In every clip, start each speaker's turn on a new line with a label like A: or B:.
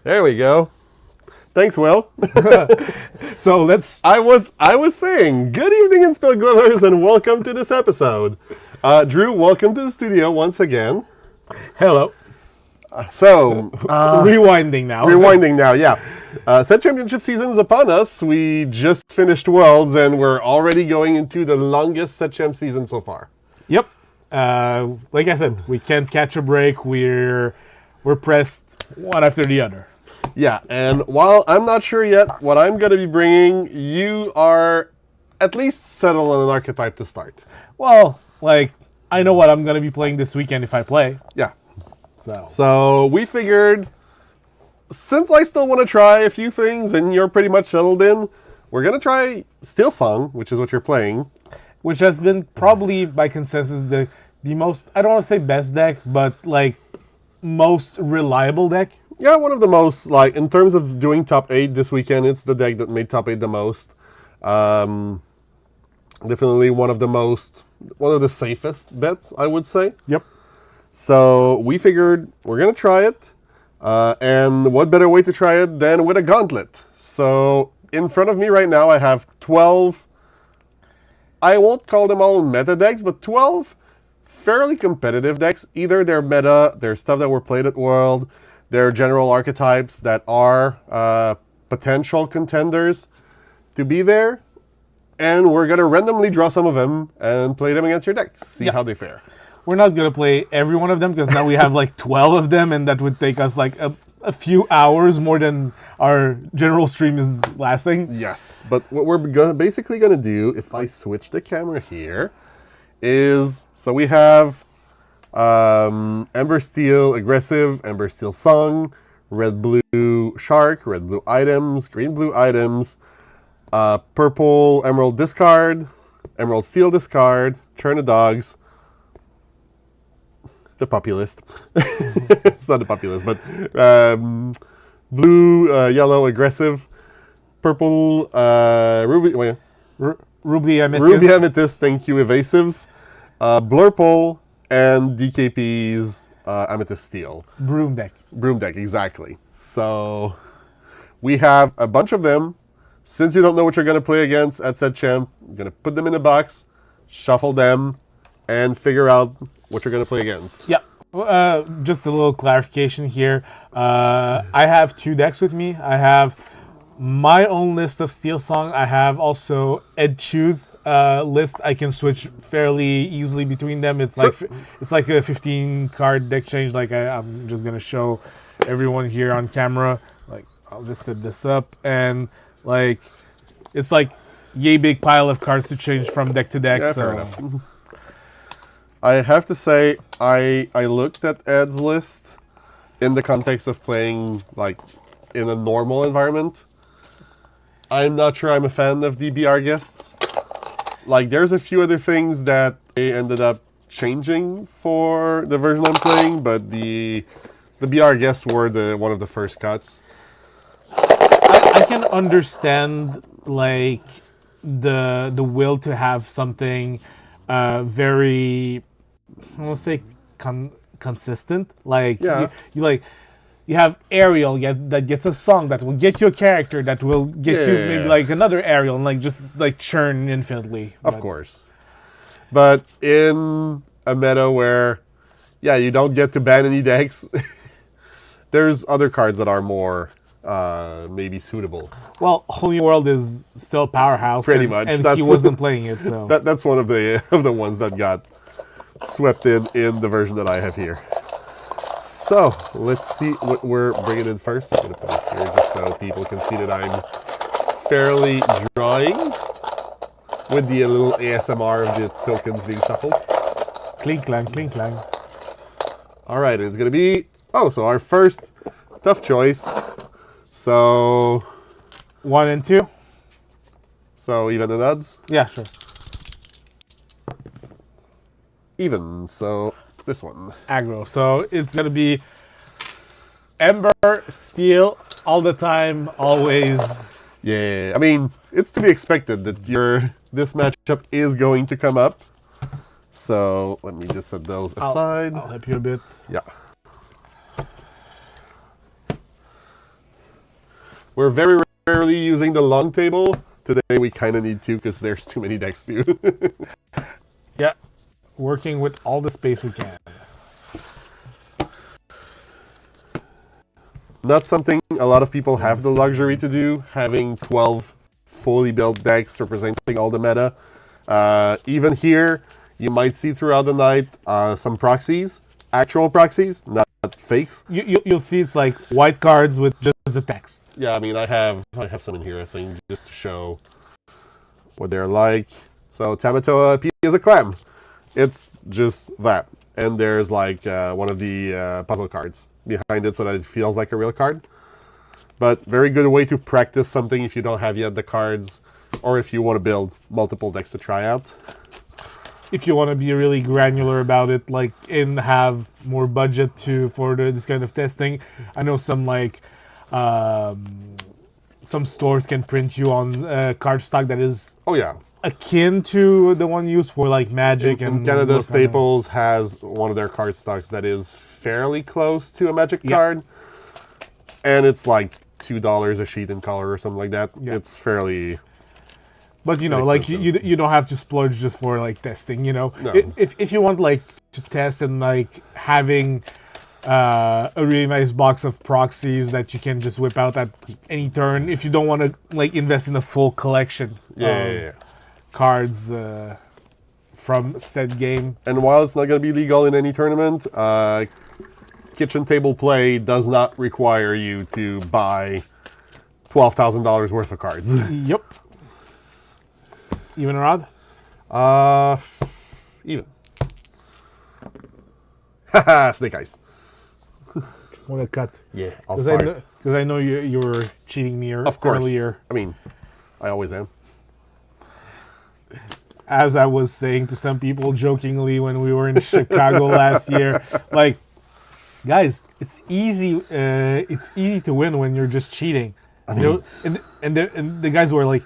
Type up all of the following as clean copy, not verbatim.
A: There we go. Thanks, Will.
B: So let's.
A: I was saying, good evening, Spellglovers, and welcome to this episode. Drew, welcome to the studio once again.
B: Hello.
A: So,
B: Rewinding now.
A: rewinding now, yeah. Set Championship season is upon us. We just finished Worlds, and we're already going into the longest Set Champ season so far.
B: Yep. Like I said, we can't catch a break. We're pressed one after the other.
A: Yeah, and while I'm not sure yet what I'm going to be bringing, you are at least settled on an archetype to start.
B: Well, like I know what I'm gonna be playing this weekend if I play.
A: Yeah.
B: So
A: So we figured, since I still want to try a few things and you're pretty much settled in, we're going to try Steelsong, which is what you're playing.
B: which has been probably by consensus the most, I don't want to say best deck, but like most reliable deck.
A: Yeah, one of the most, like, in terms of doing top 8 this weekend, it's the deck that made top 8 the most. Definitely one of the safest bets, I would say.
B: Yep.
A: So we figured we're going to try it. And what better way to try it than with a gauntlet? So in front of me right now, I have 12, I won't call them all meta decks, but 12 fairly competitive decks. Either they're meta, they're stuff that were played at World, they're general archetypes that are potential contenders to be there. And we're going to randomly draw some of them and play them against your deck. See how they fare.
B: We're not gonna play every one of them because now we have like 12 of them, and that would take us like a few hours more than our general stream is lasting.
A: Yes, but what we're basically going to do, if I switch the camera here, is, so we have Ember Steel Aggressive, Ember Steel Song, Red Blue Shark, Red Blue Items, Green Blue Items, Purple Emerald Discard, Emerald Steel Discard, Churn of Dogs, the Populist. It's not the Populist, but Blue, Yellow Aggressive, Purple, Ruby,
B: Ruby Amethyst.
A: Ruby Amethyst, thank you, Evasives, Blurple, and DKP's Amethyst Steel.
B: Broom deck.
A: Broom deck, exactly. So we have a bunch of them. Since you don't know what you're going to play against at Set Champ, you're going to put them in a box, shuffle them, and figure out what you're going to play against.
B: Yeah. Just a little clarification here. I have 2 decks with me. I have my own list of Steelsong. I have also Ed Chu's list. I can switch fairly easily between them. It's like it's like a 15 card deck change. Like I'm just gonna show everyone here on camera. Like I'll just set this up, and like it's like yay big pile of cards to change from deck to deck.
A: Yeah,
B: so
A: fair enough. I have to say, I looked at Ed's list in the context of playing like in a normal environment. I'm not sure I'm a fan of the BR guests. Like, there's a few other things that they ended up changing for the version I'm playing, but the BR guests were one of the first cuts.
B: I can understand like the will to have something very, I want to say consistent. Like
A: Yeah.
B: you have Ariel that gets a song that will get you a character that will get you maybe like another Ariel, and like just like churn infinitely.
A: Of course. But in a meta where, yeah, you don't get to ban any decks, there's other cards that are more maybe suitable.
B: Well, Whole New World is still a powerhouse.
A: Pretty much.
B: And
A: That's
B: he wasn't playing it, so.
A: That's one of the ones that got swept in the version that I have here. So let's see what we're bringing in first. I'm going to put it here just so people can see that I'm fairly drawing with the little ASMR of the tokens being shuffled.
B: Clink clang, clink clang.
A: All right, it's going to be, so our first tough choice. So
B: 1 and 2.
A: So even the odds?
B: Yeah, sure.
A: Even, so this one.
B: Aggro. So it's gonna be Ember, Steel, all the time, always.
A: Yeah, I mean, it's to be expected that this matchup is going to come up. So let me just set those aside.
B: I'll help you a bit.
A: Yeah. We're very rarely using the long table. Today we kind of need to because there's too many decks too.
B: Yeah, working with all the space we can.
A: Not something a lot of people have the luxury to do, having 12 fully built decks representing all the meta. Even here, you might see throughout the night some proxies, actual proxies, not fakes.
B: You'll see it's like white cards with just the text.
A: Yeah, I mean, I have some in here, I think, just to show what they're like. So Tamatoa P is a clam. It's just that. And there's like one of the puzzle cards behind it so that it feels like a real card. But very good way to practice something if you don't have yet the cards, or if you want to build multiple decks to try out.
B: If you want to be really granular about it, like, and have more budget for this kind of testing, I know some some stores can print you on card stock that is akin to the one used for like Magic.
A: In Canada, Staples has one of their card stocks that is fairly close to a Magic card, and it's like $2 a sheet in color or something like that. Yeah. It's fairly.
B: But you know, like you don't have to splurge just for like testing. You know,
A: no.
B: if you want like to test and like having a really nice box of proxies that you can just whip out at any turn. If you don't want to like invest in a full collection of cards from said game.
A: And while it's not going to be legal in any tournament, kitchen table play does not require you to buy $12,000 worth of cards.
B: Yep. Even or odd?
A: Even. Haha, snake eyes.
B: Just want to cut.
A: Yeah, I'll start.
B: Because I know you were cheating me earlier.
A: Of course. I mean, I always am.
B: As I was saying to some people jokingly when we were in Chicago last year, like, guys, it's easy. It's easy to win when you're just cheating. I mean, you know, and the guys were like,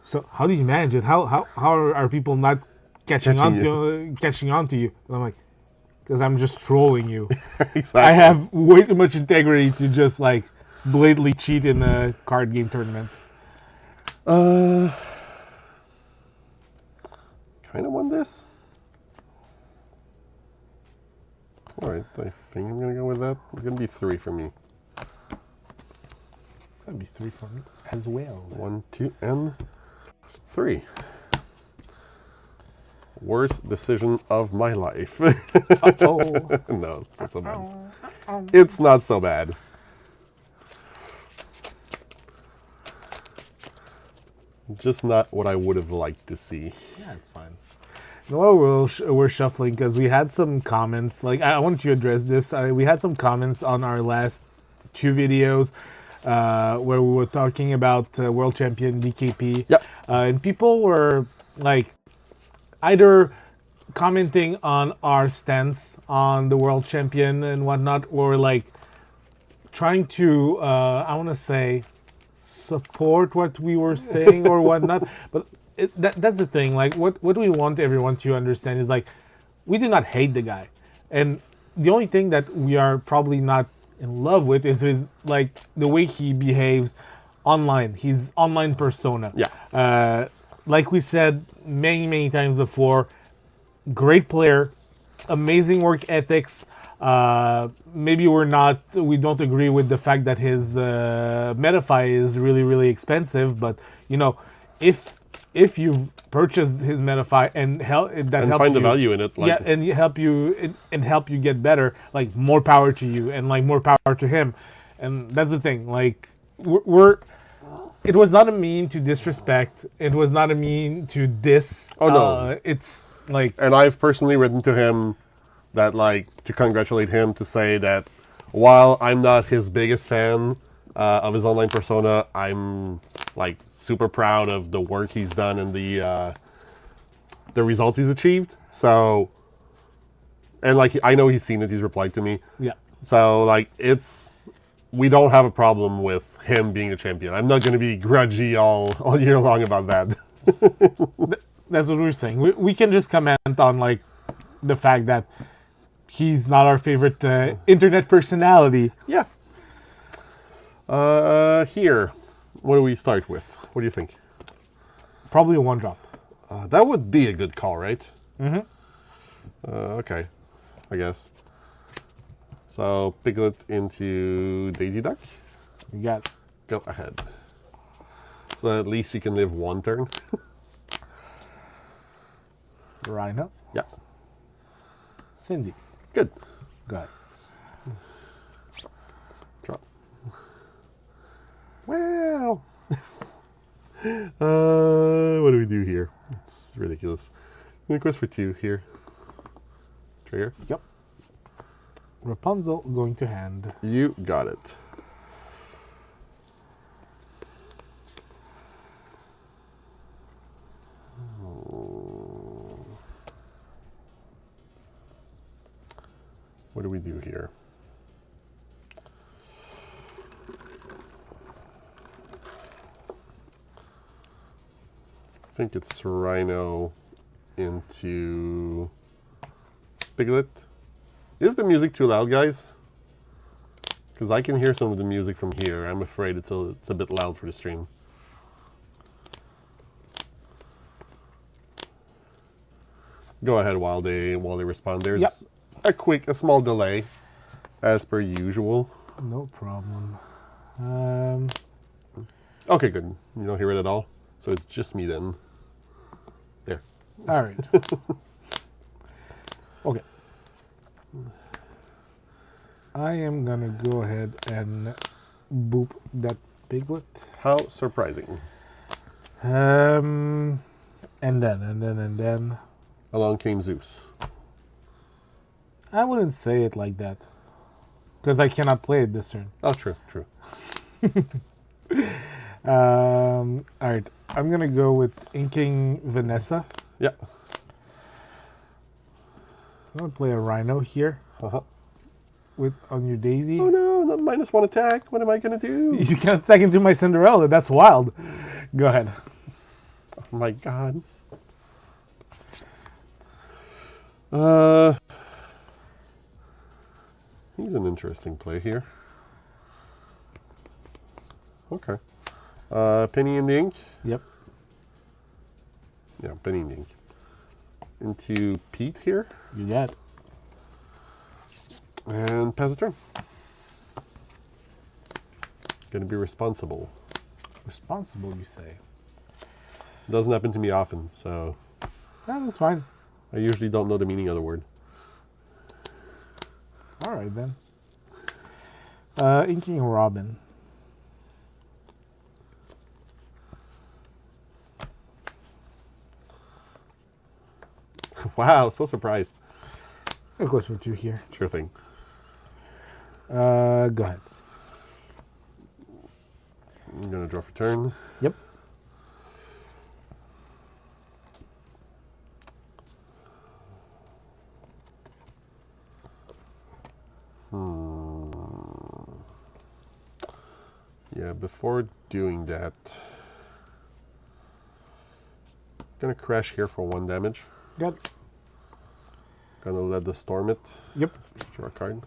B: so how do you manage it? How are people not catching on to you? And I'm like, because I'm just trolling you.
A: Exactly.
B: I have way too much integrity to just like blatantly cheat in a card game tournament.
A: Kind of won this. All right, I think I'm gonna go with that. It's gonna be 3 for me.
B: It's gonna be 3 for me as well.
A: 1, 2, and 3. Worst decision of my life.
B: Uh-oh.
A: No, it's not so bad. It's not so bad. Just not what I would have liked to see.
B: Yeah, it's fine. You know what, we're shuffling because we had some comments. Like, I wanted to address this. We had some comments on our last 2 videos where we were talking about World Champion DKP.
A: Yep.
B: And people were like either commenting on our stance on the World Champion and whatnot, or like trying to, I want to say, support what we were saying or whatnot. But that's the thing. Like, what we want everyone to understand is, like, we do not hate the guy. And the only thing that we are probably not in love with is his, like, the way he behaves online, his online persona.
A: Yeah.
B: Like we said many times before, great player, amazing work ethics. Maybe we don't agree with the fact that his Metafy is really expensive, but you know, if you've purchased his Metafy and helps
A: find the value in it, like,
B: and help you get better, like, more power to you and like more power to him. And that's the thing, like, it was not a mean to disrespect. It was not a mean to diss.
A: Oh, no.
B: It's like...
A: And I've personally written to him that, like, to congratulate him, to say that while I'm not his biggest fan of his online persona, I'm, like, super proud of the work he's done and the results he's achieved. So, and, like, I know he's seen it. He's replied to me.
B: Yeah.
A: So, like, we don't have a problem with him being a champion. I'm not going to be grudgy all year long about that.
B: That's what we're saying. We can just comment on, like, the fact that he's not our favorite internet personality.
A: Yeah. Here. What do we start with? What do you think?
B: Probably a 1-drop.
A: That would be a good call, right? Mm-hmm. Okay, I guess. So Piglet into Daisy Duck.
B: You got it.
A: Go ahead. So at least you can live one turn.
B: Rhino.
A: Yeah.
B: Cindy.
A: Good.
B: Got it.
A: Drop. Wow. What do we do here? It's ridiculous. I'm gonna quest for 2 here. Trigger.
B: Yep. Rapunzel going to hand.
A: You got it. What do we do here? I think it's Rhino into Piglet. Is the music too loud, guys? Because I can hear some of the music from here. I'm afraid it's a bit loud for the stream. Go ahead while they respond. There's a small delay, as per usual.
B: No problem.
A: Okay, good. You don't hear it at all, so it's just me then. There.
B: All right. Okay. I am gonna go ahead and boop that Piglet.
A: How surprising.
B: And then.
A: Along came Zeus.
B: I wouldn't say it like that, because I cannot play it this turn.
A: Oh, true, true.
B: All right, I'm gonna go with inking Vanessa.
A: Yeah.
B: I'm gonna play a Rhino here with on your Daisy.
A: Oh no, not -1 attack. What am I gonna do?
B: You can't attack into my Cinderella. That's wild. Go ahead.
A: Oh my god. He's an interesting play here. Okay. Penny in the ink.
B: Yep.
A: Yeah, Penny in the ink. Into Pete here.
B: You got it.
A: And pass a turn. Gonna be responsible.
B: Responsible, you say?
A: Doesn't happen to me often, so
B: Yeah, that's fine.
A: I usually don't know the meaning of the word.
B: All right, then. Inking Robin.
A: Wow, so surprised.
B: Of course, for 2 here.
A: Sure thing.
B: Go ahead.
A: I'm gonna draw for turn.
B: Yep.
A: Yeah, before doing that, gonna crash here for 1 damage.
B: Got it.
A: Gonna let the storm it.
B: Yep.
A: Draw a card.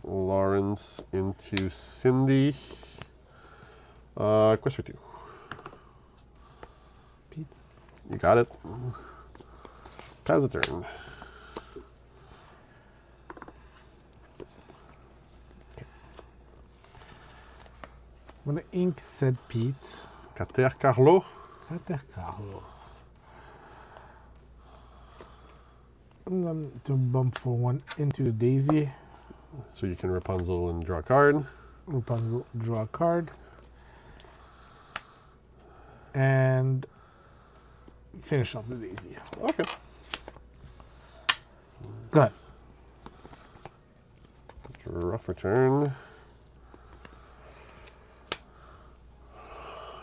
A: Lawrence into Cindy. Quest for 2.
B: Pete.
A: You got it. Pass a turn.
B: I'm gonna ink said Pete.
A: Cater Carlo.
B: Carlo. I'm going to bump for 1 into the Daisy.
A: So you can Rapunzel and draw a card.
B: Rapunzel, draw a card. And finish off the Daisy.
A: Okay.
B: Go ahead.
A: Draw for turn.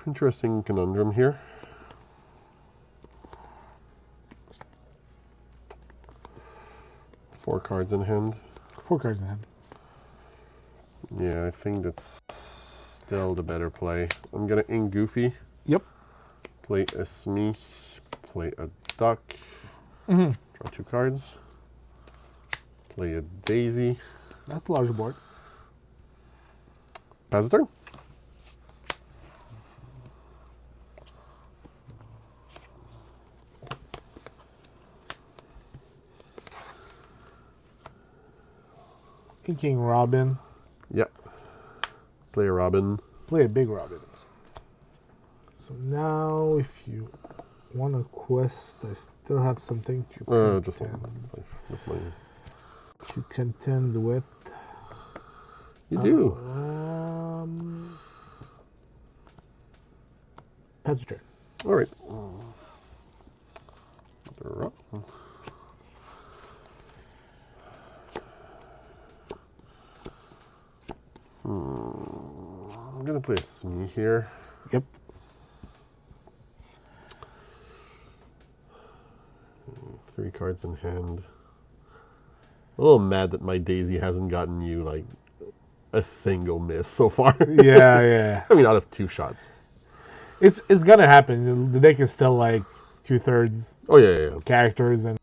A: Interesting conundrum here. Four cards in hand.
B: 4 cards in hand.
A: Yeah, I think that's still the better play. I'm gonna ink Goofy.
B: Yep.
A: Play a Smee. Play a Duck. Draw 2 cards. Play a daisy.
B: That's a large board.
A: Pass the turn.
B: King Robin.
A: Yeah. Play a Robin.
B: Play a big Robin. So now, if you want a quest, I still have something to
A: Just one. That's my...
B: to contend with.
A: You do.
B: Pass your turn.
A: All right. I'm gonna play a Smee here.
B: Yep.
A: Three cards in hand. A little mad that my daisy hasn't gotten you like a single miss so far.
B: Yeah.
A: I mean, out of 2 shots.
B: It's gonna happen. The deck is still like 2/3
A: Oh yeah.
B: characters and.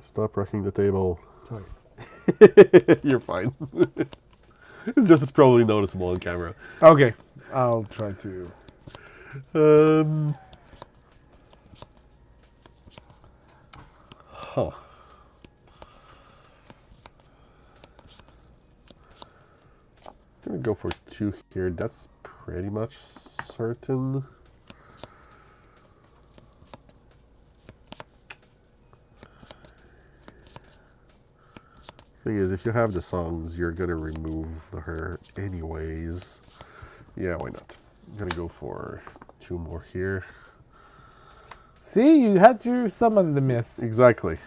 A: Stop wrecking the table.
B: Sorry.
A: You're fine. It's probably noticeable on camera.
B: Okay, I'll try to.
A: Huh. I'm gonna go for 2 here. That's pretty much certain. Thing is, if you have the songs, you're gonna remove her anyways. Yeah, why not? I'm gonna go for 2 more here.
B: See, you had to summon the miss.
A: Exactly.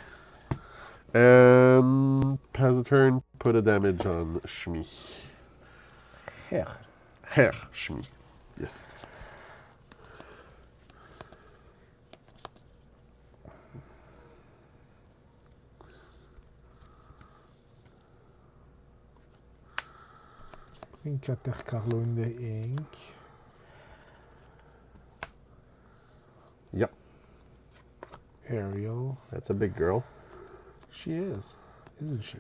A: And pass the turn, put a damage on Shmi. Herr Shmi. Yes.
B: Inkater Carlo in the ink.
A: Yep.
B: Ariel.
A: That's a big girl.
B: She is, isn't she?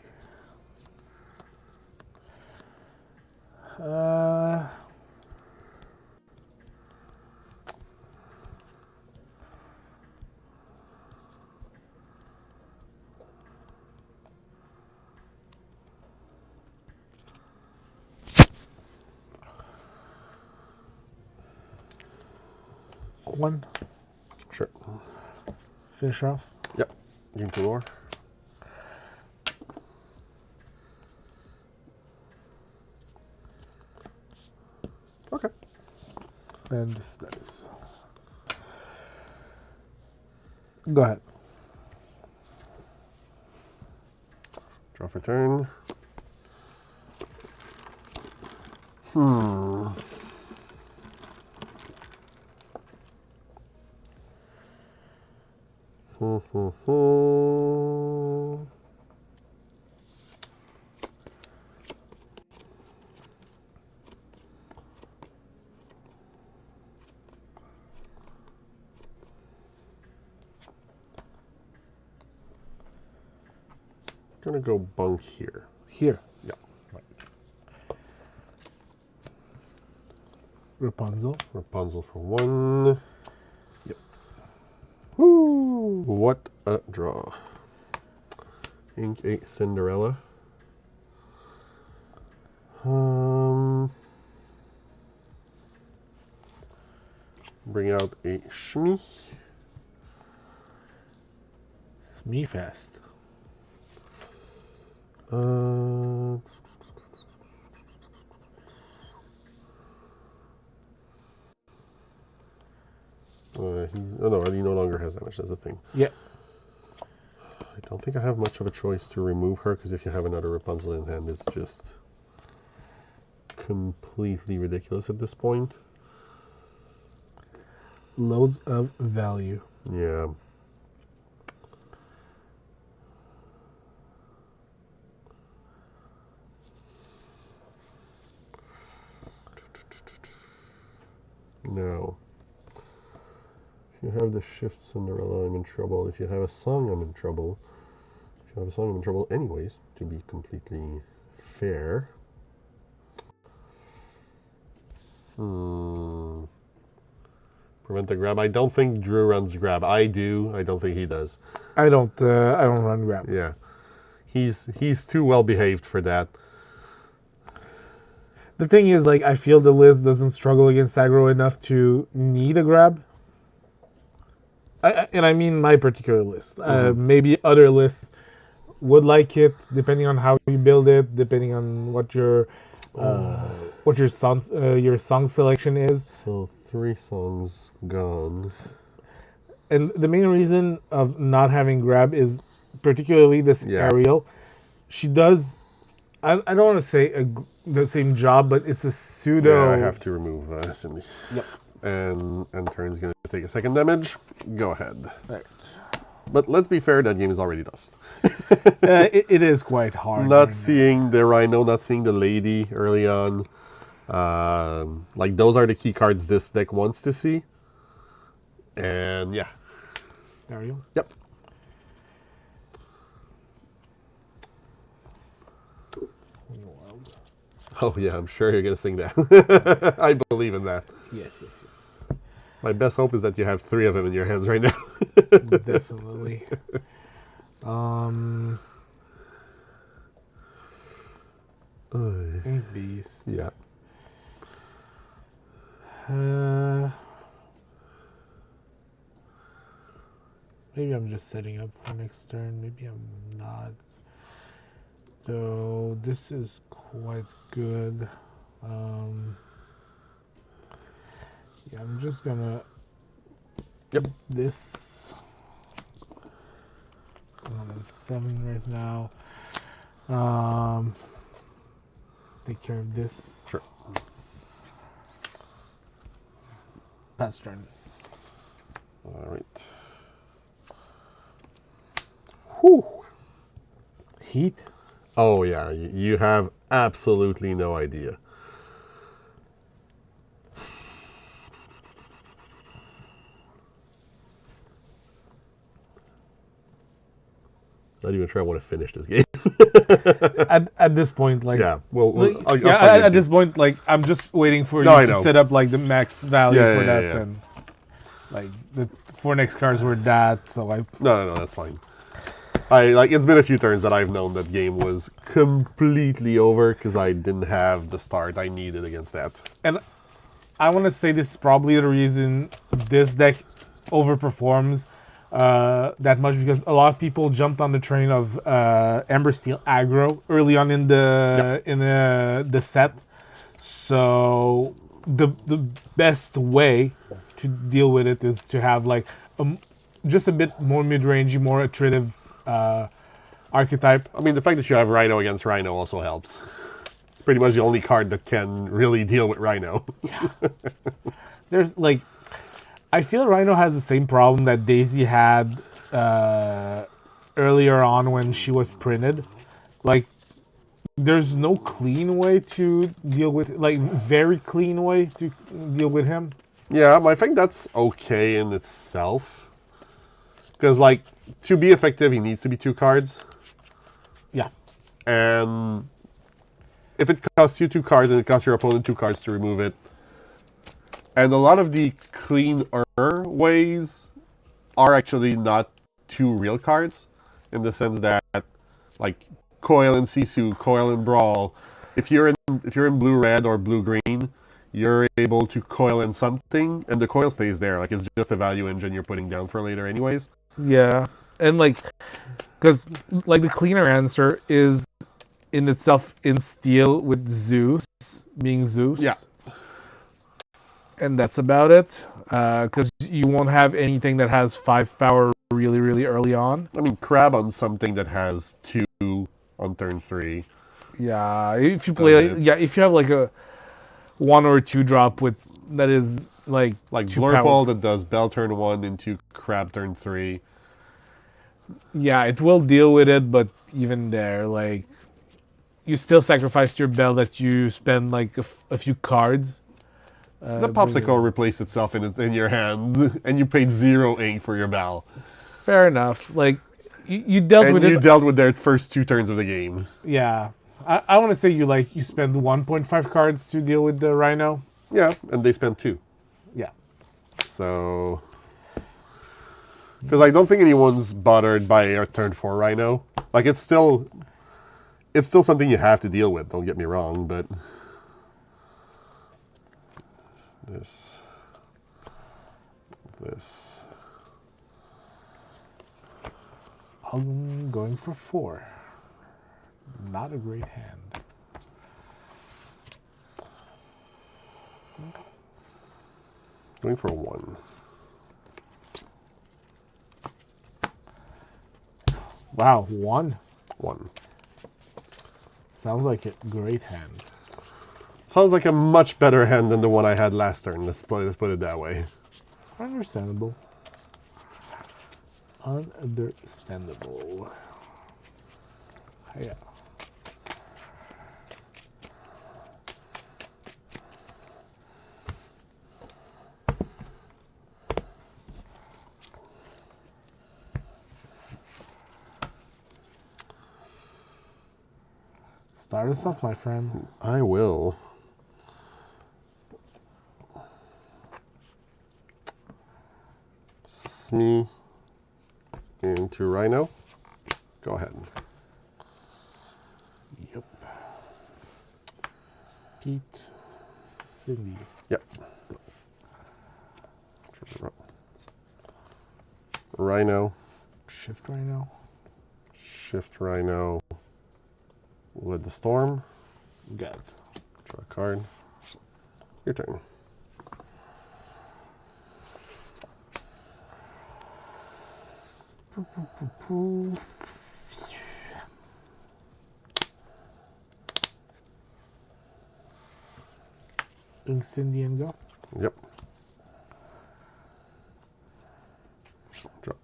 B: One.
A: Sure.
B: Finish off.
A: Yep. Game to lore. Okay.
B: And this dice. Go ahead.
A: Draw for turn. Gonna go bunk here.
B: Here.
A: Yeah.
B: Right. Rapunzel.
A: Rapunzel for 1.
B: Yep.
A: Woo! What a draw. Ink 8 Cinderella. Bring out a Shmi.
B: Smeefest.
A: He no longer has damage. That's a thing.
B: Yeah.
A: I don't think I have much of a choice to remove her, because if you have another Rapunzel in hand, it's just completely ridiculous at this point.
B: Loads of value.
A: Yeah. No. If you have the shift Cinderella, I'm in trouble. If you have a song, I'm in trouble. If you have a song, I'm in trouble anyways, to be completely fair. Prevent the grab. I don't think Drew runs grab. I do. I don't think he does.
B: I don't run grab.
A: Yeah. He's too well behaved for that.
B: The thing is, like, I feel the list doesn't struggle against aggro enough to need a grab. And I mean my particular list. Maybe other lists would like it, depending on how you build it, depending on what your song selection is.
A: So 3 songs gone.
B: And the main reason of not having grab is particularly this Ariel. She does, I don't want to say the same job, but it's a pseudo.
A: Yeah, I have to remove Cindy.
B: Yep.
A: And Turn's going to take a second damage. Go ahead.
B: Right.
A: But let's be fair, that game is already dust.
B: It is quite hard.
A: Not seeing the Rhino, not seeing the Lady early on. Like, those are the key cards this deck wants to see. And yeah.
B: Ariel?
A: Yep. Oh yeah, I'm sure you're going to sing that. I believe in that.
B: Yes.
A: My best hope is that you have 3 of them in your hands right now.
B: Definitely. Ink Beast.
A: Yeah.
B: Maybe I'm just setting up for next turn. Maybe I'm not. Though this is quite good. Yeah, I'm just gonna.
A: Yep.
B: This. I'm on 7 right now. Take care of this.
A: Sure.
B: Pass turn.
A: All right. Whew.
B: Heat.
A: Oh yeah, you have absolutely no idea. Not even sure I want to finish this game.
B: at this point, like,
A: yeah, well,
B: at this point, like, I'm just waiting for you to set up like the max value for that, and like the 4 next cards were that. So I
A: no, that's fine. It's been a few turns that I've known that game was completely over because I didn't have the start I needed against that.
B: And I want to say this is probably the reason this deck overperforms that much, because a lot of people jumped on the train of Ember Steel aggro early on in the set. So the best way to deal with it is to have like just a bit more mid-rangey, more iterative archetype.
A: I mean, the fact that you have Rhino against Rhino also helps. It's pretty much the only card that can really deal with Rhino.
B: Yeah. There's like, I feel Rhino has the same problem that Daisy had earlier on when she was printed. Like, there's no clean way to deal with, like, very clean way to deal with him.
A: Yeah, I think that's okay in itself. Because, like, to be effective, he needs to be 2 cards.
B: Yeah.
A: And if it costs you 2 cards and it costs your opponent 2 cards to remove it, and a lot of the cleaner ways are actually not 2 real cards, in the sense that, like, Coil and Sisu, Coil and Brawl, if you're in blue-red or blue-green, you're able to coil in something, and the coil stays there. Like, it's just a value engine you're putting down for later anyways.
B: Yeah, and, like, because, like, the cleaner answer is in itself in steel with Zeus, being Zeus.
A: Yeah.
B: And that's about it, because you won't have anything that has 5 power really, really early on.
A: I mean, Crab on something that has 2 on turn 3.
B: Yeah, if you play, if you have like a 1 or 2 drop with that is like
A: Blurple that does Bell turn 1 into Crab turn 3.
B: Yeah, it will deal with it, but even there, like, you still sacrificed your Bell that you spend like a few cards
A: The popsicle replaced itself in your hand, and you paid 0 ink for your Bal.
B: Fair enough. Like, you dealt
A: And
B: with
A: you
B: it.
A: dealt with their first 2 turns of the game.
B: Yeah. I want to say you spend 1.5 cards to deal with the Rhino.
A: Yeah, and they spent 2.
B: Yeah.
A: So... Because I don't think anyone's bothered by a turn 4 Rhino. Like, it's still something you have to deal with, don't get me wrong, but... This...
B: I'm going for 4. Not a great hand.
A: Going for a 1.
B: Wow, 1?
A: 1.
B: Sounds like a great hand.
A: Sounds like a much better hand than the one I had last turn. Let's put it that way.
B: Understandable. Understandable. Yeah. Start us off, my friend.
A: I will. Smee into Rhino. Go ahead.
B: Yep. Pete. Cindy.
A: Yep. Rhino.
B: Shift Rhino.
A: Shift Rhino. With the Storm.
B: Good.
A: Draw a card. Your turn.
B: Cindy and go.
A: Yep. Drop.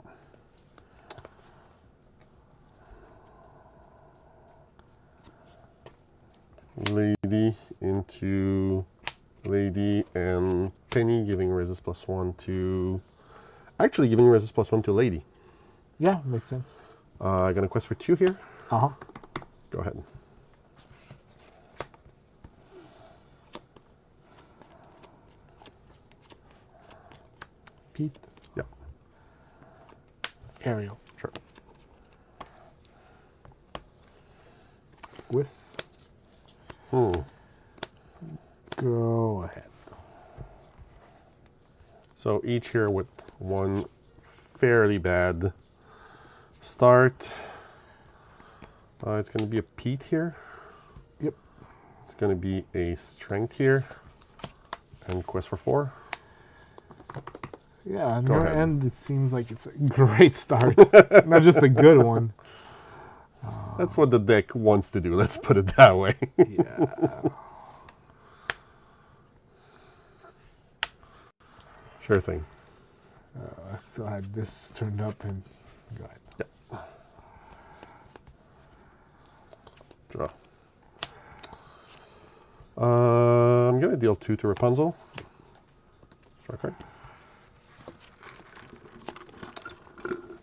A: Lady into Lady and Penny, giving resist +1 to... Actually giving resist +1 to Lady.
B: Yeah, makes sense.
A: Gonna quest for 2 here.
B: Uh-huh.
A: Go ahead.
B: Pete.
A: Yep.
B: Ariel.
A: Sure.
B: With. Go ahead.
A: So each here with one fairly bad start. It's going to be a Pete here.
B: Yep.
A: It's going to be a Strength here. And quest for 4.
B: Yeah, on
A: Go
B: your
A: ahead.
B: end, it seems like it's a great start. Not just a good one.
A: That's what the deck wants to do. Let's put it that way.
B: Yeah.
A: Sure thing.
B: I still had this turned up and go ahead.
A: Yep. Draw. I'm going to deal 2 to Rapunzel. Draw a card.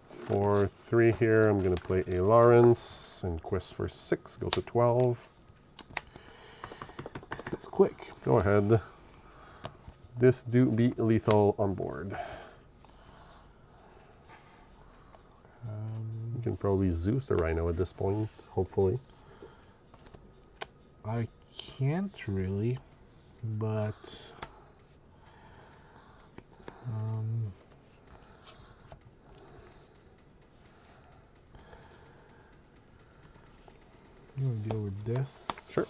A: For 3 here, I'm going to play a Lawrence and quest for 6. Go to 12.
B: This is quick.
A: Go ahead. This do be lethal on board. You can probably Zeus the Rhino at this point, hopefully.
B: I can't really, but I'm gonna deal with this.
A: Sure.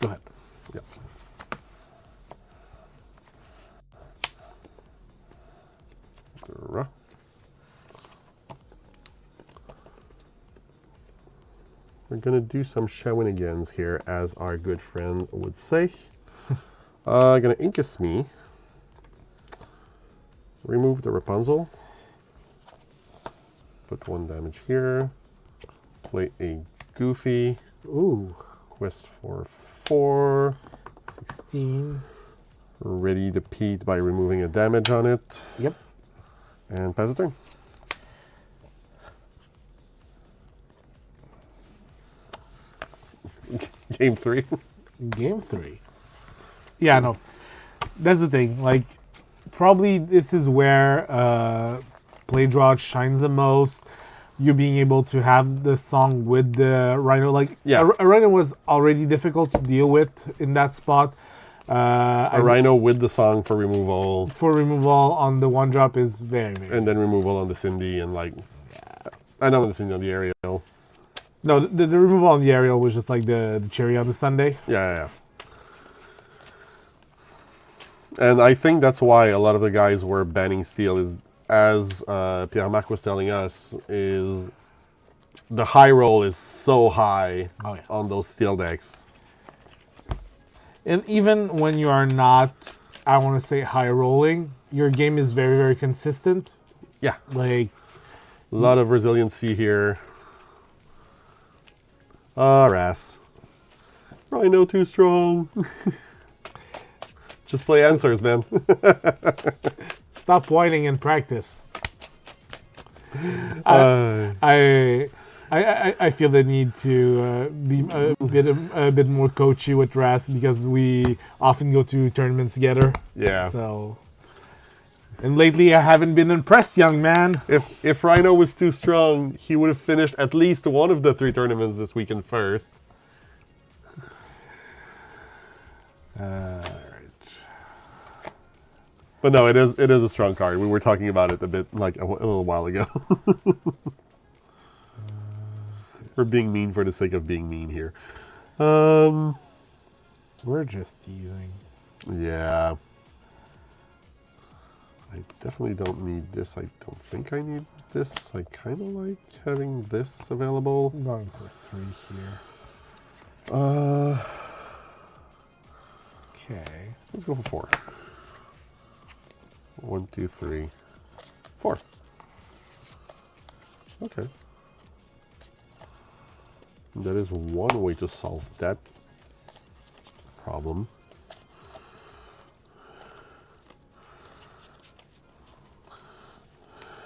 B: Go ahead.
A: Yep. Draw. We're going to do some shenanigans here, as our good friend would say. Going to Incus me. Remove the Rapunzel. Put 1 damage here. play a Goofy.
B: Ooh.
A: Quest for 4.
B: 16.
A: Ready to Pete by removing a damage on it.
B: Yep.
A: And pass the turn. Game 3.
B: Game 3. Yeah, no. That's the thing. Like, probably this is where Play Draw shines the most. You being able to have the song with the Rhino. Like,
A: Yeah.
B: a Rhino was already difficult to deal with in that spot.
A: A Rhino with the song for removal.
B: For removal on the 1-drop is very, very
A: And then removal on the Cindy and like... I know on the Cindy on the Ariel.
B: No, the removal on the aerial was just like the cherry on the sundae.
A: Yeah. And I think that's why a lot of the guys were banning steel is, as Pierre-Marc was telling us, is the high roll is so high on those steel decks.
B: And even when you are not, I want to say high rolling, your game is very, very consistent.
A: Yeah.
B: Like...
A: A lot of resiliency here. Ras. Rhino too strong. Just play answers, man.
B: Stop whining and practice. I feel the need to be a bit more coachy with Ras because we often go to tournaments together.
A: Yeah.
B: So, and lately I haven't been impressed, young man.
A: If Rhino was too strong, he would have finished at least one of the 3 tournaments this weekend first.
B: Right.
A: But no, it is a strong card. We were talking about it a bit like a little while ago. We're being mean for the sake of being mean here.
B: We're just teasing.
A: Yeah. I definitely don't need this. I don't think I need this. I kind of like having this available.
B: I'm going for 3 here. Okay.
A: Let's go for 4. 1, 2, 3, 4. Okay. That is one way to solve that problem.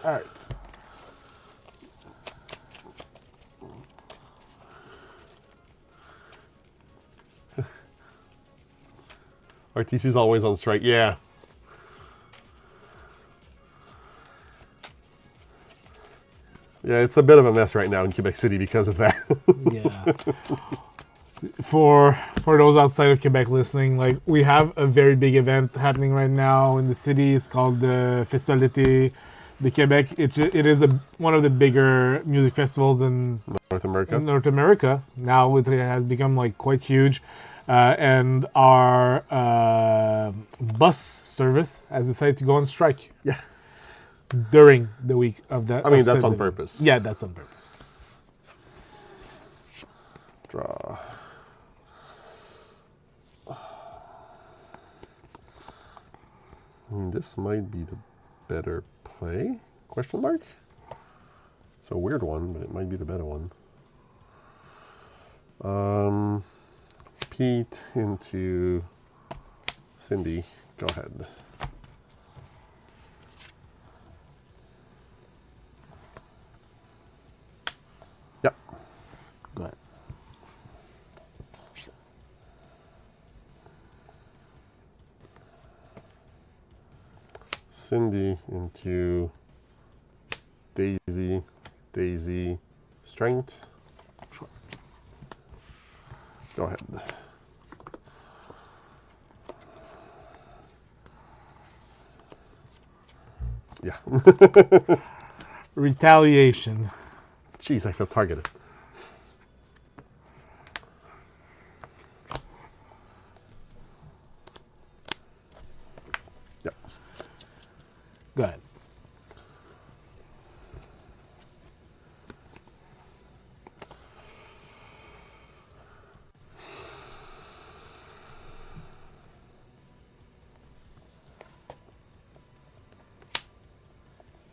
B: All right.
A: RTC's always on strike. Yeah. Yeah, it's a bit of a mess right now in Quebec City because of that.
B: Yeah. For those outside of Quebec listening, like we have a very big event happening right now in the city. It's called the Festival d'été de Québec. It is one of the bigger music festivals in
A: North America.
B: North America. Now it has become like quite huge. And our bus service has decided to go on strike.
A: Yeah.
B: During the week of that.
A: I mean, that's on purpose.
B: Yeah, that's on purpose.
A: Draw. I mean, this might be the better play? Question mark? It's a weird one, but it might be the better one. Pete into Cindy. Go ahead. Yep.
B: Go ahead.
A: Cindy into Daisy. Daisy. Strength.
B: Sure.
A: Go ahead. Yeah.
B: Retaliation.
A: Jeez, I feel targeted. Yep.
B: Go ahead.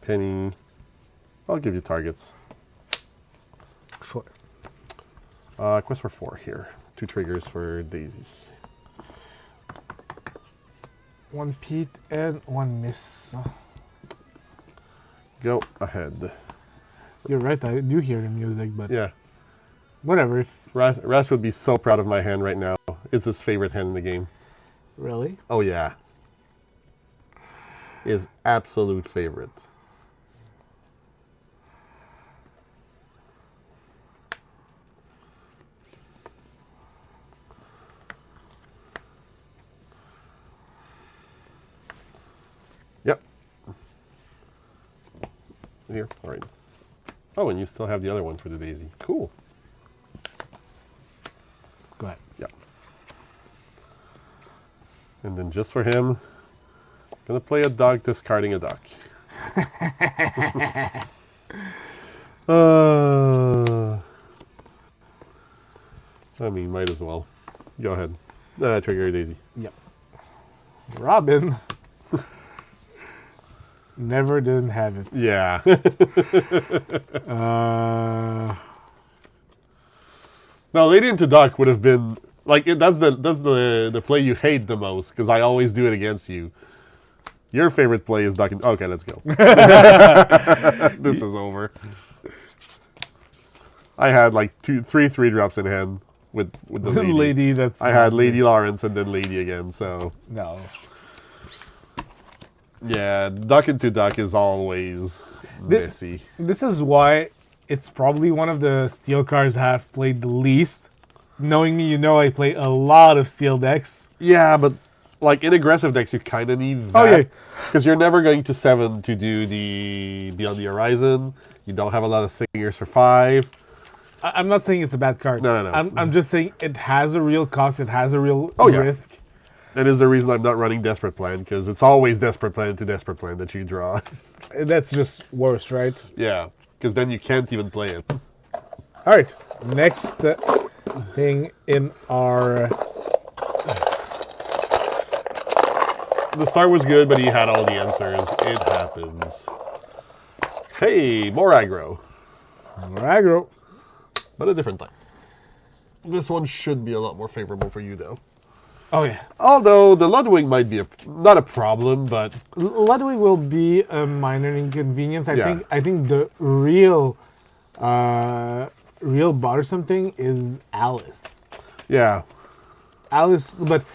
A: Penny. I'll give you targets.
B: Sure.
A: Quest for 4 here. 2 triggers for Daisy.
B: 1 Pete and 1 miss.
A: Go ahead.
B: You're right, I do hear the music, but
A: Yeah.
B: whatever. If
A: Ras would be so proud of my hand right now. It's his favorite hand in the game.
B: really,
A: Oh, yeah. His absolute favorite. Yep. Here, all right. Oh, and you still have the other one for the Daisy. Cool.
B: go ahead.
A: Yep. And then just for him, gonna play a dog discarding a duck. I mean, might as well. Go ahead. Trigger a Daisy.
B: Yep. Robin never didn't have it.
A: Yeah. No, Lady into Duck would have been like that's the play you hate the most because I always do it against you. Your favorite play is Duck. Okay, let's go. This is over. I had like 3 drops in hand with the lady.
B: Lady, that's
A: I had Lady Lawrence and then Lady again. So
B: no.
A: yeah, Duck into Duck is always messy.
B: This is why it's probably one of the steel cards I have played the least. Knowing me, you know I play a lot of steel decks.
A: Yeah, but like in aggressive decks, you kind of need that.
B: Oh, yeah.
A: Because you're never going to 7 to do the Beyond the Horizon. You don't have a lot of singers for 5.
B: I'm not saying it's a bad card.
A: No.
B: I'm just saying it has a real cost. It has a real
A: Oh, yeah.
B: risk.
A: That is the reason I'm not running Desperate Plan, because it's always Desperate Plan to Desperate Plan that you draw.
B: That's just worse, right?
A: Yeah, because then you can't even play it.
B: All right. Next thing in our...
A: The start was good, but he had all the answers. It happens. Hey, more aggro.
B: aggro.
A: But a different time. This one should be a lot more favorable for you, though.
B: Oh, yeah.
A: Although the Ludwig might be not a problem, but
B: Ludwig will be a minor inconvenience.
A: Yeah.
B: I think the real bothersome thing is Alice.
A: yeah,
B: Alice, but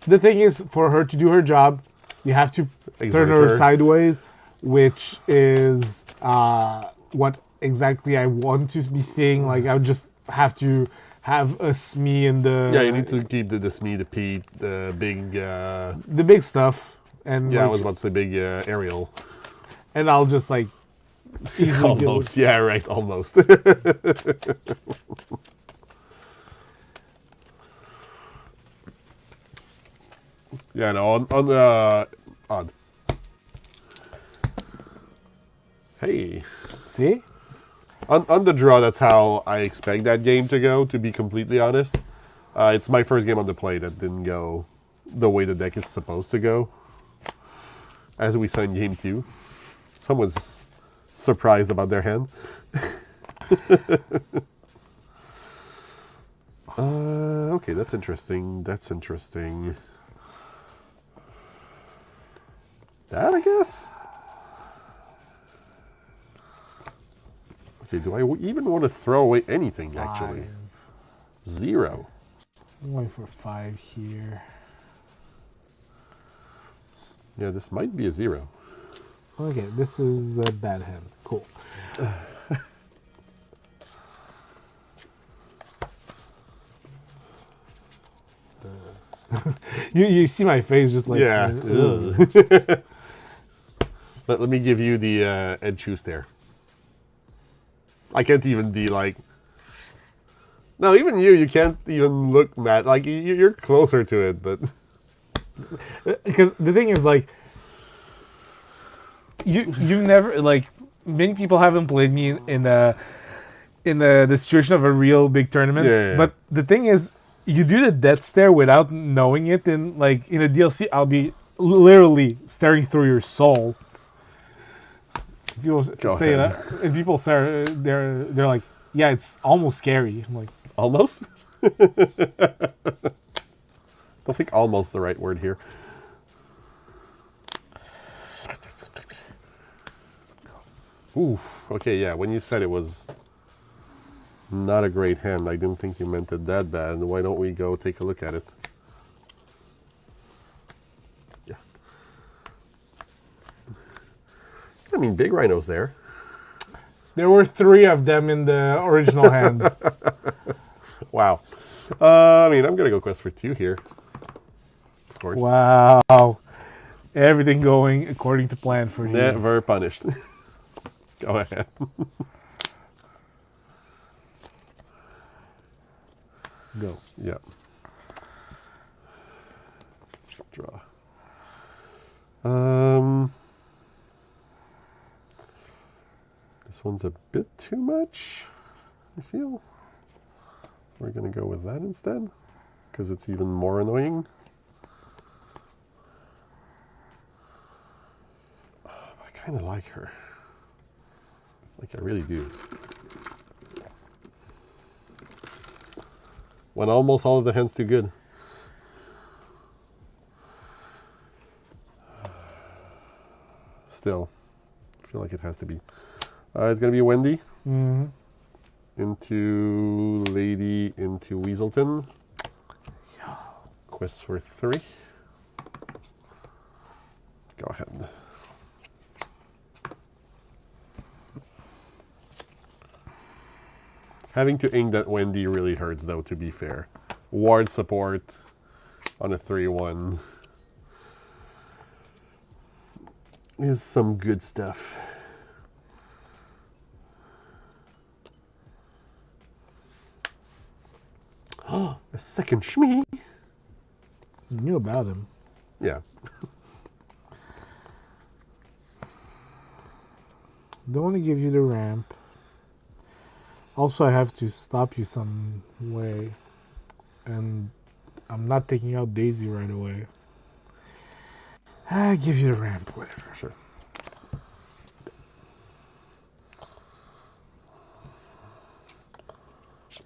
B: the thing is, for her to do her job, you have to turn
A: Exert
B: her
A: her.
B: sideways, which is what exactly I want to be seeing. Like, I would just have to have a Smee in the...
A: yeah. You need to keep the Smee, the Pete, the big.
B: the big stuff. And
A: Yeah, I
B: like,
A: was about to say big Ariel.
B: and I'll just, like, easily deal with
A: Almost. Yeah, right. Almost. Yeah, no. On the odd. Hey.
B: See?
A: On the draw, that's how I expect that game to go, to be completely honest. It's my first game on the play that didn't go the way the deck is supposed to go. As we saw in game 2. Someone's surprised about their hand. Okay, that's interesting. That's interesting. That, I guess? Okay, do I even want to throw away anything, actually? 0.
B: I'm going for 5 here.
A: Yeah, this might be a 0.
B: Okay, this is a bad hand. Cool. You see my face just like...
A: Yeah.
B: ugh.
A: Let me give you the Ed Shoe stare. I can't even be like... No, even you can't even look mad. Like, you're closer to it, but...
B: Because the thing is, like, you've never, like, many people haven't played me in the situation of a real big tournament.
A: Yeah.
B: But the thing is, you do the death stare without knowing it. In a DLC, I'll be literally staring through your soul. People
A: Go
B: say
A: ahead.
B: that, and people say they're like, yeah, it's almost scary. I'm like,
A: Almost? I don't think almost the right word here. Ooh, okay, yeah, when you said it was not a great hand, I didn't think you meant it that bad. Why don't we go take a look at it? Yeah. I mean, big rhinos there.
B: There were 3 of them in the original hand.
A: Wow. I mean, I'm going to go quest for 2 here. Of course.
B: Wow. Everything going according to plan for you.
A: Never punished. Go ahead.
B: Go.
A: Yeah. Draw. This one's a bit too much, I feel. We're going to go with that instead, because it's even more annoying. I kind of like her. Like, I really do. When almost all of the hands too good. Still, I feel like it has to be. It's going to be Wendy.
B: Mm-hmm.
A: Into Lady, into Weaselton.
B: Yeah.
A: Quest for 3. Go ahead. Having to ink that Wendy really hurts, though, to be fair. Ward support on a 3-1 is some good stuff. Oh, a second Shmee.
B: You knew about him.
A: Yeah.
B: Don't want to give you the ramp. Also, I have to stop you some way. And I'm not taking out Daisy right away. I give you the ramp, whatever.
A: Sure.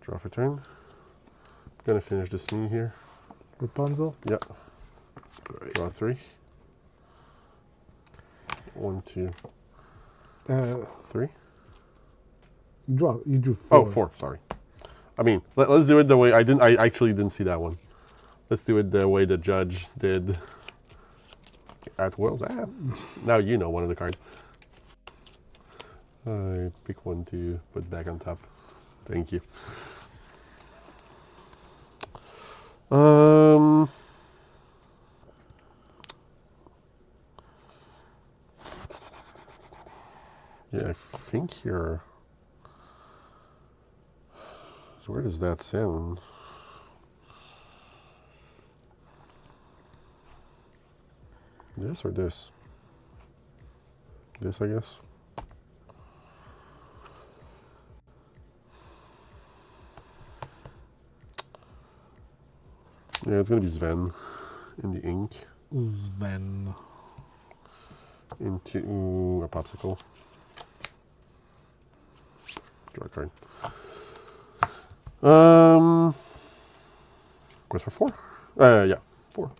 A: Draw for turn. Gonna finish this me here.
B: Rapunzel?
A: Yep. Draw 3. 1, 2, 3.
B: You drew 4.
A: Oh, 4. Sorry. I mean, let's do it the way I didn't. I actually didn't see that one. Let's do it the way the judge did at Worlds. Now you know one of the cards. I pick 1 to put back on top. Thank you. Yeah, I think you're. So where does that sound? This or this? This, I guess. Yeah, it's gonna be Sven in the ink.
B: Sven.
A: Into a popsicle. Draw a card. Quest for 4. Yeah, 4.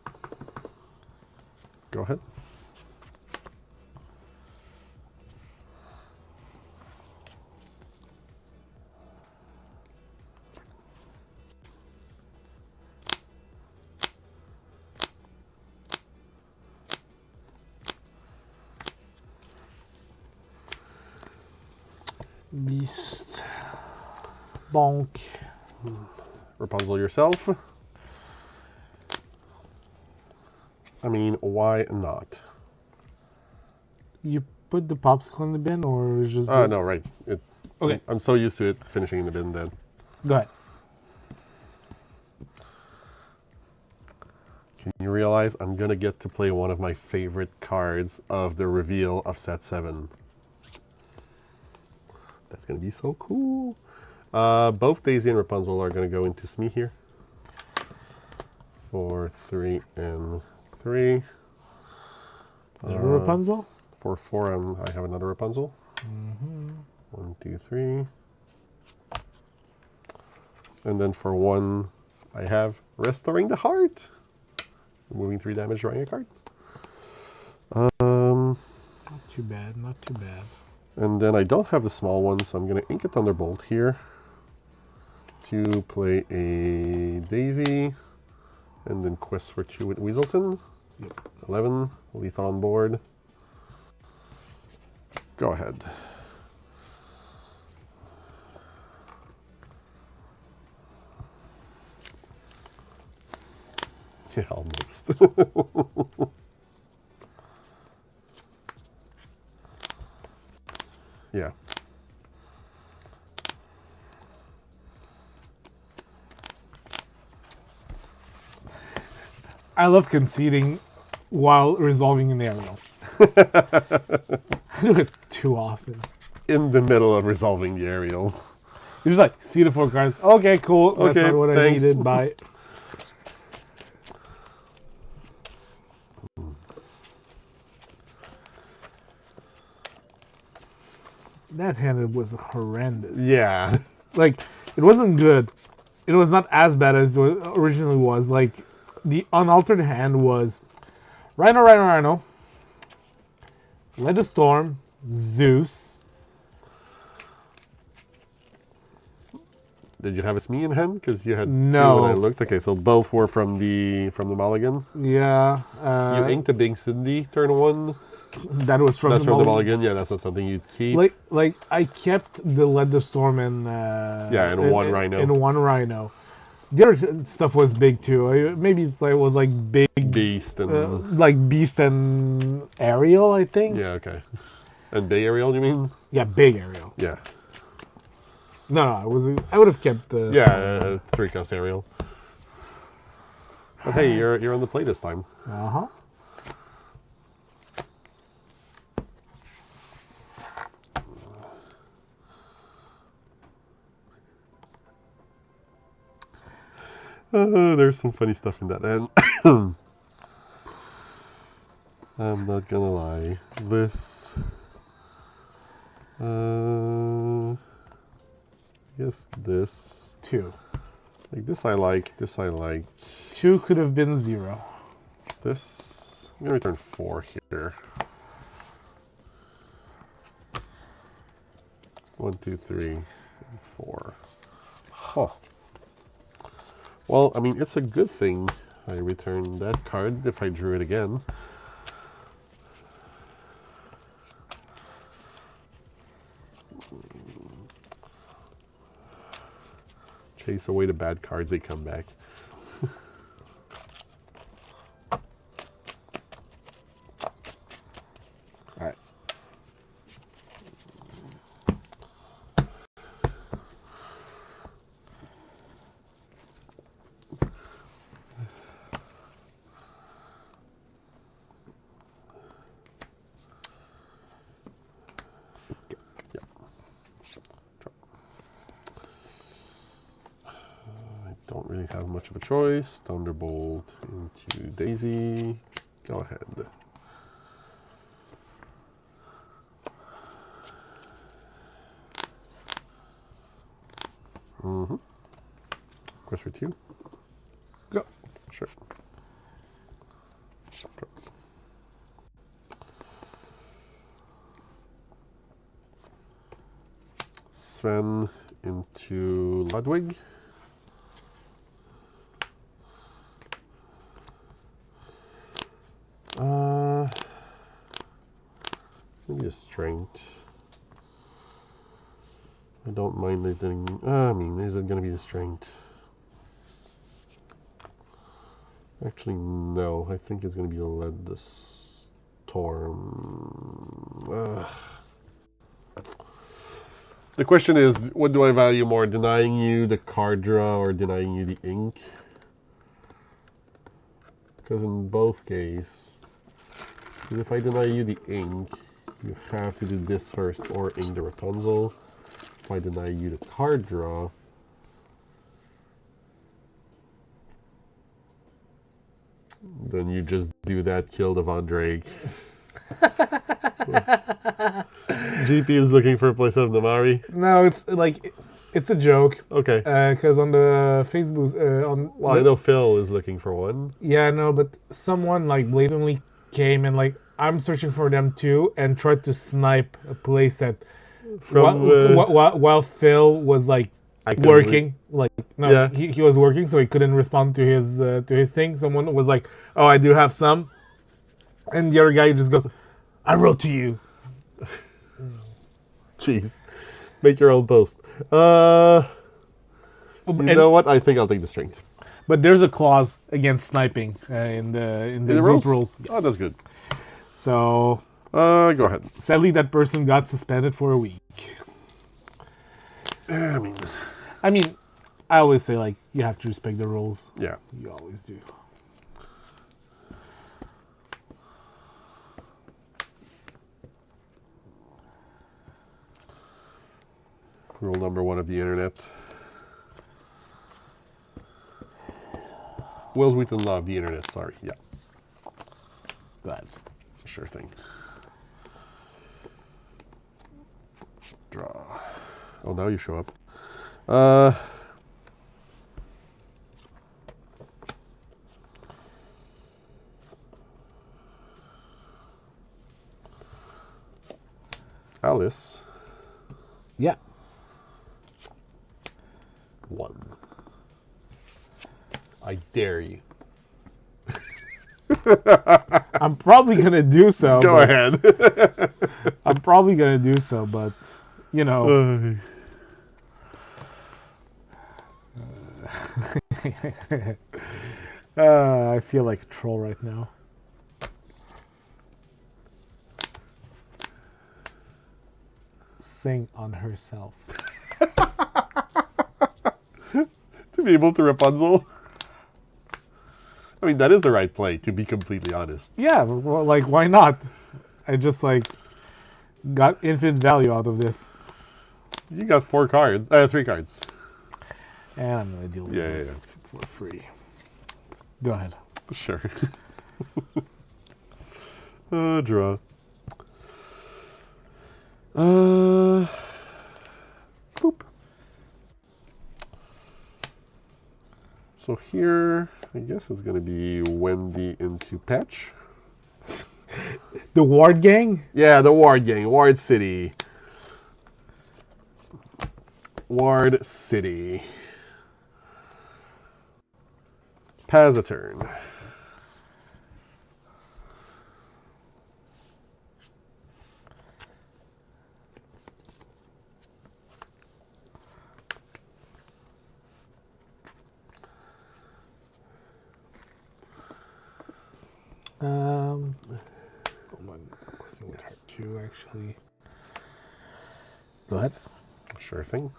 A: Go ahead.
B: Beast. Bonk.
A: Rapunzel yourself. I mean, why not?
B: You put the popsicle in the bin, or just?
A: No, right.
B: Okay.
A: I'm so used to it finishing in the bin then.
B: Go ahead.
A: Can you realize I'm gonna get to play one of my favorite cards of the reveal of set 7? That's gonna be so cool. Both Daisy and Rapunzel are gonna go into Smee here. 4, 3, and 3.
B: Rapunzel?
A: For 4, I have another Rapunzel. 1, 2, 3. And then for 1, I have Restoring the Heart. Removing 3 damage, drawing a card.
B: Not too bad, not too bad.
A: And then I don't have the small one, so I'm going to ink a Thunderbolt here to play a Daisy, and then Quest for 2 with Weaselton.
B: Yep.
A: 11, lethal on board. Go ahead. Yeah, almost. Yeah.
B: I love conceding while resolving an aerial. I do it too often.
A: In the middle of resolving the aerial.
B: It's just like, see the 4 cards. Okay, cool. That's
A: Okay,
B: not what
A: thanks.
B: I needed. Bye. That hand was horrendous.
A: Yeah.
B: Like, it wasn't good. It was not as bad as it originally was. Like, the unaltered hand was Rhino, Rhino, Rhino, Let the Storm, Zeus.
A: Did you have a Smee in hand? Because you had
B: No.
A: 2 when I looked. Okay, so both were from the mulligan.
B: Yeah.
A: You inked a Big Cindy turn 1.
B: That was from
A: That's
B: the
A: from the
B: mulligan.
A: mulligan. Yeah, that's not something you'd keep.
B: Like I kept the Let the Storm in.
A: And 1 Rhino.
B: In 1 Rhino. The other stuff was big too. Maybe it was like big
A: Beast and...
B: like Beast and Ariel, I think.
A: yeah, okay. And Bay Ariel, you mean?
B: Yeah, big Ariel.
A: Yeah.
B: No, I would have kept the.
A: Yeah, 3-cost Ariel. But hey, you're on the play this time.
B: Uh-huh.
A: There's some funny stuff in that. And I'm not gonna lie. This... I guess this...
B: 2.
A: Like this I like, this I like.
B: 2 could have been 0.
A: This... I'm gonna return 4 here. 1, 2, 3, 4. Huh. Well, I mean, it's a good thing I returned that card if I drew it again. Chase away the bad cards, they come back.
B: All right.
A: Don't really have much of a choice. Thunderbolt into Daisy. Go ahead. Quest for 2.
B: Go.
A: Sure. Sven into Ludwig. Maybe a strength. I don't mind letting. I mean, is it going to be a strength? Actually, no. I think it's going to be a Let the Storm. The question is, what do I value more? Denying you the card draw or denying you the ink? Because in both cases, if I deny you the ink, you have to do this first or ink the Rapunzel. If I deny you the card draw, then you just do that, kill the Von Drake. GP is looking for a place of Namari.
B: No, it's like It's a joke.
A: Okay.
B: Because on the Facebook,
A: Well, I know Phil is looking for one.
B: yeah, no, but someone like blatantly came and like I'm searching for them too, and tried to snipe a playset
A: From
B: while Phil was like
A: actively.
B: working. Like no,
A: Yeah.
B: he was working, so he couldn't respond to his thing. Someone was like, "Oh, I do have some," and the other guy just goes, "I wrote to you."
A: Jeez. Make your own post. You know what? I think I'll take the strength.
B: But there's a clause against sniping in the group rules.
A: Oh, that's good.
B: So
A: Go ahead.
B: sadly, that person got suspended for a week.
A: I mean,
B: I always say like you have to respect the rules.
A: yeah.
B: You always do.
A: Rule number 1 of the internet. Will's Wheaton law of the internet. Sorry. Yeah.
B: Go ahead.
A: Sure thing. Draw. Oh, now you show up. Alice.
B: Yeah.
A: 1. I dare you.
B: I'm probably gonna do so.
A: Go ahead.
B: I'm probably gonna do so, but you know. I feel like a troll right now. Sing on herself.
A: To be able to Rapunzel. I mean, that is the right play, to be completely honest.
B: Yeah, well, like why not? I just like got infinite value out of this,
A: You got 3 cards.
B: and I'm gonna deal with
A: Yeah,
B: this for free. Go ahead.
A: Sure. Draw. Boop. So here, I guess it's going to be Wendy into Patch.
B: The Ward Gang?
A: Yeah, the Ward Gang. Ward City. Ward City. Pass a turn.
B: I'm requesting with her too, actually. Go ahead.
A: Sure thing.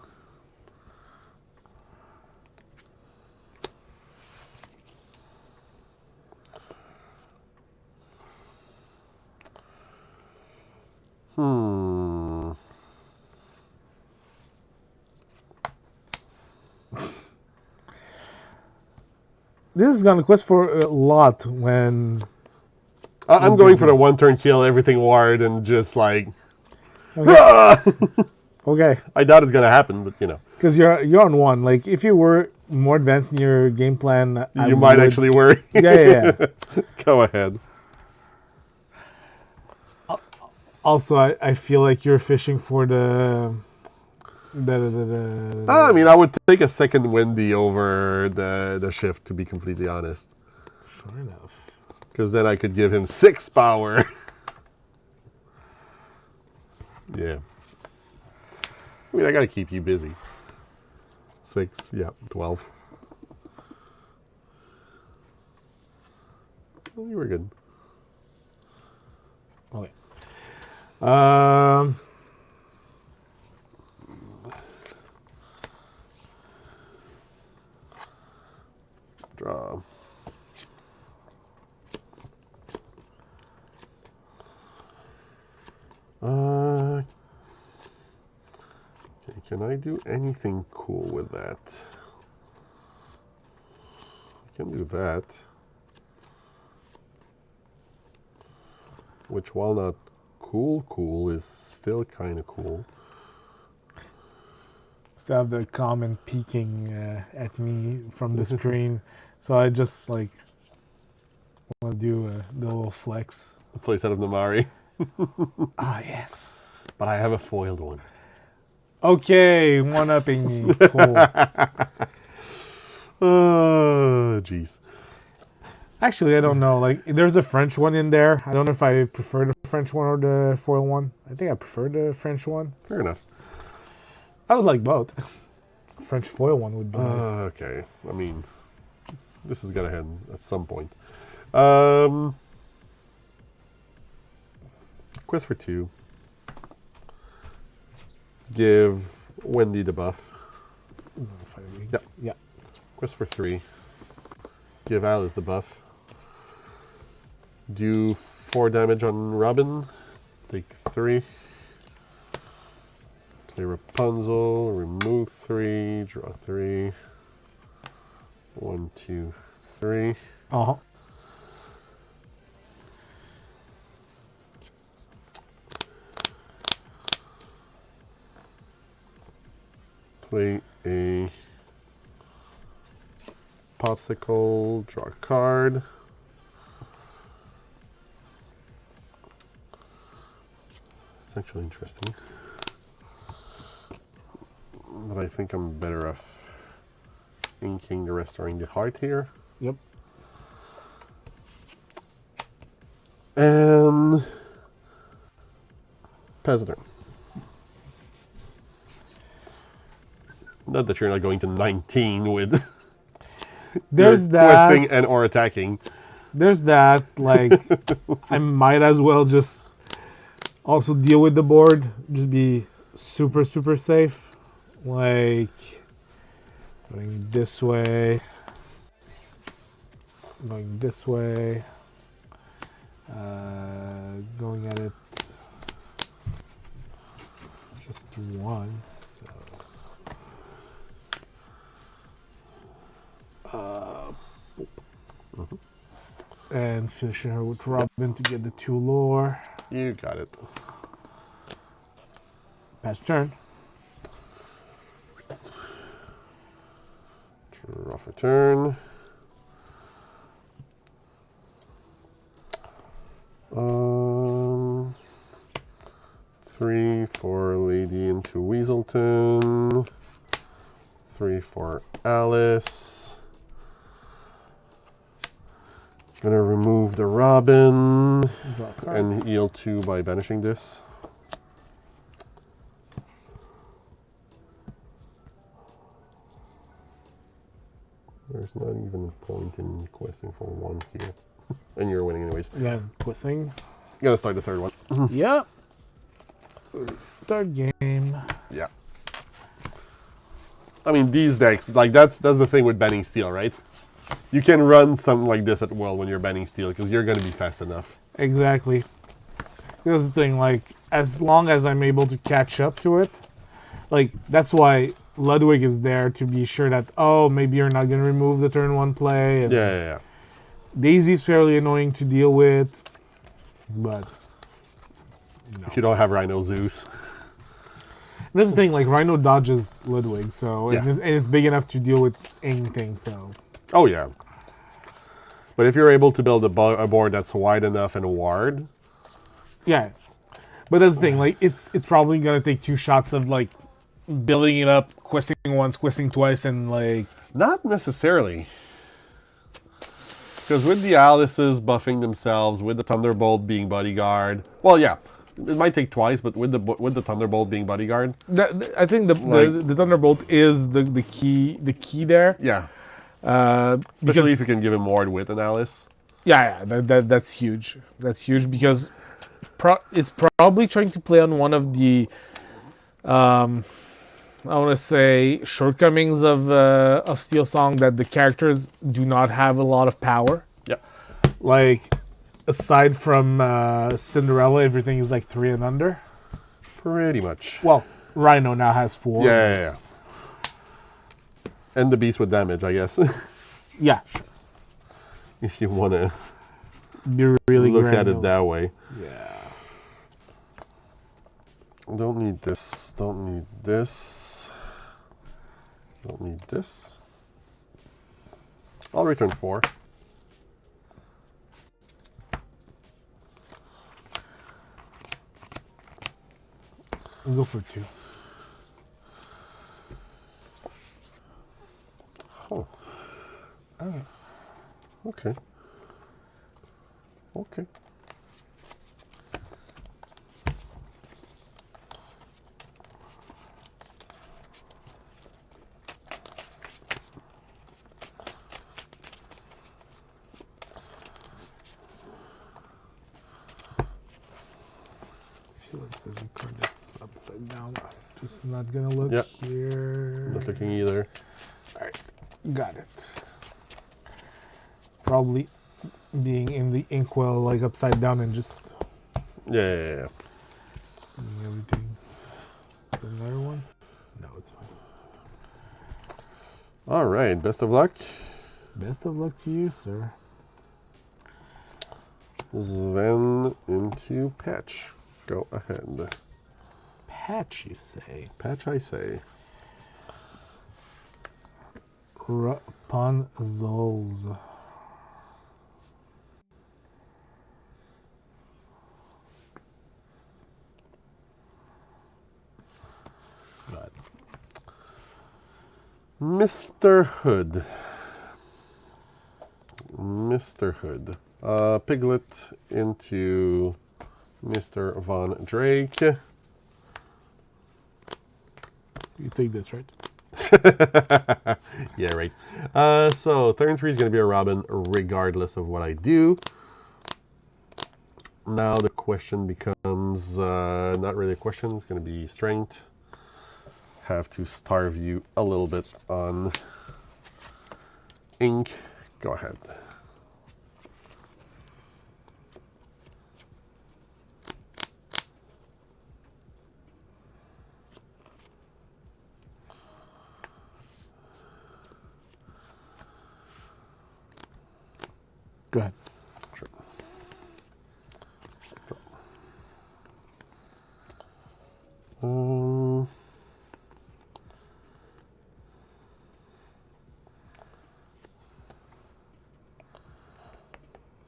B: This is gonna quest for a lot when.
A: I'm going for the 1-turn kill, everything Ward, and just like.
B: Okay. Okay.
A: I doubt it's going to happen, but you know.
B: Because you're on 1. Like if you were more advanced in your game plan,
A: You might actually worry.
B: Yeah.
A: Go ahead.
B: Also, I feel like you're fishing for the.
A: I mean, I would take a second Wendy over the shift, to be completely honest.
B: Sure enough.
A: Because then I could give him 6 power. Yeah. I mean, I got to keep you busy. 6, yeah, 12. Well, you were good.
B: Okay.
A: Draw. Okay, can I do anything cool with that? I can do that. Which, while not cool, is still kind of cool.
B: to have the comment peeking at me from the screen. So I just like want to do the little flex.
A: The playset of Namari.
B: Ah, yes.
A: But I have a foiled one.
B: Okay, one-upping me. Cool.
A: Oh, jeez.
B: Actually, I don't know. Like, there's a French one in there. I don't know if I prefer the French one or the foil one. I think I prefer the French one.
A: Fair enough.
B: I would like both. French foil one would be nice.
A: Okay. I mean, this is gonna end at some point. Quest for 2. Give Wendy the buff. Yeah.
B: Yeah.
A: Quest for 3. Give Alice the buff. Do 4 damage on Robin. Take 3. Play Rapunzel. Remove 3. Draw 3. 1, 2, 3.
B: Uh-huh.
A: Play a popsicle, draw a card. It's actually interesting. But I think I'm better off inking the Restoring the Heart here.
B: Yep.
A: And pass it turn. Not that you're not going to 19 with
B: There's
A: your
B: that.
A: questing and or attacking.
B: There's that. Like, I might as well just also deal with the board. Just be super, super safe. Like, going this way. Going this way. Going at it just one. And finishing her with Robin to get the 2 lore.
A: You got it.
B: Pass turn.
A: Draw for turn. 3 for Lady into Weaselton. 3 for Alice. Gonna remove the Robin
B: Draw a card.
A: and heal 2 by banishing this. There's not even a point in questing for 1 here. And you're winning anyways.
B: Yeah, twisting.
A: Gonna start the 3rd one.
B: Yep. Start game.
A: Yeah. I mean, these decks, like that's the thing with banning steel, right? You can run something like this at World when you're banning steel because you're going to be fast enough.
B: Exactly. That's the thing, like, as long as I'm able to catch up to it, like, that's why Ludwig is there to be sure that, oh, maybe you're not going to remove the turn 1 play. And
A: Yeah.
B: Daisy's fairly annoying to deal with, but no.
A: If you don't have Rhino Zeus.
B: And that's the thing, like, Rhino dodges Ludwig, so,
A: Yeah.
B: and it's big enough to deal with anything, so.
A: Oh, yeah. But if you're able to build a board that's wide enough and wide.
B: Yeah. But that's the thing, like, it's probably going to take 2 shots of, like, building it up, questing once, questing twice, and, like...
A: Not necessarily. Because with the Alices buffing themselves, with the Thunderbolt being bodyguard. Well, yeah. It might take twice, but with the Thunderbolt being bodyguard.
B: I think the Thunderbolt is the key there.
A: Yeah.
B: Especially
A: Especially if you can give him more with an Alice.
B: Yeah, that's huge. That's huge because it's probably trying to play on one of the, I want to say, shortcomings of Steelsong, that the characters do not have a lot of power.
A: Yeah.
B: Like, aside from Cinderella, everything is like 3 and under.
A: Pretty much.
B: Well, Rhino now has 4.
A: Yeah. And the beast with damage, I guess.
B: Yeah, sure.
A: If you want to
B: Be really
A: look at it
B: granular.
A: that way.
B: Yeah.
A: Don't need this. Don't need this. Don't need this. I'll return 4.
B: We'll go for 2.
A: Oh.
B: Okay.
A: Okay. Okay.
B: I feel like there's a card that's upside down. Just not gonna look
A: Yep.
B: here.
A: Not looking either.
B: Alright, got it. Probably being in the inkwell, like upside down and just
A: Yeah.
B: doing everything. Is there another one? No, it's fine.
A: All right. Best of luck.
B: Best of luck to you, sir.
A: Sven into Patch. Go ahead.
B: Patch, you say?
A: Patch, I say.
B: Rapunzel's. God.
A: Mr. Hood. Mr. Hood. Piglet into Mr. Von Drake.
B: You take this, right?
A: Yeah, right. So turn 3 is going to be a Robin regardless of what I do. Now the question becomes not really a question. It's going to be strength. Have to starve you a little bit on ink. Go ahead.
B: Go ahead.
A: Sure.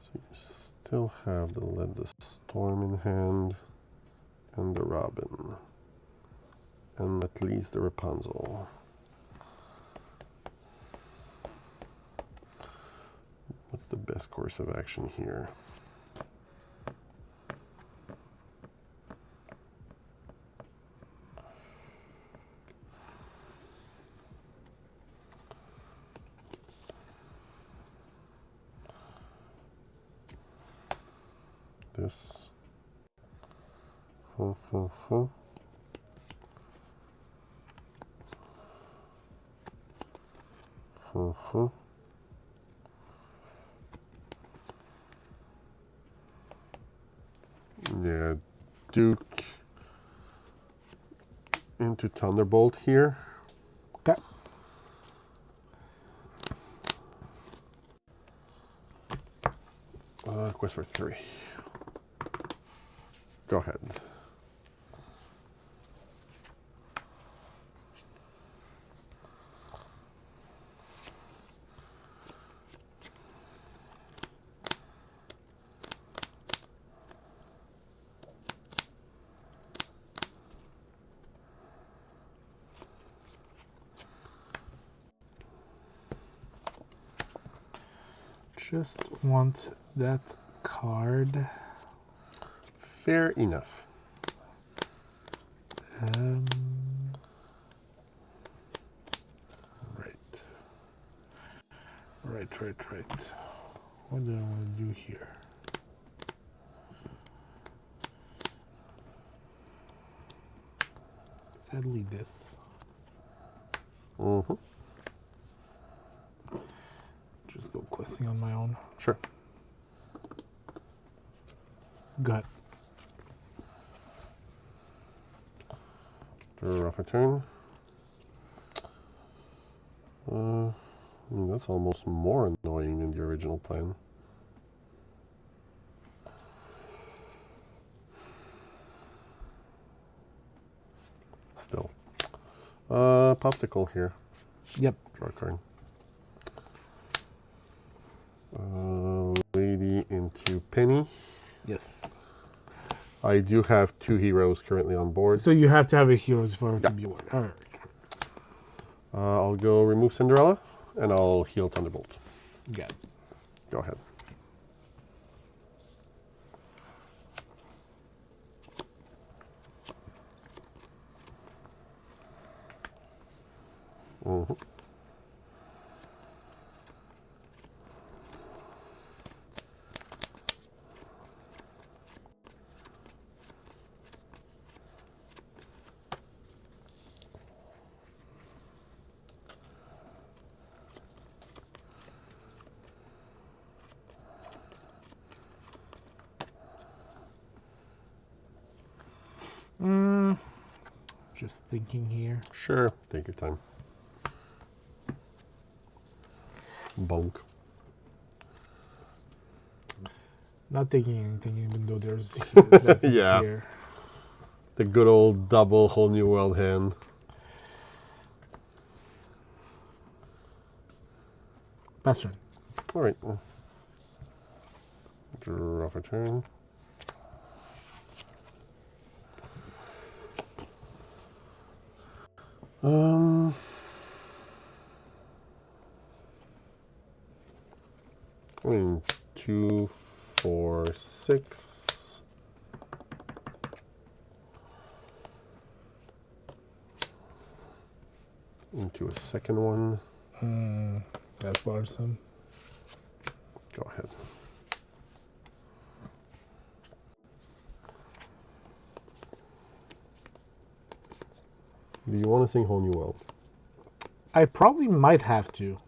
A: So you still have the Let the Storm in hand and the Robin. And at least the Rapunzel. What's the best course of action here? This. Yeah, Duke into Thunderbolt here.
B: Okay.
A: Quest for 3. Go ahead.
B: Just want that card.
A: Fair enough.
B: Right. What do I want to do here? Sadly, this. Just go questing on my own.
A: Sure.
B: Go ahead.
A: Draw off a turn. That's almost more annoying than the original plan. Still. Popsicle here.
B: Yep.
A: Draw a card. Lady into Penny.
B: Yes.
A: I do have 2 heroes currently on board.
B: So you have to have a hero for it to be one. All right.
A: I'll go remove Cinderella, and I'll heal Thunderbolt.
B: Got it.
A: Go ahead. Mm-hmm.
B: Just thinking here.
A: Sure, take your time. Bonk.
B: Not taking anything, even though there's
A: Yeah.
B: here.
A: The good old double whole new world hand.
B: Pass turn.
A: All right. Draw for turn. I mean, 2, 4, 6. Into a second one.
B: That's bothersome.
A: Go ahead. Do you want to sing Whole New World?
B: I probably might have to.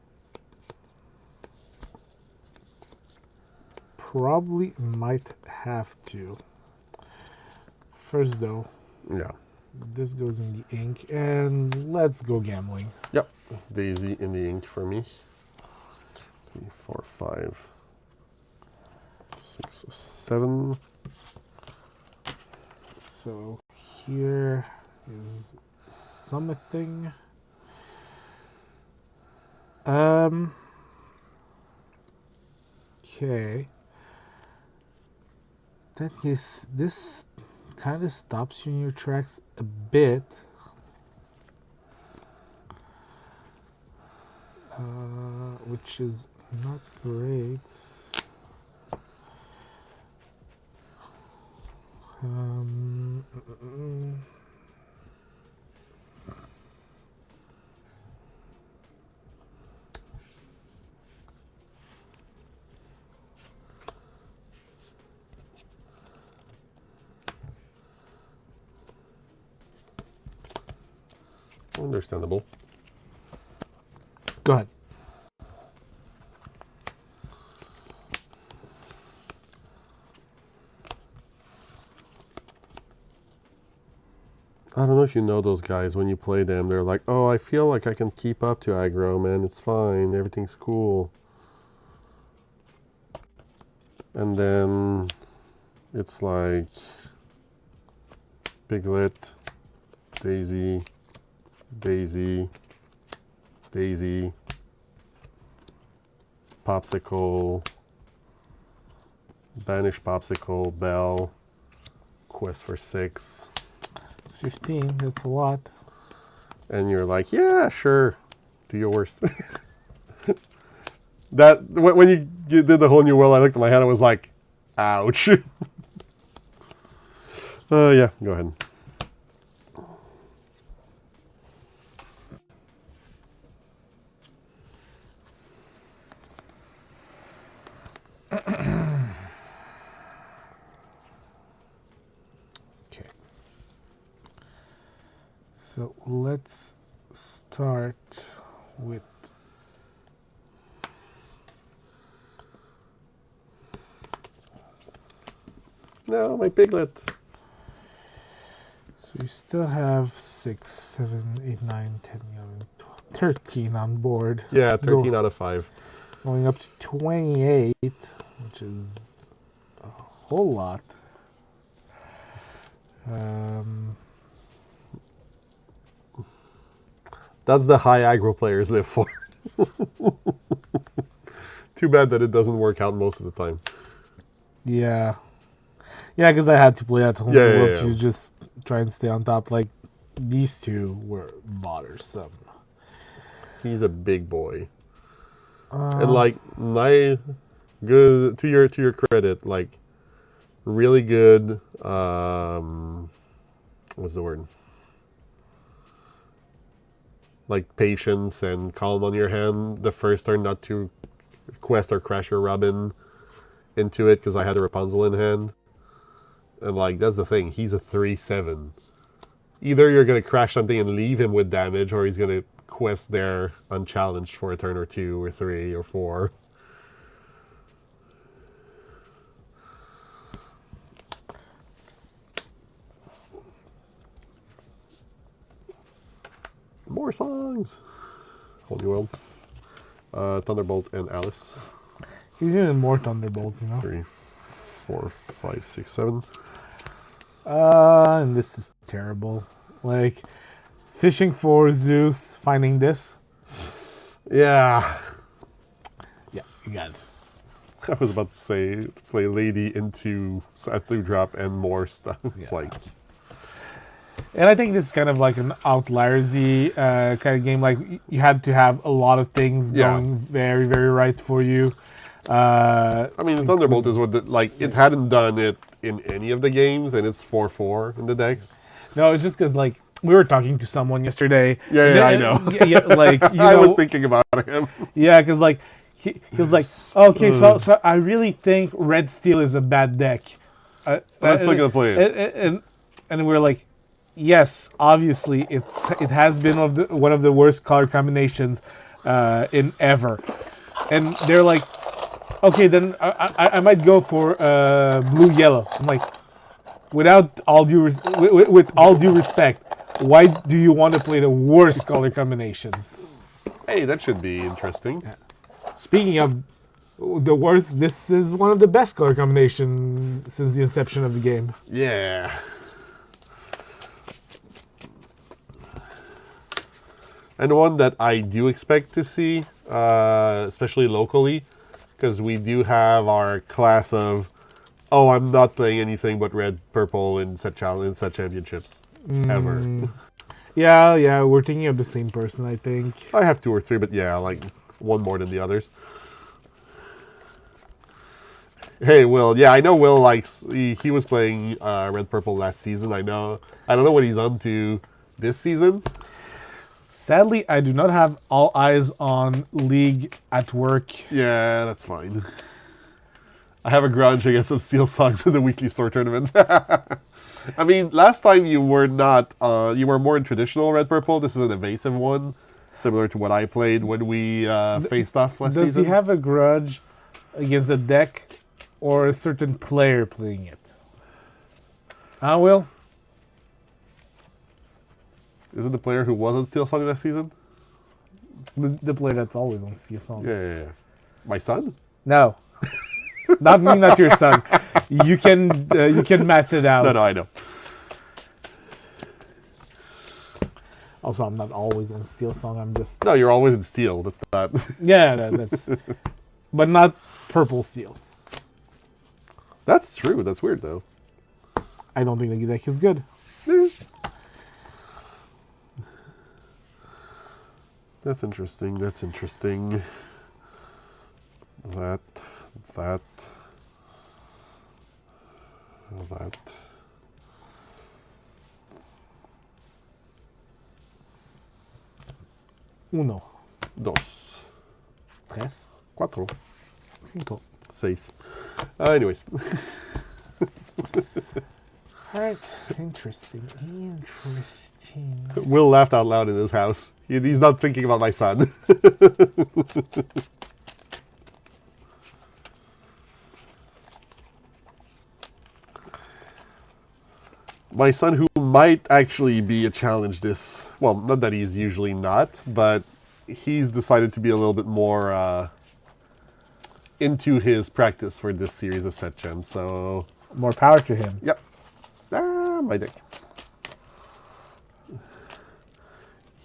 B: Probably might have to. First, though,
A: Yeah.
B: this goes in the ink, and let's go gambling.
A: Yep. Daisy in the ink for me. 3, 4, 5, 6, 7.
B: So here is something. Okay. That is, this kind of stops you in your tracks a bit. Which is not great.
A: Understandable.
B: Go ahead.
A: I don't know if you know those guys. When you play them, they're like, oh, I feel like I can keep up to aggro, man. It's fine. Everything's cool. And then it's like Piglet, Daisy, Daisy, Daisy, Popsicle, Banish Popsicle, Bell, Quest for 6.
B: It's 15. That's a lot.
A: And you're like, yeah, sure, do your worst. That when you did the Whole New World, I looked at my hand and was like, ouch. Yeah, go ahead.
B: Okay. So let's start with
A: No, my Piglet.
B: so you still have 6, 7, 8, 9, 10, 11, 12, 13 on board.
A: Yeah, 13 out of 5.
B: Going up to 28, which is a whole lot.
A: That's the high aggro players live for. Too bad that it doesn't work out most of the time.
B: Yeah. Yeah, because I had to play at home world to just try and stay on top. Like, these two were bothersome.
A: He's a big boy. And like my good to your credit, like really good what's the word? Like patience and calm on your hand the first turn, not to quest or crash your Robin into it because I had a Rapunzel in hand. And like that's the thing, he's a 3/7. Either you're gonna crash something and leave him with damage, or he's gonna quest there unchallenged for a turn or 2 or 3 or 4. More songs. Whole New World. Thunderbolt and Alice.
B: He's even more Thunderbolts, you know.
A: 3, 4, 5, 6, 7.
B: And this is terrible. Like, fishing for Zeus, finding this.
A: Yeah.
B: Yeah, you got it.
A: I was about to say to play Lady into Satu Drop and more stuff. It's like.
B: And I think this is kind of like an outliersy kind of game. Like, you had to have a lot of things going very, very right for you.
A: I mean, Thunderbolt is what it hadn't done it in any of the games, and it's 4/4 in the decks.
B: No, it's just because like we were talking to someone yesterday.
A: Yeah, I know.
B: Like you
A: I
B: know,
A: was thinking about him.
B: Yeah, because like he was like, okay, so I really think Red Steel is a bad deck.
A: I'm still gonna play it.
B: And we're like, yes, obviously it has been one of the worst color combinations in ever. And they're like, okay, then I might go for blue yellow. I'm like, with all due respect, why do you want to play the worst color combinations?
A: Hey, that should be interesting.
B: Yeah. Speaking of the worst, this is one of the best color combinations since the inception of the game.
A: Yeah. And one that I do expect to see, especially locally, because we do have our class of, I'm not playing anything but red, purple in set championships ever.
B: Yeah, we're thinking of the same person, I think.
A: I have 2 or 3, but yeah, like one more than the others. Hey, Will. Yeah, I know Will likes. He was playing red, purple last season. I don't know what he's on to this season.
B: Sadly, I do not have all eyes on League at work.
A: Yeah, that's fine. I have a grudge against some Steelsongs in the weekly store tournament. I mean, last time you were not, you were more in traditional red purple. This is an evasive one, similar to what I played when we faced off last season.
B: Does he have a grudge against a deck or a certain player playing it? Will?
A: Is it the player who was on Steelsong last season?
B: The player that's always on Steelsong.
A: Yeah. My son?
B: No. Not me, not your son. You can math it out.
A: No, I know.
B: Also, I'm not always on Steelsong. I'm just...
A: No, you're always in Steel. That's not...
B: Yeah, that's... But not purple Steel.
A: That's true. That's weird, though.
B: I don't think the deck is good.
A: That's interesting. That.
B: Uno.
A: Dos.
B: Tres.
A: Cuatro.
B: Cinco.
A: Seis. Anyways.
B: Alright. Interesting.
A: Will laughed out loud in his house. He's not thinking about my son. My son, who might actually be a challenge this... Well, not that he's usually not, but he's decided to be a little bit more into his practice for this series of set gems, so...
B: More power to him.
A: Yep. My deck.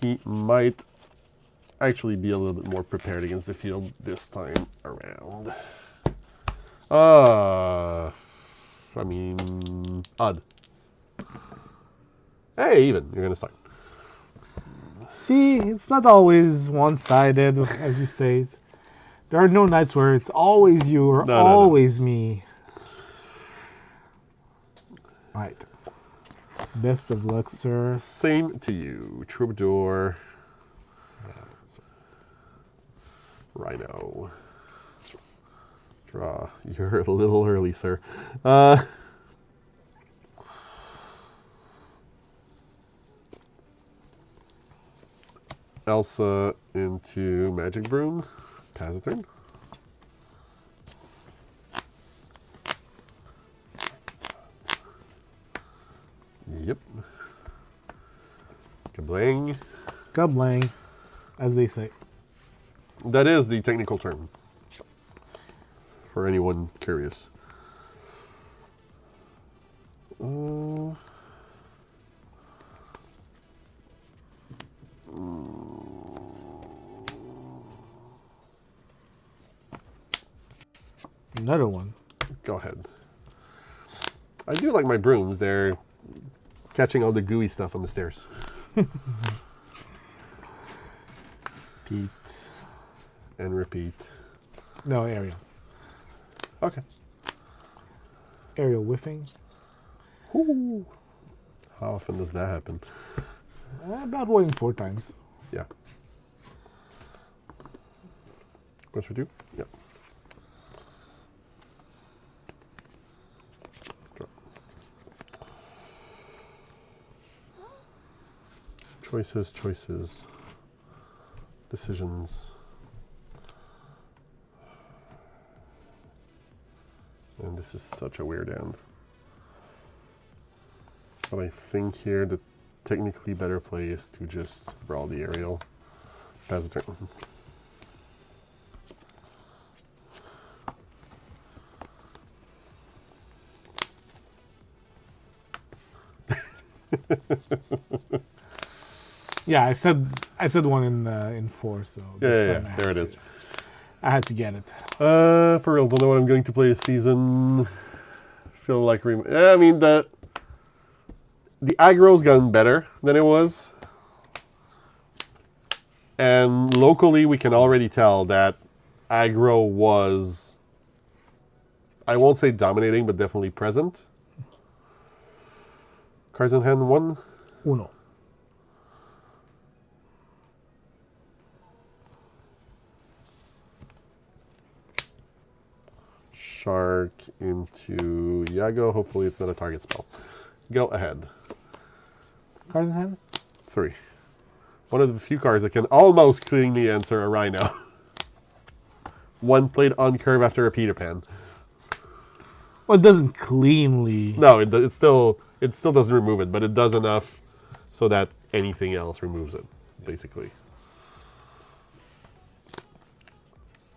A: He might actually be a little bit more prepared against the field this time around. I mean, odd. Hey, even. You're going to start.
B: See, it's not always one-sided, as you say. There are no nights where it's always you or always me. Right. Best of luck, sir.
A: Same to you. Troubadour. Rhino. Draw. You're a little early, sir. Elsa into Magic Broom. Pass a turn. Yep. Kablang.
B: Goblang, as they say.
A: That is the technical term. For anyone curious.
B: Another one.
A: Go ahead. I do like my brooms. They're catching all the gooey stuff on the stairs.
B: Pete.
A: And repeat.
B: No, Ariel.
A: Okay.
B: Ariel whiffing.
A: Ooh. How often does that happen?
B: About 1 in 4 times.
A: Yeah. Goes for 2? Yep. Drop. Choices. Decisions. And this is such a weird end. But I think here the technically better play is to just brawl the aerial. Pass the turn.
B: Yeah, I said 1 in 4, so
A: Yeah, there it is.
B: I had to get it.
A: For real, don't know what I'm going to play this season. Feel like I mean the aggro's gotten better than it was, and locally we can already tell that aggro was, I won't say dominating, but definitely present. Cards in hand 1.
B: Uno.
A: Shark into Yago. Hopefully it's not a target spell. Go ahead.
B: Cards in hand?
A: 3. One of the few cards that can almost cleanly answer a Rhino. 1 played on curve after a Peter Pan.
B: Well, it doesn't cleanly.
A: No, it still doesn't remove it, but it does enough so that anything else removes it, basically.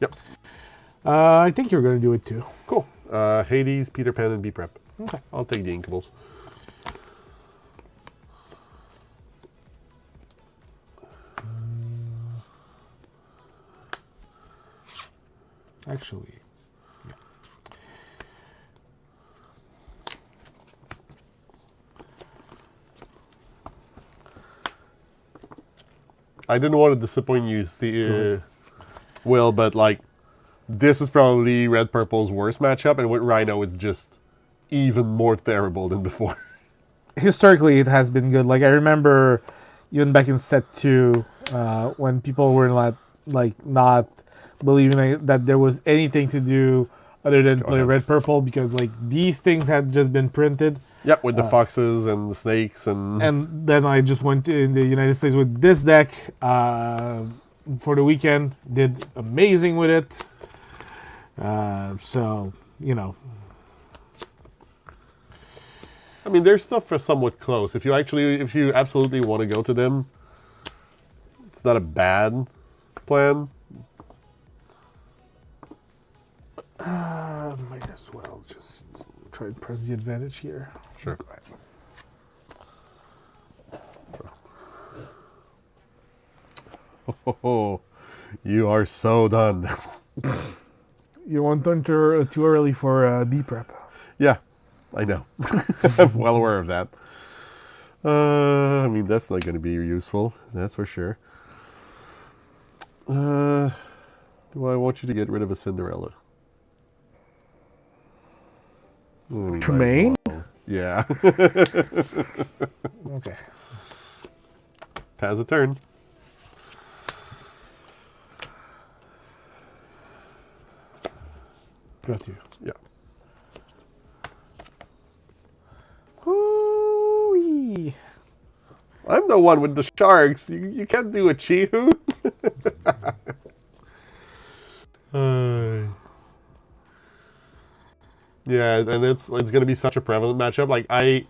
A: Yep.
B: I think you're going to do it too.
A: Cool. Hades, Peter Pan, and B-Prep.
B: Okay.
A: I'll take the Inkables.
B: Actually, yeah.
A: I didn't want to disappoint you, Will, but like, this is probably Red Purple's worst matchup, and with Rhino, it's just even more terrible than before.
B: Historically, it has been good. Like, I remember even back in set 2, when people were not believing that there was anything to do other than play Red Purple, because like these things had just been printed.
A: Yep, with the foxes and the snakes and
B: then I just went in the United States with this deck for the weekend. Did amazing with it. So, you know.
A: I mean, their stuff are somewhat close. If you absolutely want to go to them, it's not a bad plan.
B: Might as well just try to press the advantage here.
A: Sure. Oh, you are so done.
B: You want to enter too early for B prep.
A: Yeah, I know. I'm well aware of that. I mean, that's not going to be useful. That's for sure. Do I want you to get rid of a Cinderella? I mean, might as
B: Tremaine?
A: well. Yeah.
B: Okay.
A: Pass a turn.
B: Draw 2.
A: Yeah.
B: Hoo-wee.
A: I'm the one with the sharks. You can't do a Chihu. Yeah, and it's gonna be such a prevalent matchup. Like I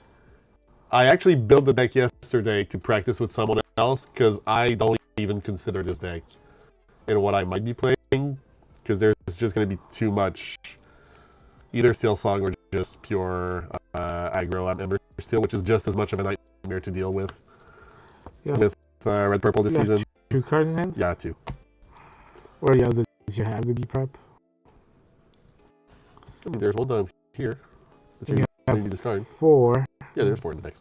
A: actually built the deck yesterday to practice with someone else because I don't even consider this deck in what I might be playing because there's just gonna be too much either Steelsong or just pure aggro at Ember Steel, which is just as much of a nightmare to deal with.
B: Yes.
A: With red purple this
B: You have
A: season.
B: 2 cards in hand?
A: Yeah, 2.
B: Where else did you have the B prep?
A: I mean, there's one down here that you
B: You
A: need to
B: have
A: discard.
B: 4.
A: Yeah, there's 4 in the deck.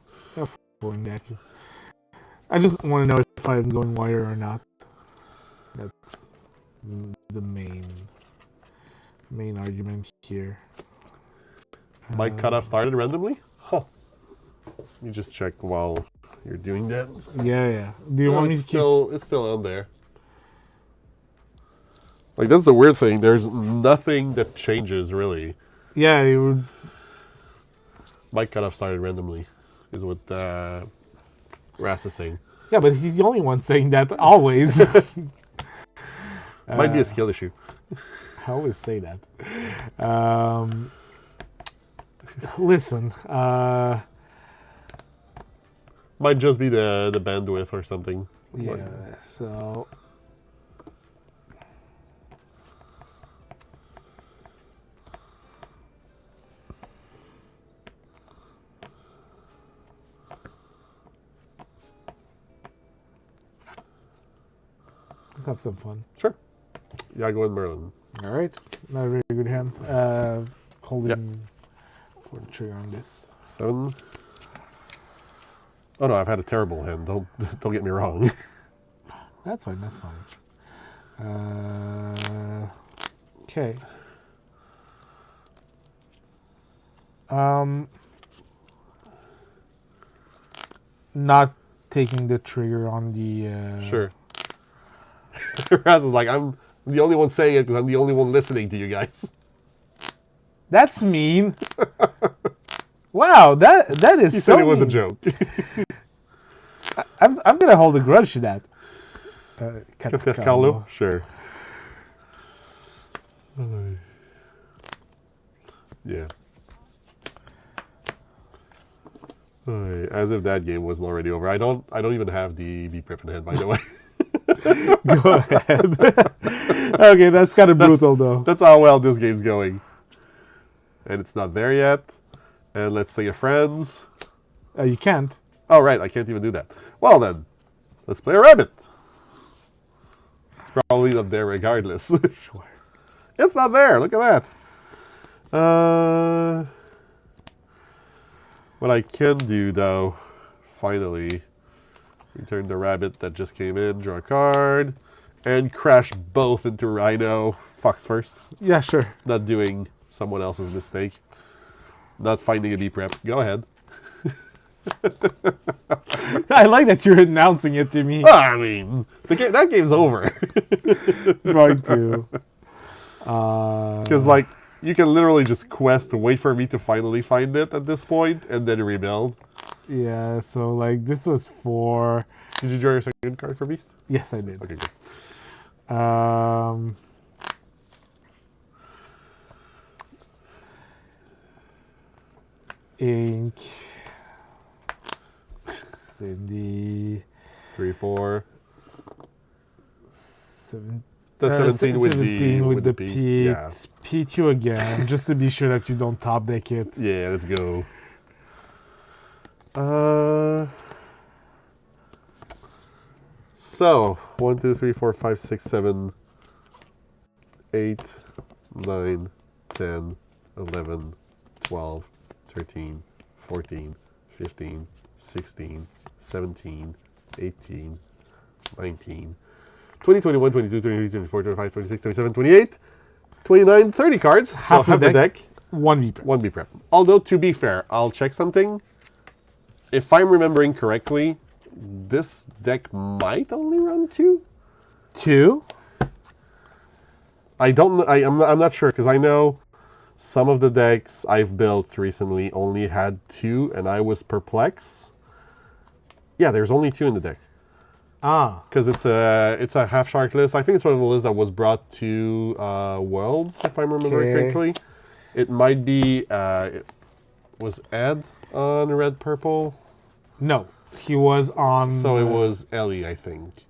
B: 4 in deck. I just want to know if I'm going wider or not. That's the main argument here.
A: Might cutoff started randomly? Huh. You just check while you're doing that.
B: Yeah. Do you
A: No,
B: want me
A: it's
B: to keep...
A: it's still on there. Like, that's the weird thing. There's nothing that changes, really.
B: Yeah, it would...
A: Might cutoff started randomly, is what Ras is saying.
B: Yeah, but he's the only one saying that always.
A: Might be a skill issue.
B: I always say that. Listen,
A: Might just be the bandwidth or something.
B: yeah, so... Let's have some fun.
A: Sure. Yago and Merlin.
B: All right, not a very good hand. Holding for the trigger on this.
A: 7. Oh no, I've had a terrible hand. Don't get me wrong.
B: That's fine. That's fine. Okay. Not taking the trigger on the.
A: Sure. Raz is like, I'm the only one saying it because I'm the only one listening to you guys.
B: That's mean. Wow, that is
A: He
B: so
A: said it was a
B: mean.
A: joke.
B: I'm gonna hold a grudge to that.
A: Carlo? Sure. Yeah. As if that game wasn't already over. I don't even have the B prep in hand, by the way.
B: Go ahead. Okay, that's kind of brutal, though.
A: That's how well this game's going. And it's not there yet. And let's say a friends.
B: You can't.
A: Oh, right, I can't even do that. Well then, let's play a rabbit. It's probably not there regardless.
B: Sure.
A: It's not there, look at that. What I can do, though, finally, return the rabbit that just came in, draw a card, and crash both into Rhino. Fox first.
B: Yeah, sure.
A: Not doing someone else's mistake. Not finding a B prep. Go ahead.
B: I like that you're announcing it to me.
A: I mean, that game's over.
B: Trying to.
A: Because, like, you can literally just quest, wait for me to finally find it at this point, and then rebuild.
B: Yeah, so, like, this was for...
A: Did you draw your second card for Beast?
B: Yes, I did.
A: Okay, good.
B: Ink. Cindy.
A: 3, 4.
B: 7.
A: That's 17 with
B: 17 with the
A: P.
B: Pete.
A: Yeah.
B: Pete you again, just to be sure that you don't top deck it.
A: Yeah, let's go. So 1, 2, 3, 4, 5, 6, 7, 8, 9, 10, 11, 12, 13, 14, 15, 16, 17, 18, 19, 20, 21, 22, 23, 24, 25, 26, 27, 28, 29, 30 cards.
B: Half
A: so half the deck.
B: 1 V prep.
A: 1 B prep. Although, to be fair, I'll check something. If I'm remembering correctly, this deck might only run 2.
B: 2?
A: I'm not sure, because I know some of the decks I've built recently only had 2, and I was perplexed. Yeah, there's only 2 in the deck. Because it's a half shark list. I think it's one of the lists that was brought to Worlds, if I remember correctly. It might be was Ed on red purple?
B: No, he was on.
A: So it was Ellie, I think.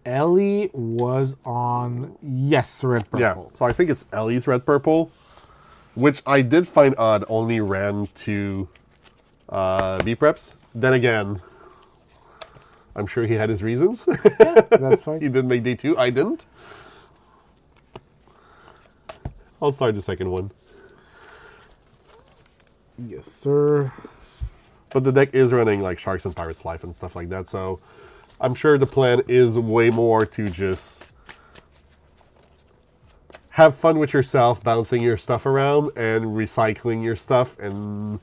B: Ellie was on red purple.
A: Yeah, so I think it's Ellie's red purple, which I did find odd. Only ran 2 B preps. Then again, I'm sure he had his reasons.
B: Yeah, that's fine.
A: He did make day 2. I didn't. I'll start the second one.
B: Yes, sir.
A: But the deck is running like Sharks and Pirates Life and stuff like that, so I'm sure the plan is way more to just have fun with yourself, bouncing your stuff around and recycling your stuff and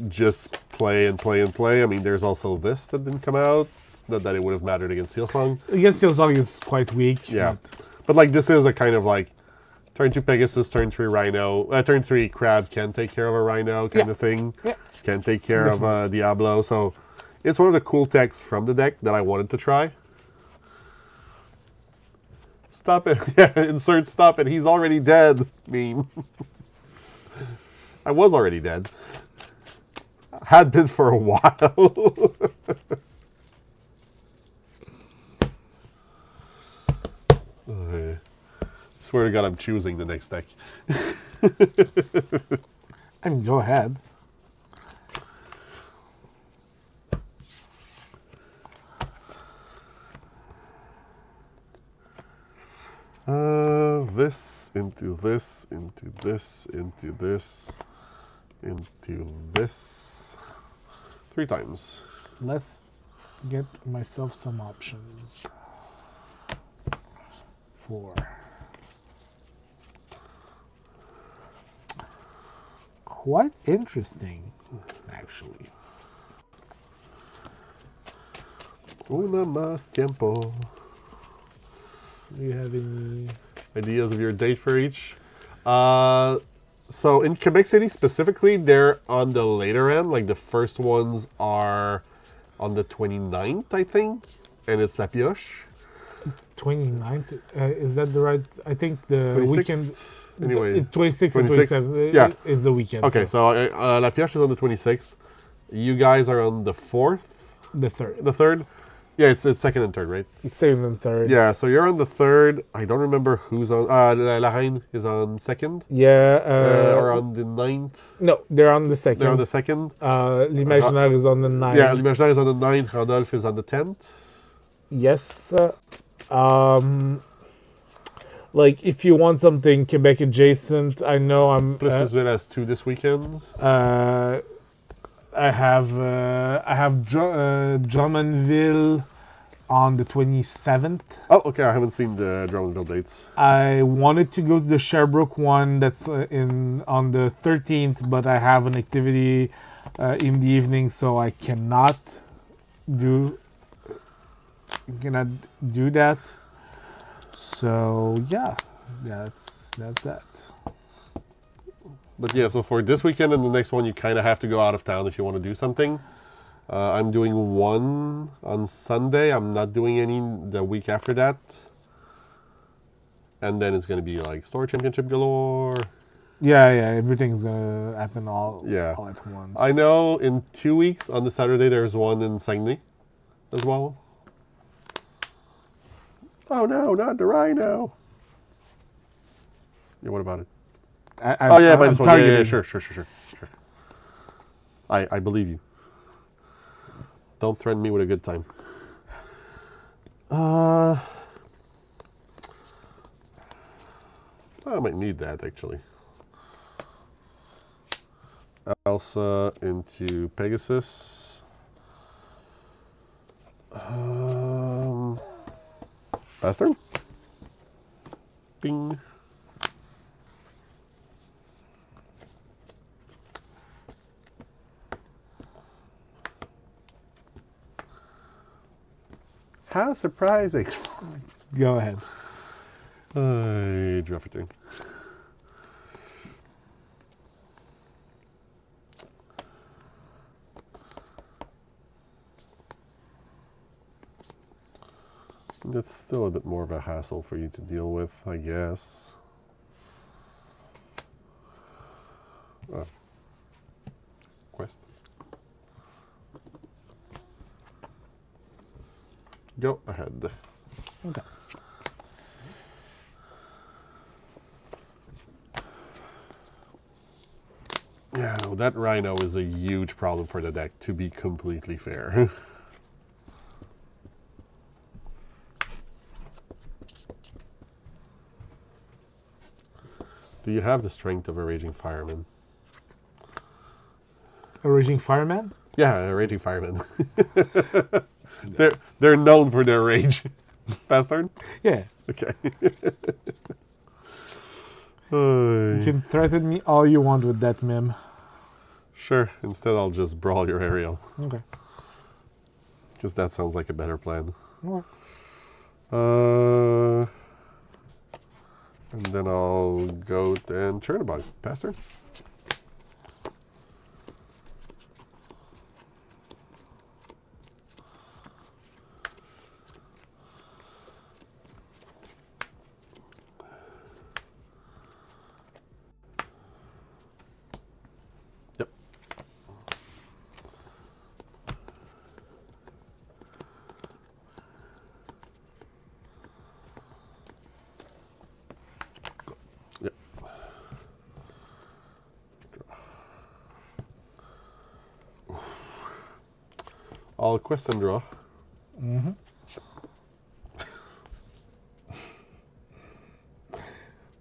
A: just play and play and play. I mean, there's also this that didn't come out. Not that it would have mattered against Steelsong.
B: Against Steelsong is quite weak.
A: Yeah. But like this is a kind of like turn 2 Pegasus, turn 3 Rhino, turn 3 Crab can take care of a Rhino kind of thing.
B: Yeah.
A: Can take care of a Diablo. So it's one of the cool techs from the deck that I wanted to try. Stop it. Yeah, insert stop it. He's already dead meme. I was already dead. Had been for a while. Okay. Swear to God, I'm choosing the next deck.
B: I mean, go ahead.
A: This into this, into this, into this, into this. 3 times.
B: Let's get myself some options. 4. Quite interesting, actually.
A: Una más tiempo.
B: Do you have any
A: ideas of your date for each? So in Quebec City specifically, they're on the later end. Like the first ones are on the 29th, I think, and it's La Pioche.
B: 29th? Is that the right? I think the
A: 26th?
B: weekend.
A: Anyway,
B: 26th and 27th
A: yeah.
B: is the weekend.
A: Okay, so La Pioche is on the 26th. You guys are on the 4th?
B: The 3rd.
A: The 3rd? Yeah, it's 2nd and 3rd, right?
B: It's 2nd and 3rd.
A: Yeah, so you're on the 3rd. I don't remember who's on. La Reine is on 2nd?
B: Yeah.
A: Or on the 9th?
B: No, they're on the 2nd.
A: They're on the 2nd?
B: L'Imaginaire is on the 9th.
A: Yeah, L'Imaginaire is on the 9th. Randolph is on the 10th?
B: Yes. Like, if you want something Quebec adjacent, I know I'm...
A: Plessisville has 2 this weekend.
B: I have Drummondville on the 27th.
A: Oh, okay. I haven't seen the Drummondville dates.
B: I wanted to go to the Sherbrooke one that's on the 13th, but I have an activity in the evening, so I cannot do that. So yeah, that's that.
A: But yeah, so for this weekend and the next one, you kind of have to go out of town if you want to do something. I'm doing one on Sunday. I'm not doing any the week after that. And then it's going to be like Store Championship galore.
B: Yeah, everything's going to happen all at once.
A: I know in 2 weeks on the Saturday, there's one in Saguenay as well. Oh no, not the Rhino. Yeah, what about it? Minus one. Yeah, sure. I believe you. Don't threaten me with a good time. I might need that actually. Elsa into Pegasus. Last turn. Bing. How surprising.
B: Go ahead.
A: Draw for turn. That's still a bit more of a hassle for you to deal with, I guess. Quest. Go ahead.
B: Okay.
A: Yeah, no, that Rhino is a huge problem for the deck, to be completely fair. Do you have the strength of a Raging Fireman?
B: A Raging Fireman?
A: Yeah, a Raging Fireman. they're known for their rage. Pass turn?
B: Yeah.
A: Okay.
B: You can threaten me all you want with that meme.
A: Sure, instead I'll just brawl your aerial.
B: Okay.
A: Because that sounds like a better plan.
B: Okay.
A: And then I'll go and Chernobog. Pass turn? Yep. Yep. I'll quest and draw.
B: Mm-hmm.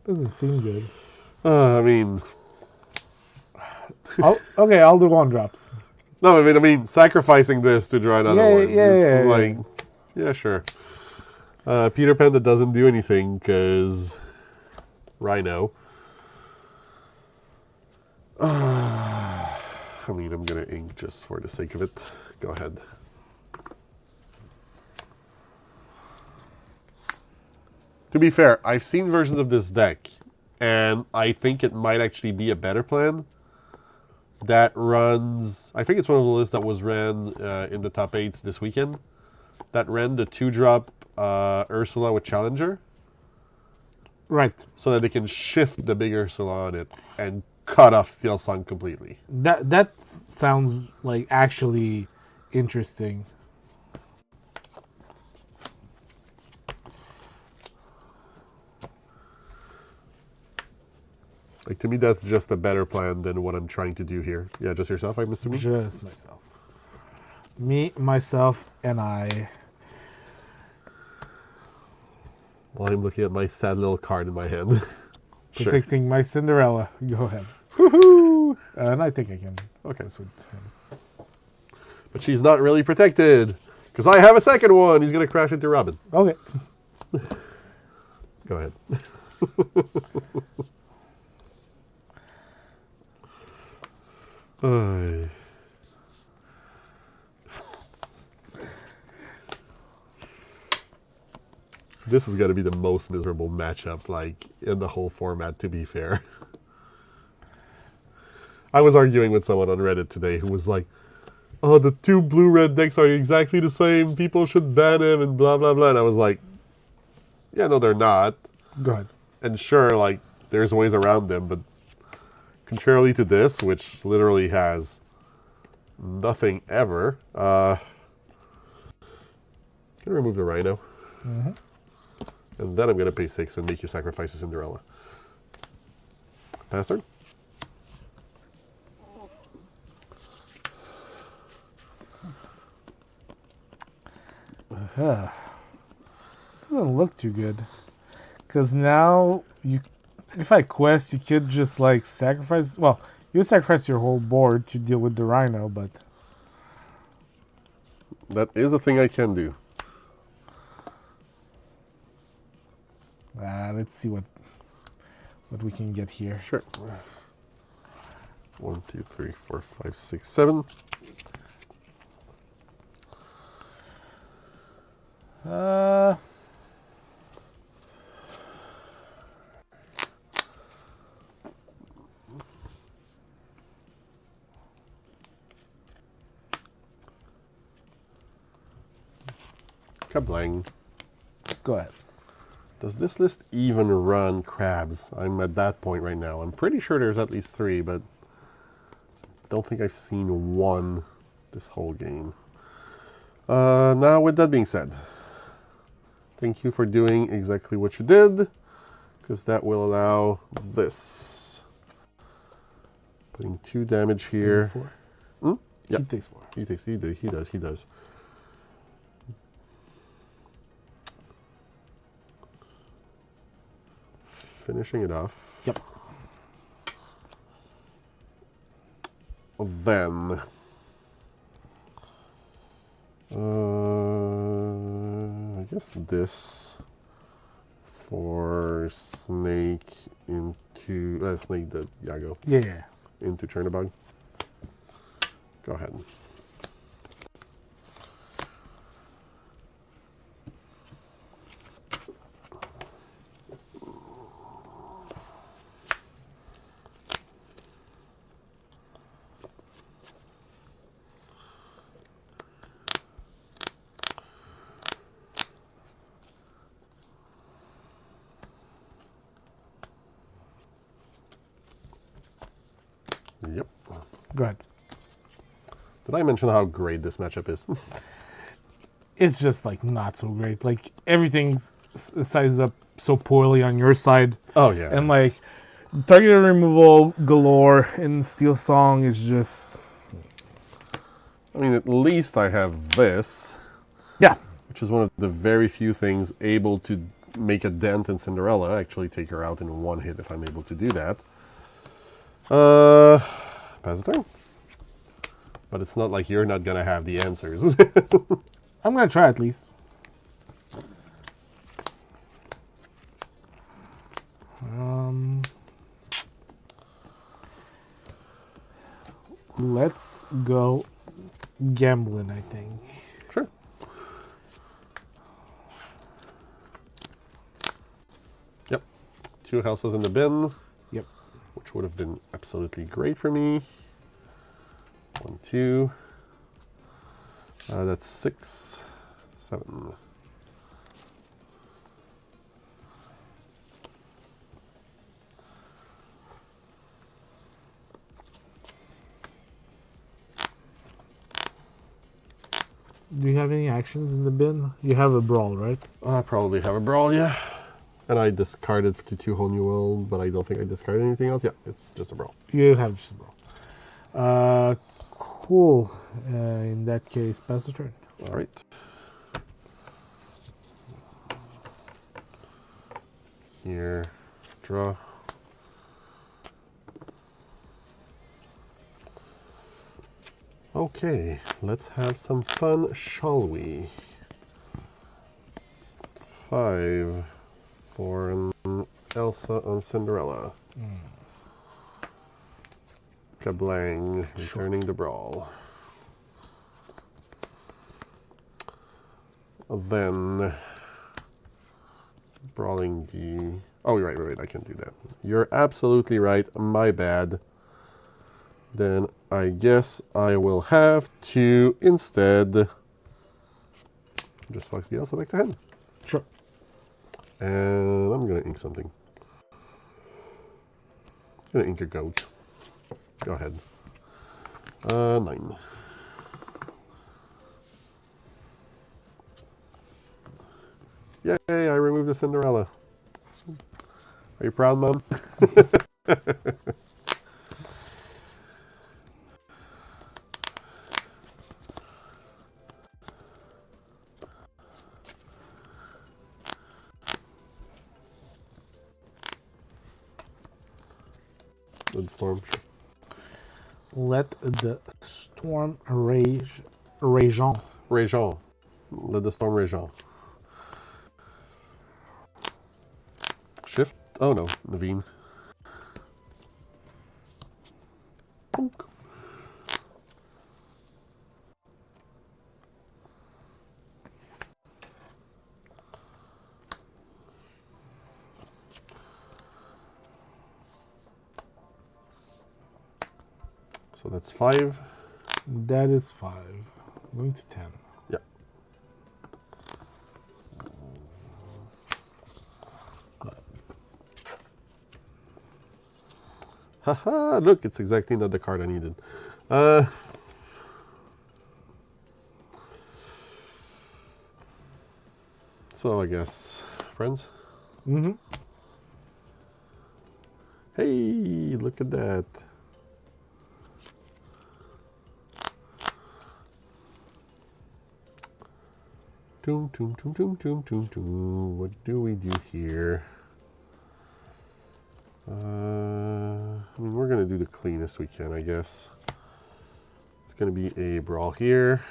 B: Doesn't seem good.
A: I mean,
B: I'll do one drops.
A: no, I mean, sacrificing this to draw another one. It's
B: Yeah.
A: like, yeah, sure. Peter Pan that doesn't do anything because Rhino. I mean, I'm gonna ink just for the sake of it. Go ahead. To be fair, I've seen versions of this deck, and I think it might actually be a better plan. That runs, I think it's one of the lists that was ran in the top 8 this weekend. That ran the 2-drop Ursula with Challenger.
B: Right.
A: So that they can shift the big Ursula on it and cut off Steelsong completely.
B: That sounds like actually interesting.
A: Like, to me, that's just a better plan than what I'm trying to do here. Yeah, just yourself, I'm assuming?
B: Just myself. Me, myself, and I.
A: While I'm looking at my sad little card in my hand. Sure.
B: Protecting my Cinderella. Go ahead.
A: Woohoo!
B: And I think I can.
A: Okay.
B: This with him.
A: But she's not really protected. Because I have a second one. He's going to crash into Robin.
B: Okay.
A: Go ahead. Ay. This is going to be the most miserable matchup, like, in the whole format, to be fair. I was arguing with someone on Reddit today who was like, oh, the 2 blue-red decks are exactly the same. People should ban him and blah, blah, blah. And I was like, yeah, no, they're not.
B: Go ahead.
A: And sure, like, there's ways around them, but contrarily to this, which literally has nothing ever, I'm going to remove the Rhino.
B: Mm-hmm.
A: And then I'm going to pay 6 and make you sacrifice a Cinderella. Pass turn?
B: doesn't look too good. Because now, if I quest, you could just, like, sacrifice... Well, you would sacrifice your whole board to deal with the rhino, but...
A: That is a thing I can do.
B: Let's see what we can get here.
A: Sure. 1, 2, 3, 4, 5, 6, 7. Kablang.
B: Go ahead.
A: Does this list even run crabs? I'm at that point right now. I'm pretty sure there's at least 3, but don't think I've seen one this whole game. Now, with that being said, thank you for doing exactly what you did, because that will allow this. Putting 2 damage here.
B: 4.
A: Yep.
B: He takes 4.
A: He does. Finishing it off.
B: Yep.
A: Then, I guess this for Snake into Snake the Yago.
B: Yeah.
A: Into Chernabog. Go ahead. Yep.
B: Go ahead.
A: Did I mention how great this matchup is?
B: It's just, like, not so great. Like, everything's sized up so poorly on your side.
A: Oh, yeah.
B: And, like, targeted removal galore in Steelsong is just...
A: I mean, at least I have this.
B: Yeah.
A: Which is one of the very few things able to make a dent in Cinderella. Actually take her out in 1 hit if I'm able to do that. Pass the turn. But it's not like you're not going to have the answers.
B: I'm going to try at least. Let's go gambling, I think.
A: Sure. Yep. 2 houses in the bin.
B: Yep.
A: Which would have been absolutely great for me. 1, 2. That's 6, 7.
B: Do you have any actions in the bin? You have a brawl, right?
A: I probably have a brawl, yeah. And I discarded to 2 whole new world, but I don't think I discarded anything else. Yeah, it's just a brawl.
B: You have just a brawl. Cool. In that case, pass the turn.
A: All right. Here, draw. Okay, let's have some fun, shall we? 5 for an Elsa on Cinderella. Kablang, returning the brawl. Then, brawling the... Oh, right, I can do that. You're absolutely right, my bad. Then I guess I will have to instead just fox the Elsa back to hand.
B: Sure.
A: And I'm going to ink something. I'm going to ink a goat. Go ahead. 9. Yay, I removed the Cinderella. Are you proud, Mom? Let the storm.
B: Let the storm rage. Rageon.
A: Rageon. Let the storm rage on. Shift. Oh no, Naveen. Bonk. So that's 5.
B: That is 5. Going to 10.
A: Yeah. Haha, look, it's exactly not the card I needed. So I guess, friends?
B: Mm-hmm.
A: Hey, look at that. Toom, toom, toom, toom, toom, toom, toom. What do we do here? I mean, we're going to do the cleanest we can, I guess. It's going to be a brawl here.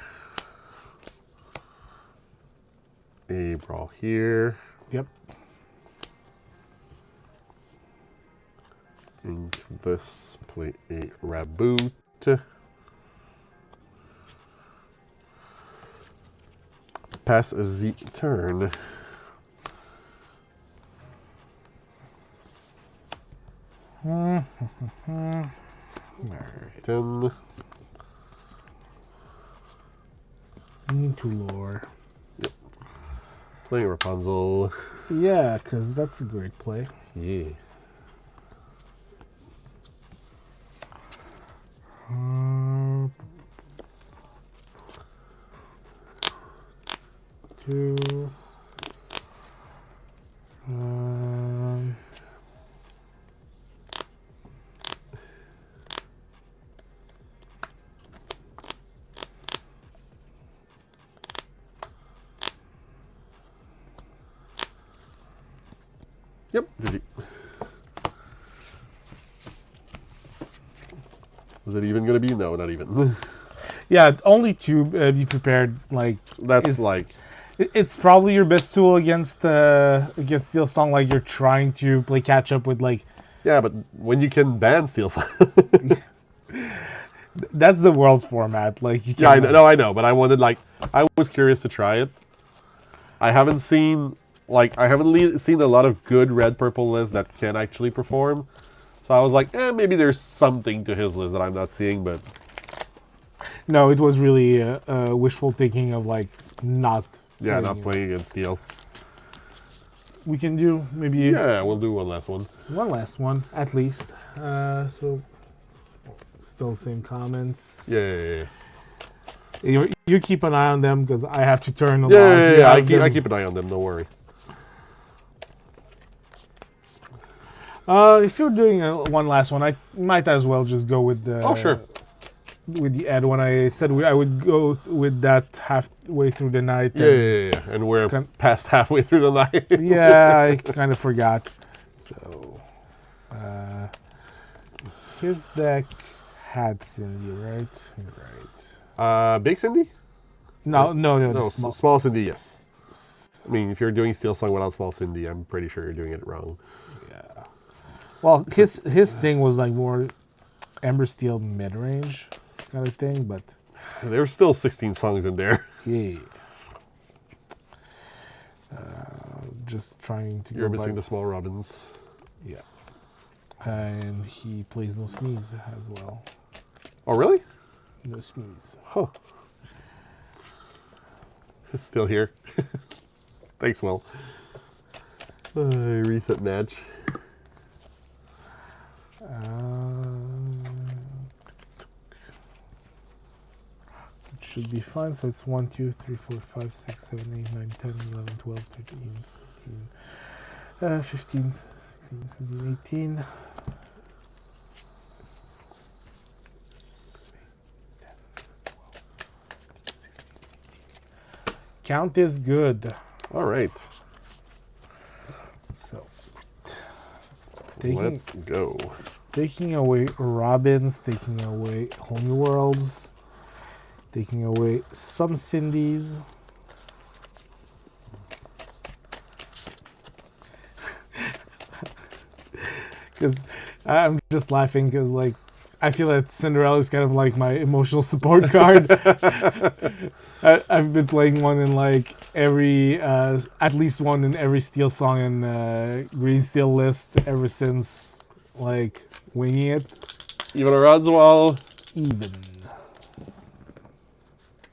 A: A brawl here.
B: Yep.
A: And this, play a Raboot. Pass a Z turn.
B: Alright.
A: 10.
B: Need to lure.
A: Yep. Playing Rapunzel.
B: Yeah, because that's a great play.
A: Yeah.
B: Two.
A: Yep, GG. Was it even going to be? No, not even.
B: Yeah, only to be prepared. Like
A: That's
B: is-
A: like,
B: it's probably your best tool against Steelsong. Like you're trying to play catch up with like
A: yeah, but when you can ban Steelsong.
B: that's the world's format. Like you
A: Yeah, I
B: can't.
A: know, no, I know, but I wanted, like, I was curious to try it. I haven't seen, like, seen a lot of good red-purple lists that can actually perform. So I was like, maybe there's something to his list that I'm not seeing, but
B: No, it was really wishful thinking of like not.
A: yeah,
B: playing
A: not
B: it.
A: playing against Steel.
B: We can do maybe
A: Yeah, we'll do one last one.
B: one last one at least. So still same comments.
A: Yeah.
B: You keep an eye on them because I have to turn a lot.
A: Yeah, I
B: them.
A: keep an eye on them, don't worry.
B: If you're doing one last one, I might as well just go with the.
A: Oh, sure.
B: With the ad when I said I would go with that halfway through the night.
A: Yeah. And we're past halfway through the night.
B: Yeah, I kind of forgot. So, his deck had Cindy, right? Right.
A: Big Cindy?
B: No,
A: No,
B: small.
A: small Cindy, yes. I mean, if you're doing Steelsong without small Cindy, I'm pretty sure you're doing it wrong.
B: Yeah. Well, his thing was like more Ember Steel mid range kind of thing, but
A: There's still 16 songs in there.
B: yeah. Just trying to.
A: You're
B: go
A: missing
B: by,
A: the small Robins.
B: Yeah. And he plays no Smeeze as well.
A: Oh, really?
B: No Smeeze.
A: Huh. It's still here. Thanks, Will. Reset match.
B: It should be fine. So it's 1, 2, 3, 4, 5, 6, 7, 8, 9, 10, 11, 12, 13, 14, 15, 16, 17, 18. Count is good.
A: All right.
B: So
A: Let's go.
B: Taking away Robins, taking away Homeworlds, taking away some Cindy's. Because I'm just laughing because, like, I feel that Cinderella is kind of like my emotional support card. I've been playing one in like every, at least one in every Steelsong and Green Steel list ever since, like, winging it.
A: Even or odds well?
B: Even.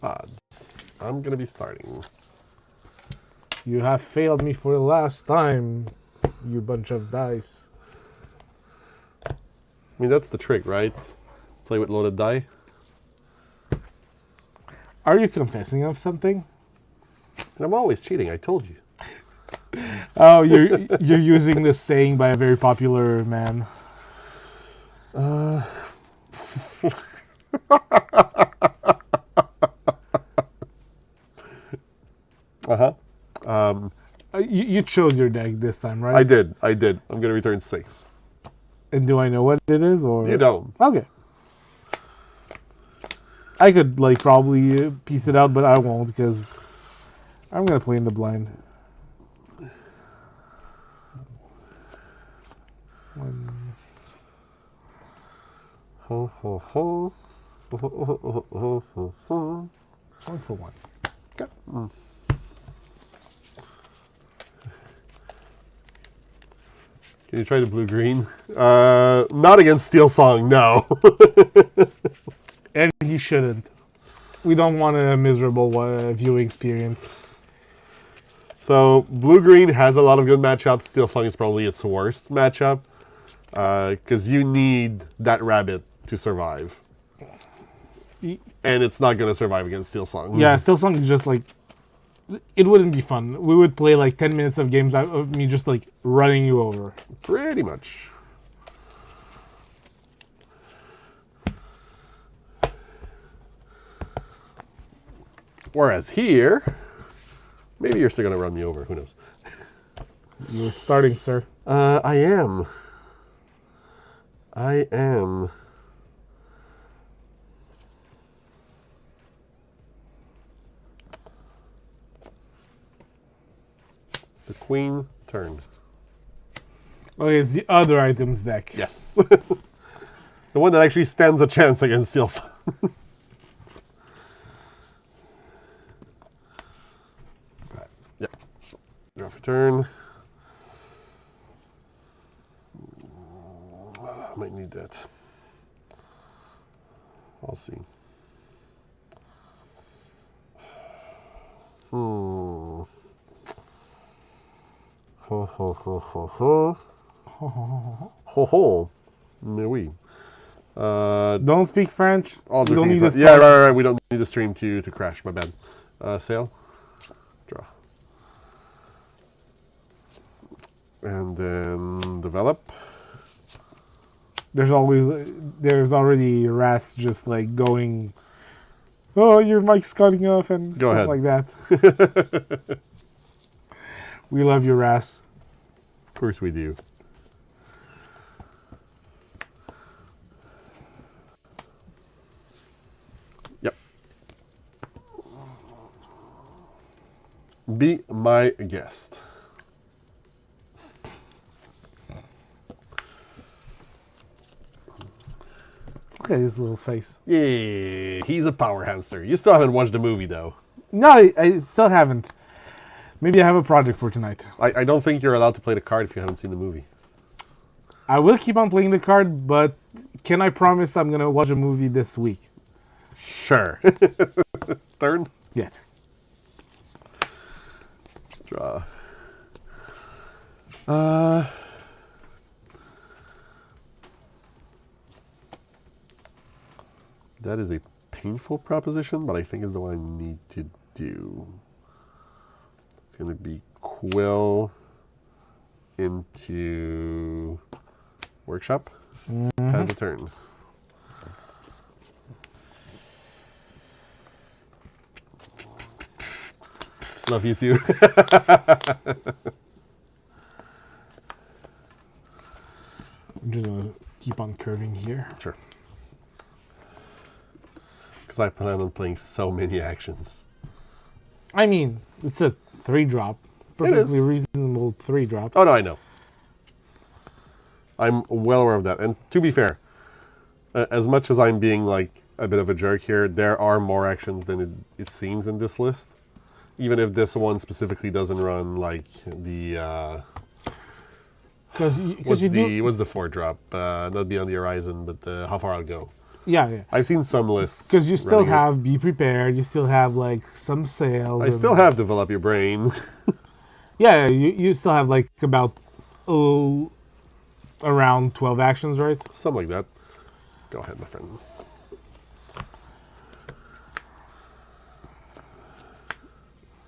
A: Odds. I'm going to be starting.
B: You have failed me for the last time, you bunch of dice.
A: I mean, that's the trick, right? Play with loaded die.
B: Are you confessing of something?
A: And I'm always cheating, I told you.
B: Oh, you're using this saying by a very popular man.
A: Uh-huh.
B: You chose your deck this time, right?
A: I did. I'm going to return 6.
B: And do I know what it is, or
A: You don't.
B: Okay. I could like probably piece it out, but I won't because I'm gonna play in the blind. One.
A: Ho, ho, ho. Ho, ho, ho, ho, ho, ho.
B: 1 for 1.
A: Okay. Can you try the blue-green? Not against Steelsong, no.
B: And he shouldn't. We don't want a miserable viewing experience.
A: So, blue-green has a lot of good matchups. Steelsong is probably its worst matchup. Because you need that rabbit to survive. And it's not going to survive against Steelsong.
B: Yeah, Steelsong is just like... It wouldn't be fun. We would play like 10 minutes of games of me just like running you over.
A: Pretty much. Whereas here, maybe you're still going to run me over. Who knows?
B: You're starting, sir.
A: I am. The queen turned.
B: Okay, it's the other items deck.
A: Yes. The one that actually stands a chance against Steelsong. Yeah. Draw for turn. I might need that. I'll see. Ho ho ho ho ho. Ho ho. Mais oui.
B: Don't speak French.
A: All
B: You don't need
A: aside.
B: to
A: Yeah,
B: start.
A: right. We don't need the stream to crash. My bad. Sail. Draw. And then develop.
B: There's already Ras just like going, oh, your mic's cutting off and
A: Go
B: stuff
A: ahead.
B: like that. We love you, Ras.
A: Of course we do. Yep. Be my guest.
B: Look at his little face.
A: Yeah, he's a power hamster. You still haven't watched the movie, though.
B: No, I still haven't. Maybe I have a project for tonight.
A: I don't think you're allowed to play the card if you haven't seen the movie.
B: I will keep on playing the card, but can I promise I'm going to watch a movie this week?
A: Sure. Turn.
B: Yeah.
A: Draw. That is a painful proposition, but I think is the one I need to do. It's going to be Quill into Workshop. Has a turn. Love you too.
B: I'm just gonna keep on curving here.
A: Sure. Because I plan on playing so many actions.
B: I mean, it's a 3-drop. Perfectly reasonable 3-drop.
A: Oh, no, I know. I'm well aware of that. And to be fair, as much as I'm being like a bit of a jerk here, there are more actions than it seems in this list. Even if this one specifically doesn't run like the...
B: Because
A: what's the 4-drop? Not Beyond the Horizon, but How Far I'll Go.
B: Yeah.
A: I've seen some lists.
B: Because you still
A: running it.
B: have Be Prepared, you still have like some sales.
A: I still have Develop Your Brain.
B: Yeah, you still have like about around 12 actions, right?
A: Something like that. Go ahead, my friend.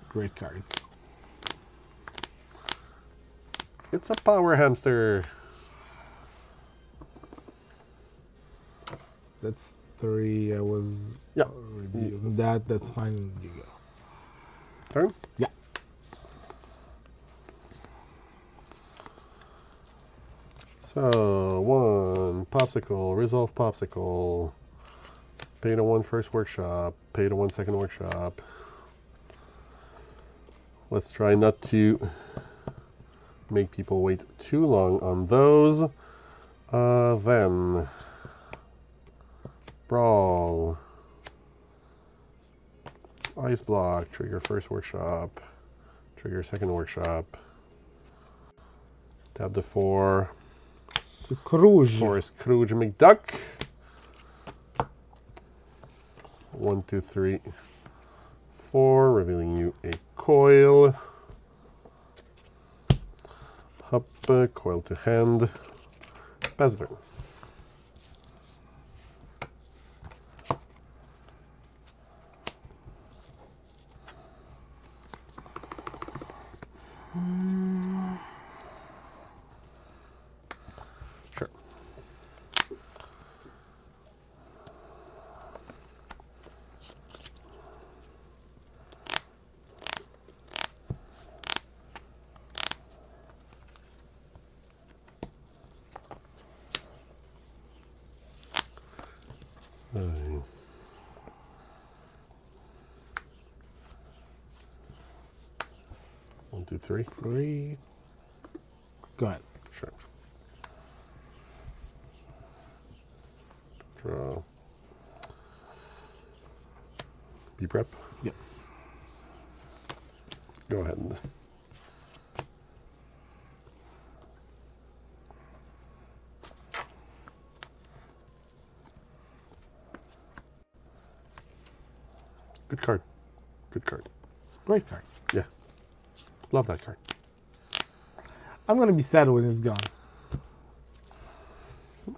B: Great cards.
A: It's a power hamster.
B: That's 3. I was
A: Yeah.
B: already on that. That's fine. You go.
A: Turn?
B: Yeah.
A: So, 1, Popsicle, Resolve Popsicle, pay to 1 first workshop, pay to 1 second workshop. Let's try not to make people wait too long on those. Then, Brawl, Ice Block, trigger first workshop, trigger second workshop, tab to 4.
B: Scrooge.
A: For Scrooge McDuck. 1, 2, 3, 4. Revealing you a coil. Hop, coil to hand. Pass turn. Sure. Nine. One, two, three.
B: 3. Go ahead.
A: Sure. Draw. Be prep.
B: Yep.
A: Go ahead. Good card. Good card.
B: Great card.
A: Yeah. Love that card.
B: I'm gonna be sad when it's gone.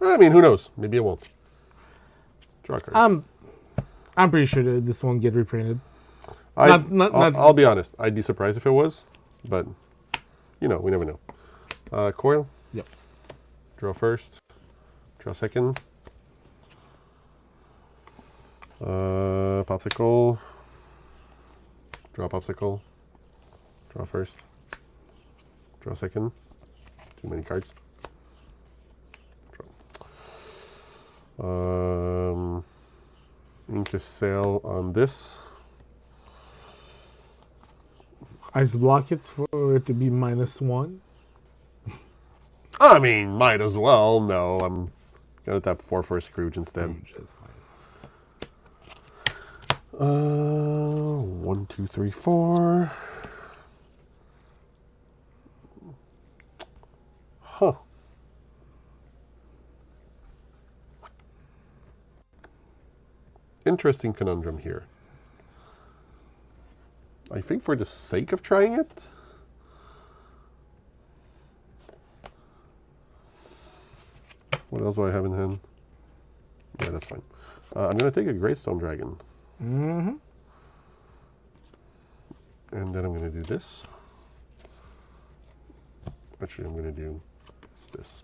A: I mean, who knows? Maybe it won't. Draw a card.
B: I'm pretty sure that this won't get reprinted.
A: I'll be honest. I'd be surprised if it was, but you know, we never know. Coil.
B: Yep.
A: Draw first. Draw second. Popsicle. Draw popsicle. Draw first. Draw second. Too many cards. Draw. Ink a sail on this.
B: Ice block it for it to be -1.
A: I mean, might as well. No, I'm gonna tap 4 for Scrooge instead.
B: Scrooge, that's fine.
A: 1, 2, 3, 4. Huh. Interesting conundrum here. I think for the sake of trying it, what else do I have in hand? Yeah, that's fine. I'm going to take a Greystone Dragon.
B: Mm-hmm.
A: And then I'm going to do this. Actually, I'm going to do this.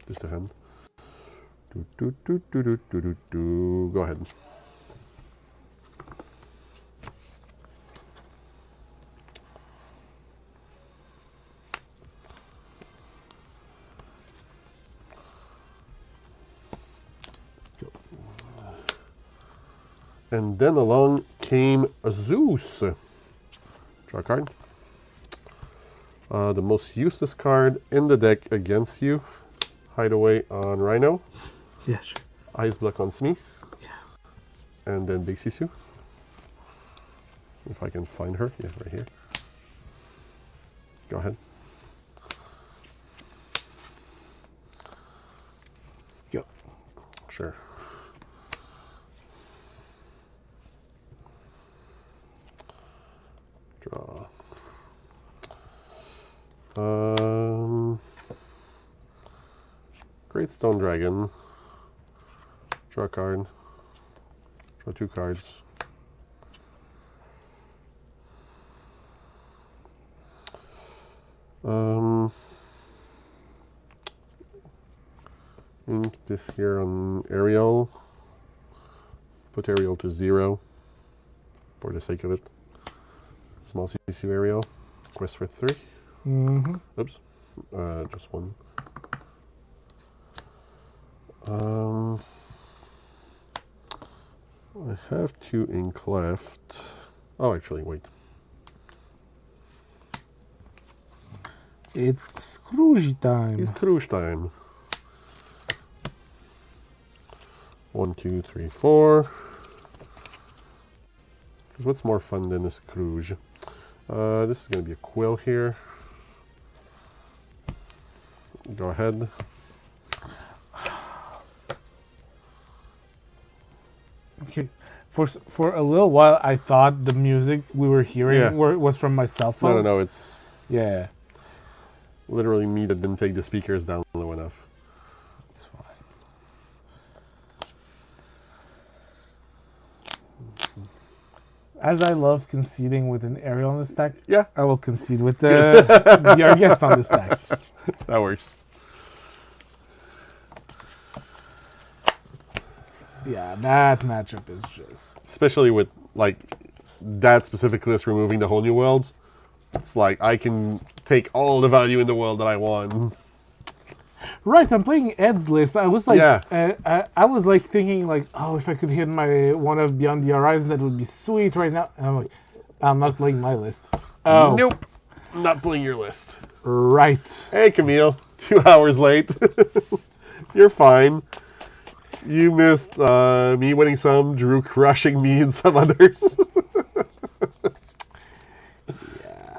A: Just a hand. Go ahead. And then along came a Zeus. Draw a card. The most useless card in the deck against you. Hideaway on Rhino.
B: Yeah, sure.
A: Ice Block on Smee.
B: Yeah.
A: And then Big Sisu. If I can find her. Yeah, right here. Go ahead.
B: Go.
A: Sure. Draw. Great Stone Dragon. Draw a card. Draw 2 cards. Ink this here on Ariel. Put Ariel to 0 for the sake of it. Small CC Ariel. Quest for 3.
B: Mm-hmm.
A: Oops. Just 1. I have 2 ink left. Oh, actually, wait.
B: It's Scrooge time.
A: It's Scrooge time. 1, 2, 3, 4. Because what's more fun than a Scrooge? This is going to be a quill here. Go ahead.
B: Okay. For a little while, I thought the music we were hearing was from my cell phone.
A: No, it's
B: Yeah.
A: literally me that didn't take the speakers down low enough.
B: It's fine. As I love conceding with an Ariel on the stack,
A: Yeah,
B: I will concede with the your guest on the stack.
A: that works.
B: Yeah, that matchup is just...
A: Especially with like that specific list removing the whole new worlds. It's like I can take all the value in the world that I want.
B: Right, I'm playing Ed's list. I was like,
A: Yeah.
B: I was like thinking like, oh, if I could hit my one of Beyond the Horizon, that would be sweet right now. And I'm like, I'm not playing my list. Oh,
A: Nope, not playing your list.
B: right.
A: Hey, Camille, 2 hours late. You're fine. You missed me winning some, Drew crushing me and some others.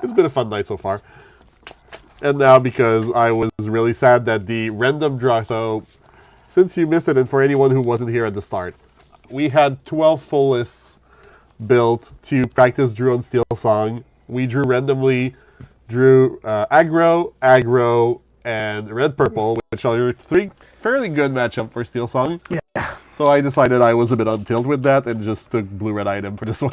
A: It's been a fun night so far. And now because I was really sad that the random draw, so since you missed it, and for anyone who wasn't here at the start, we had 12 full lists built to practice Drew on Steelsong. We drew randomly, aggro, and red-purple, which are 3 fairly good matchup for Steelsong.
B: Yeah.
A: So I decided I was a bit on tilt with that and just took blue-red item for this one.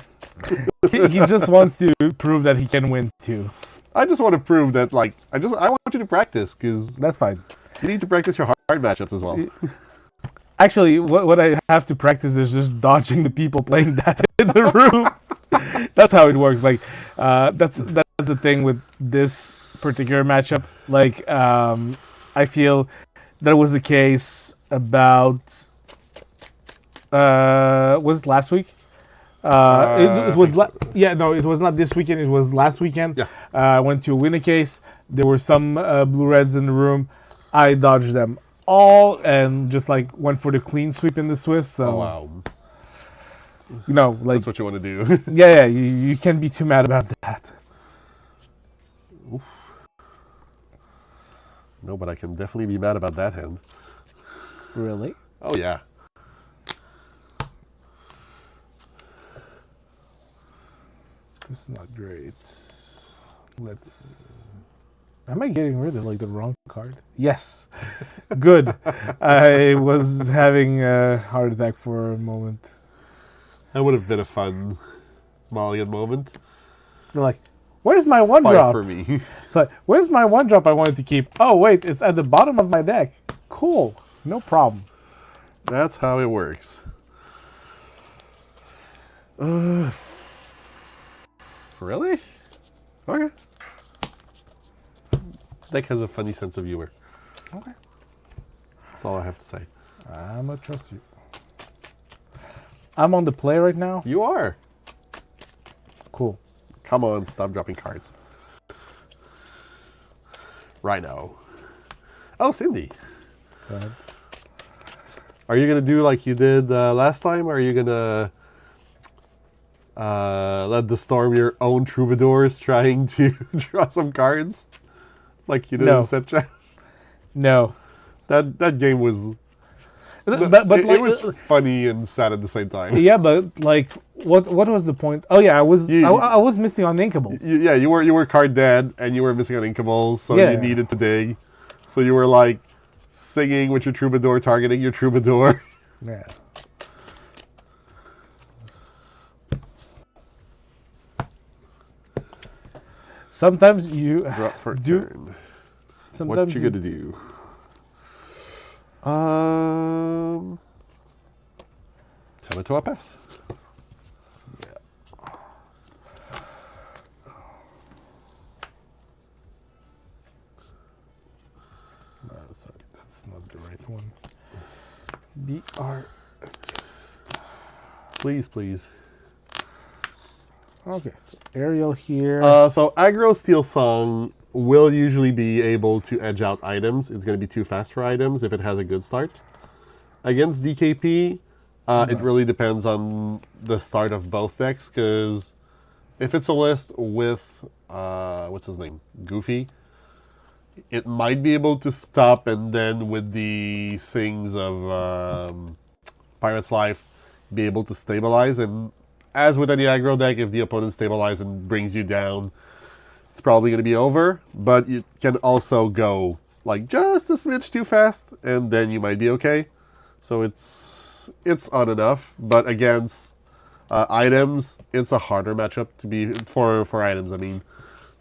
B: He just wants to prove that he can win too.
A: I just want to prove that, like, I want you to practice, because
B: That's fine.
A: you need to practice your hard matchups as well.
B: Actually, what I have to practice is just dodging the people playing that in the room. That's how it works. Like, that's the thing with this particular matchup. Like, I feel that was the case about was it last week? It was it was not this weekend. It was last weekend.
A: Yeah.
B: I went to win a case. There were some blue reds in the room. I dodged them all and just like went for the clean sweep in the Swiss. So,
A: Oh, wow.
B: you know, like
A: That's what you want to do.
B: yeah, you can't be too mad about that.
A: No, but I can definitely be mad about that hand.
B: Really?
A: Oh, yeah.
B: It's not great. Am I getting rid of like the wrong card? Yes. Good. I was having a heart attack for a moment.
A: That would have been a fun mulligan moment.
B: You're like, where's my one
A: 5
B: drop?
A: for me.
B: Like, where's my one drop I wanted to keep? Oh wait, it's at the bottom of my deck. Cool. No problem.
A: That's how it works. Really? Okay. Deck has a funny sense of humor.
B: Okay.
A: That's all I have to say.
B: I'm gonna trust you. I'm on the play right now.
A: You are.
B: Cool.
A: Come on, stop dropping cards. Rhino. Oh, Cindy.
B: Go ahead.
A: Are you gonna do like you did last time? Or are you gonna let the storm your own troubadours trying to draw some cards? Like you did
B: No.
A: in set chat?
B: No.
A: That game was...
B: But
A: it was funny and sad at the same time.
B: Yeah, but like, what was the point? Oh yeah, I was missing on inkables.
A: You were card dead and you were missing on inkables, so
B: Yeah.
A: you needed to dig. So you were like singing with your troubadour, targeting your troubadour.
B: Yeah. Sometimes you
A: Drop for
B: do.
A: turn.
B: Sometimes
A: What you gonna do? Tomato a pass.
B: Sorry, that's not the right one. BR. Yes.
A: Please, please.
B: Okay, so Ariel here.
A: So aggro Steelsong will usually be able to edge out items. It's going to be too fast for items if it has a good start. Against DKP, it really depends on the start of both decks, because if it's a list with, what's his name? Goofy, it might be able to stop, and then with the things of Pirate's Life, be able to stabilize. And as with any aggro deck, if the opponent stabilizes and brings you down, it's probably going to be over. But it can also go like just a smidge too fast, and then you might be okay. So it's on enough. But against items, it's a harder matchup to be for items. I mean,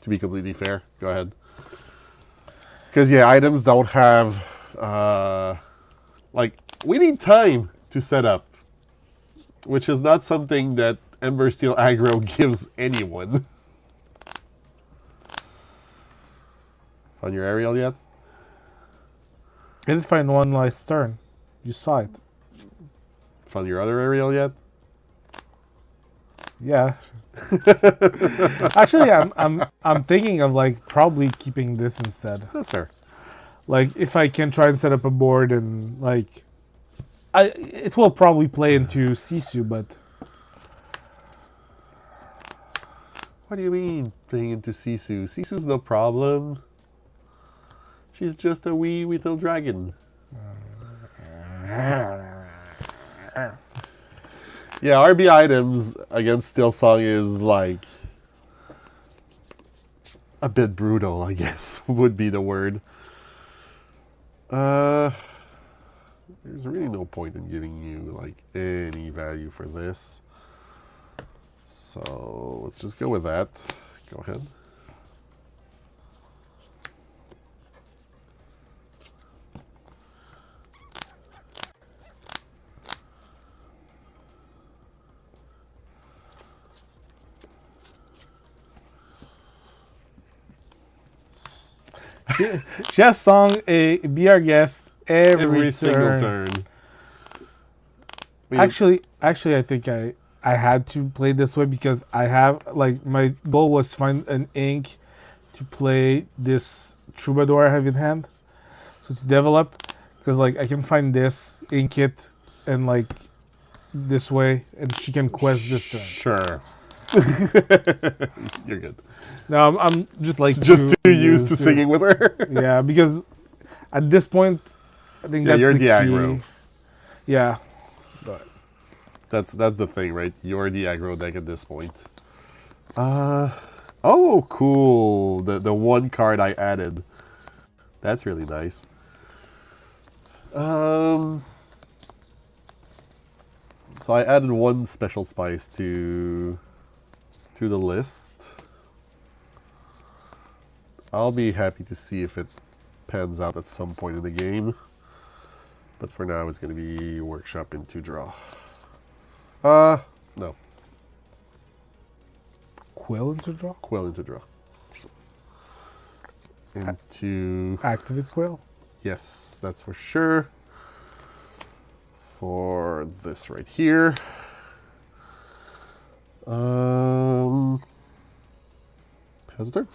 A: to be completely fair. Go ahead. Because yeah, items don't have like, we need time to set up, which is not something that Ember Steel aggro gives anyone. On your Ariel yet?
B: I did find one last turn. You saw it.
A: Found your other Ariel yet?
B: Yeah. Actually, I'm thinking of like probably keeping this instead.
A: That's fair.
B: Like if I can try and set up a board and like, it will probably play into Sisu, but
A: What do you mean playing into Sisu? Sisu's no problem. She's just a wee little dragon. Yeah, RB items against Steelsong is like a bit brutal, I guess, would be the word. There's really no point in giving you like any value for this. So let's just go with that. Go ahead.
B: she has sung a Be Our Guest every
A: single turn.
B: Actually, I think I had to play this way because I have, like, my goal was to find an ink to play this Troubadour I have in hand. So to develop, because, like, I can find this, ink it, and, like, this way, and she can quest this turn.
A: Sure. You're good.
B: No, I'm just, like,
A: just too used to singing with her.
B: Yeah, because at this point, I think that's
A: you're
B: the
A: the
B: key.
A: aggro.
B: Yeah.
A: That's the thing, right? You're the aggro deck at this point. Oh, cool. The one card I added. That's really nice. So I added one special spice to the list. I'll be happy to see if it pans out at some point in the game. But for now, it's going to be workshop into draw. No.
B: Quill into draw?
A: Quill into draw. Into...
B: Activate Quill?
A: Yes, that's for sure. For this right here. Has a turn.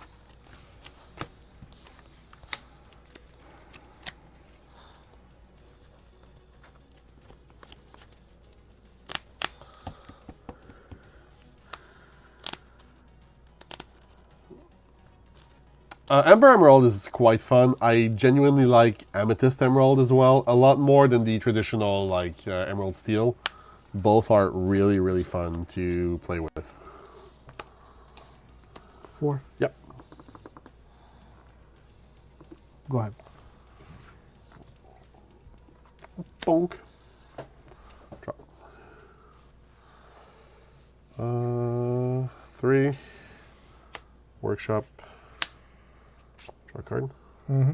A: Amber Emerald is quite fun. I genuinely like Amethyst Emerald as well, a lot more than the traditional like Emerald Steel. Both are really, really fun to play with.
B: 4.
A: Yep.
B: Go ahead.
A: Bonk. Drop. 3. Workshop. Draw a card.
B: Mm-hmm.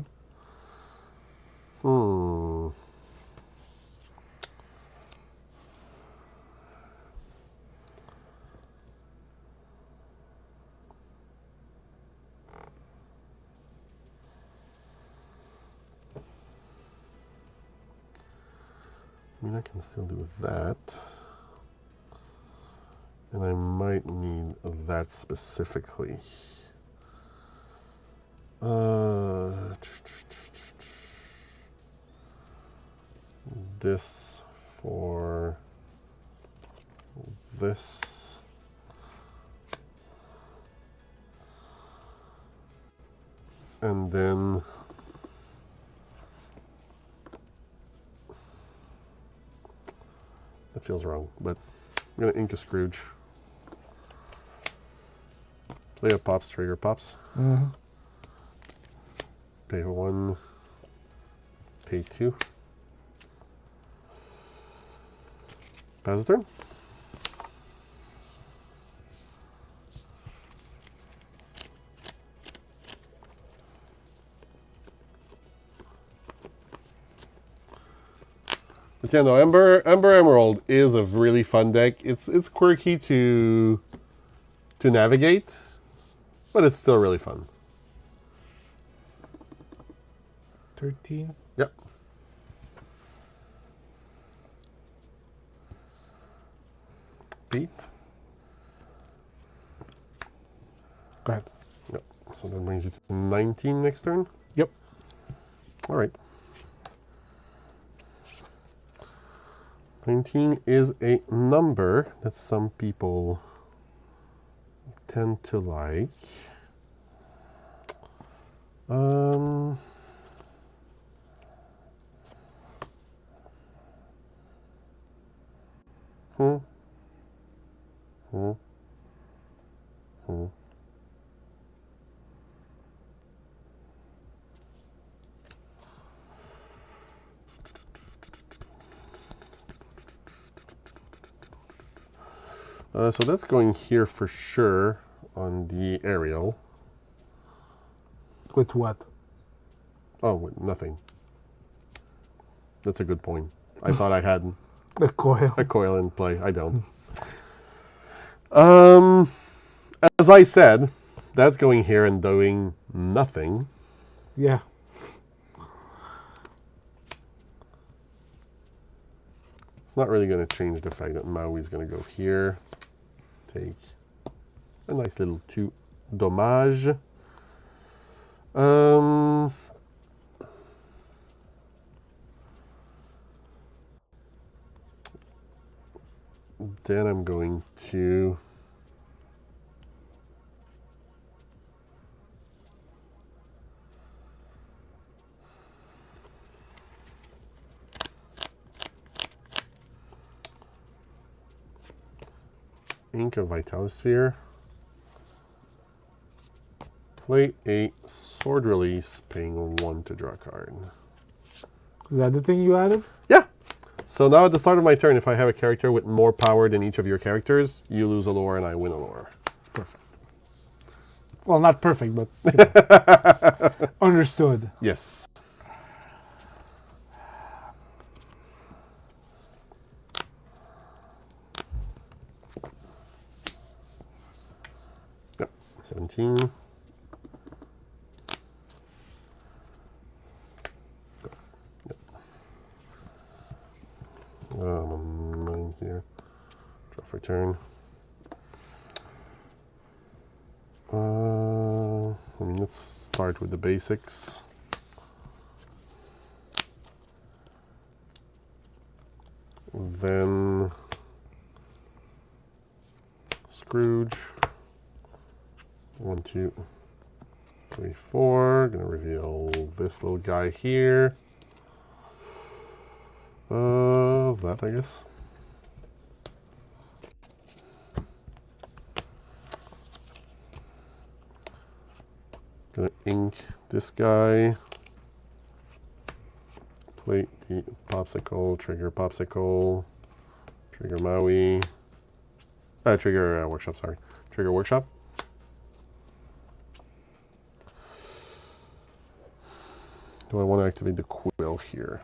A: I mean, I can still do that. And I might need that specifically. This for this. And then that feels wrong, but I'm gonna ink a Scrooge. Play a pops, trigger pops.
B: Mm-hmm.
A: Pay 1, pay 2. Pass the turn. But yeah, no, Ember Emerald is a really fun deck. It's quirky to navigate, but it's still really fun.
B: 13.
A: Yep. Beat.
B: Go ahead.
A: Yep. So that brings you to 19 next turn.
B: Yep.
A: All right. 19 is a number that some people tend to like. So that's going here for sure on the aerial.
B: With what?
A: Oh, with nothing. That's a good point. I thought I had
B: The coil.
A: a coil in play. I don't. As I said, that's going here and doing nothing.
B: Yeah.
A: It's not really going to change the fact that Maui's going to go here. Take a nice little 2 dommage. Then I'm going to ink a Vitalisphere, play a Sword Release, paying 1 to draw a card.
B: Is that the thing you added?
A: Yeah! So now at the start of my turn, if I have a character with more power than each of your characters, you lose a lore and I win a lore.
B: Perfect. Well, not perfect, but you know, understood.
A: Yes. Yep. 17. I'm 9 here. Draw for turn. Let's start with the basics. Then Scrooge. 1, 2, 3, 4. Gonna reveal this little guy here. That I guess. Gonna ink this guy. Plate the popsicle, trigger popsicle, trigger Maui. Trigger workshop, sorry. Trigger workshop. Do I want to activate the quill here?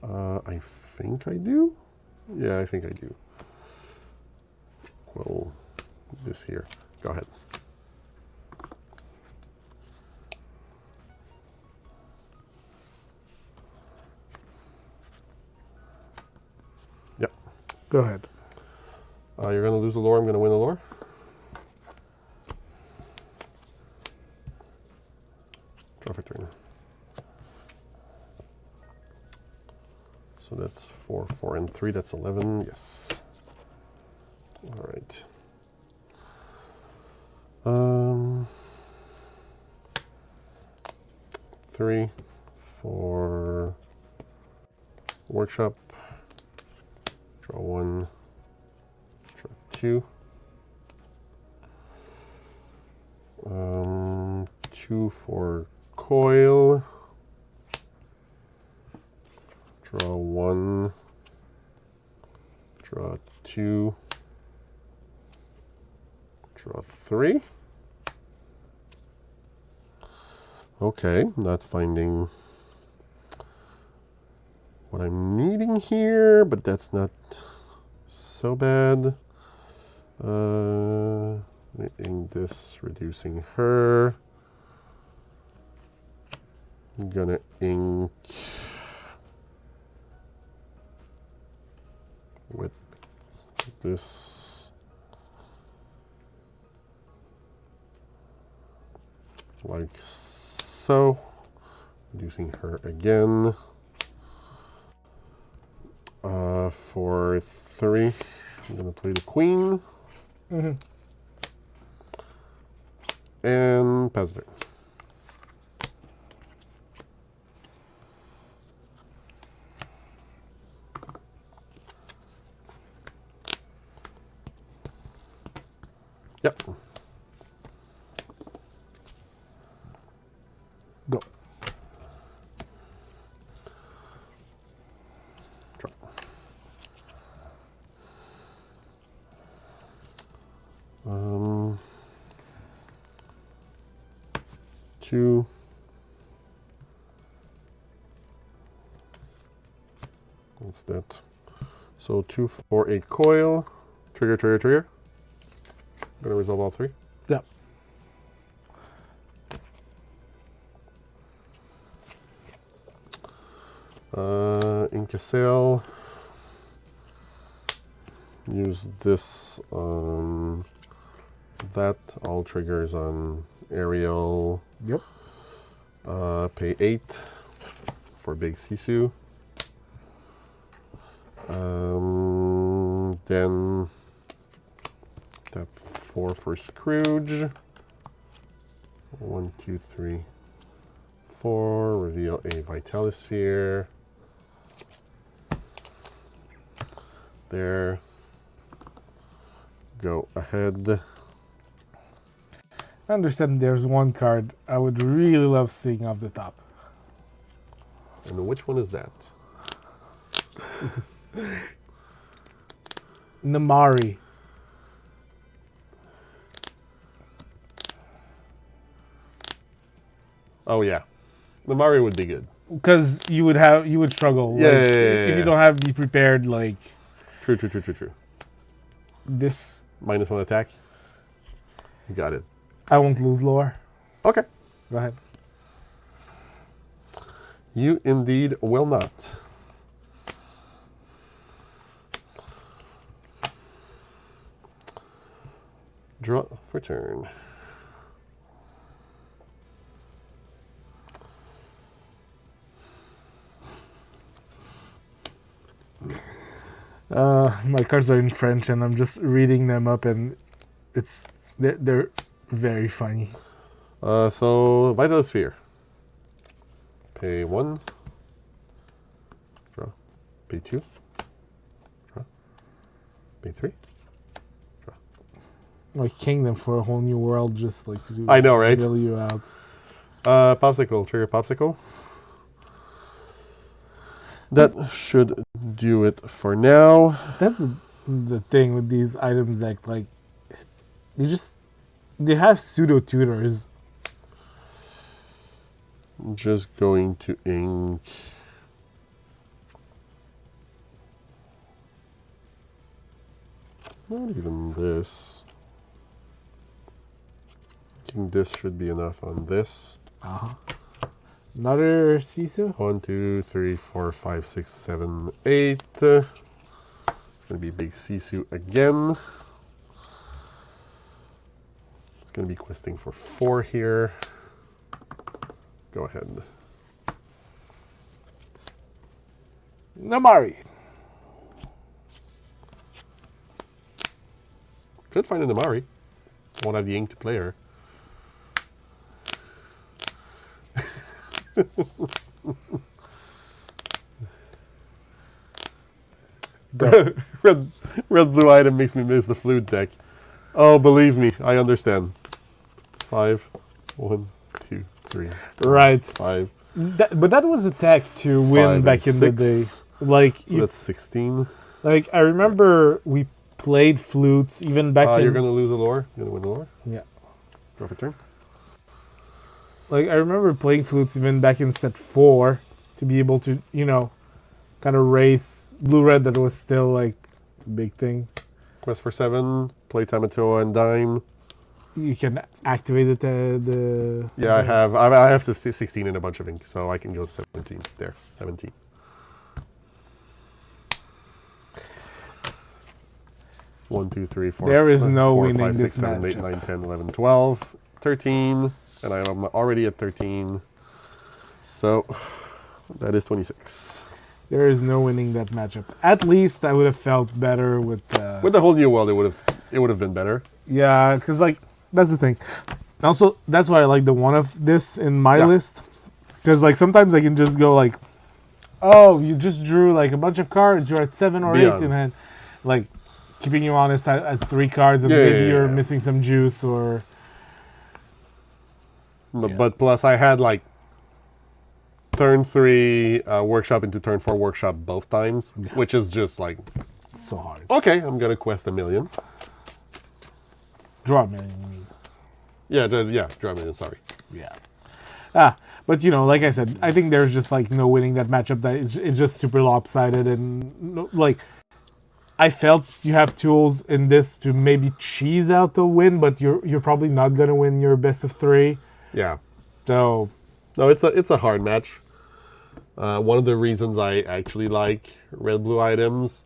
A: I think I do. Yeah, I think I do. Quill this here. Go ahead. Yep.
B: Go ahead.
A: You're going to lose the lore. I'm going to win the lore. Draw for turn. So that's 4, 4, and 3. That's 11. Yes. All right. 3, 4. Workshop. Draw 1. Draw 2. 2 for coil. Draw 1. Draw 2. Draw 3. Okay, not finding what I'm needing here, but that's not so bad. In this, reducing her. I'm gonna ink with this like so, reducing her again. For 3, I'm gonna play the queen. And pass it. Yep. Go. Drop. 2. What's that? So 2 for a coil. Trigger, trigger, trigger. Gonna resolve all 3.
B: Yep.
A: Ink a sail. Use this on that. All triggers on Ariel.
B: Yep.
A: Pay 8 for Big Sisu. Then tap 4 for Scrooge. 1, 2, 3, 4. Reveal a Vitalisphere. There. Go ahead.
B: I understand there's one card I would really love seeing off the top.
A: And which one is that?
B: Namari.
A: Oh yeah, the Mario would be good.
B: Because you would struggle.
A: Yeah,
B: like,
A: yeah,
B: if you don't have the prepared like.
A: True, true, true, true, true.
B: This.
A: -1 attack. You got it.
B: I won't lose lore.
A: Okay.
B: Go ahead.
A: You indeed will not. Draw for turn.
B: My cards are in French, and I'm just reading them up, and they're very funny.
A: So Vital Sphere. Pay 1. Draw. Pay 2. Draw. Pay 3. Draw.
B: Like Kingdom for a whole new world, just like to do.
A: I know, right?
B: Bail you out.
A: Popsicle. Trigger Popsicle. That should do it for now.
B: That's the thing with these items that like they have pseudo tutors.
A: Just going to ink. Not even this. I think this should be enough on this.
B: Another Sisu?
A: 1, 2, 3, 4, 5, 6, 7, 8. It's going to be big Sisu again. It's going to be questing for 4 here. Go ahead.
B: Namari.
A: Could find a Namari. Won't have the ink to play her. red blue item makes me miss the flute deck. Oh, believe me, I understand. 5, 1, 2, 3.
B: Right.
A: 5.
B: But that was a tech to win back in the day. Like
A: so that's 16.
B: Like I remember we played flutes even back in.
A: You're gonna lose a lore. You're gonna win a lore.
B: Yeah.
A: Draw for turn.
B: Like I remember playing flutes even back in set 4 to be able to, kind of race blue-red. That was still like a big thing.
A: Quest for 7. Play Tamatoa and Dime.
B: You can activate it.
A: Yeah, I have 16 in a bunch of ink, so I can go to 17. There, 17. One, two, three, four.
B: There is no
A: 4,
B: winning
A: 5, 6,
B: this
A: 7, 8,
B: matchup.
A: 9, 10, 11, 12, 13, and I'm already at 13. So that is 26.
B: There is no winning that matchup. At least I would have felt better with
A: the whole new world. It would have been better.
B: Yeah, because like that's the thing. Also, that's why I like the one of this in my list. Because like sometimes I can just go like, oh, you just drew like a bunch of cards. You're at 7 or 8 in hand. Like keeping you honest at 3 cards, and maybe you're missing some juice or.
A: But plus, I had like turn 3 workshop into turn 4 workshop both times, which is just like
B: so hard.
A: Okay, I'm gonna quest a million.
B: Draw a million, you mean?
A: Yeah, draw a million. Sorry.
B: Yeah. But like I said, I think there's just like no winning that matchup. That it's just super lopsided, and like I felt you have tools in this to maybe cheese out the win, but you're probably not gonna win your best of 3.
A: Yeah.
B: So.
A: No, it's a hard match. One of the reasons I actually like red blue items,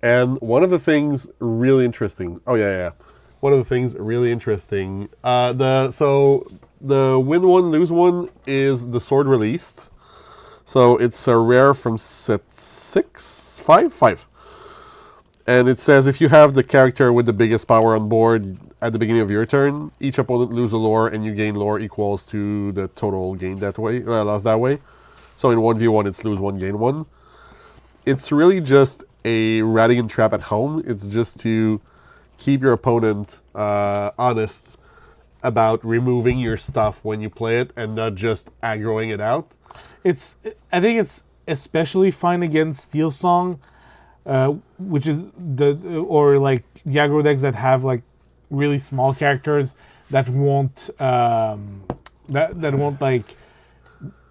A: and one of the things really interesting. Oh yeah. One of the things really interesting. The win 1 lose 1 is the sword released. So it's a rare from set 5. And it says if you have the character with the biggest power on board at the beginning of your turn, each opponent lose a lore and you gain lore equals to the total gain that way, lost that way. So in 1v1 it's lose 1, gain 1. It's really just a Radigan trap at home. It's just to keep your opponent honest about removing your stuff when you play it and not just aggroing it out.
B: I think it's especially fine against Steelsong, which is or like the aggro decks that have like really small characters that won't that won't like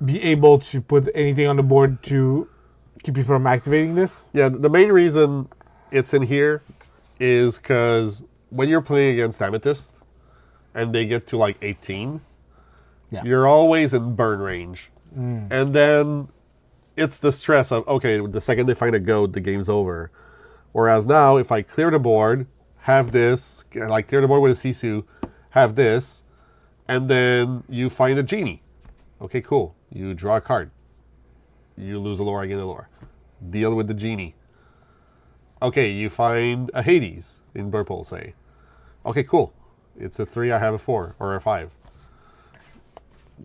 B: be able to put anything on the board to keep you from activating this.
A: Yeah, the main reason it's in here is because when you're playing against Amethyst and they get to like 18, you're always in burn range. And then it's the stress of, okay, the second they find a goat, the game's over. Whereas now, if I clear the board, have this, like clear the board with a Sisu, have this, and then you find a genie. Okay, cool. You draw a card. You lose a lore, I gain a lore. Deal with the genie. Okay, you find a Hades in purple, say. Okay, cool. It's a 3, I have a 4, or a 5.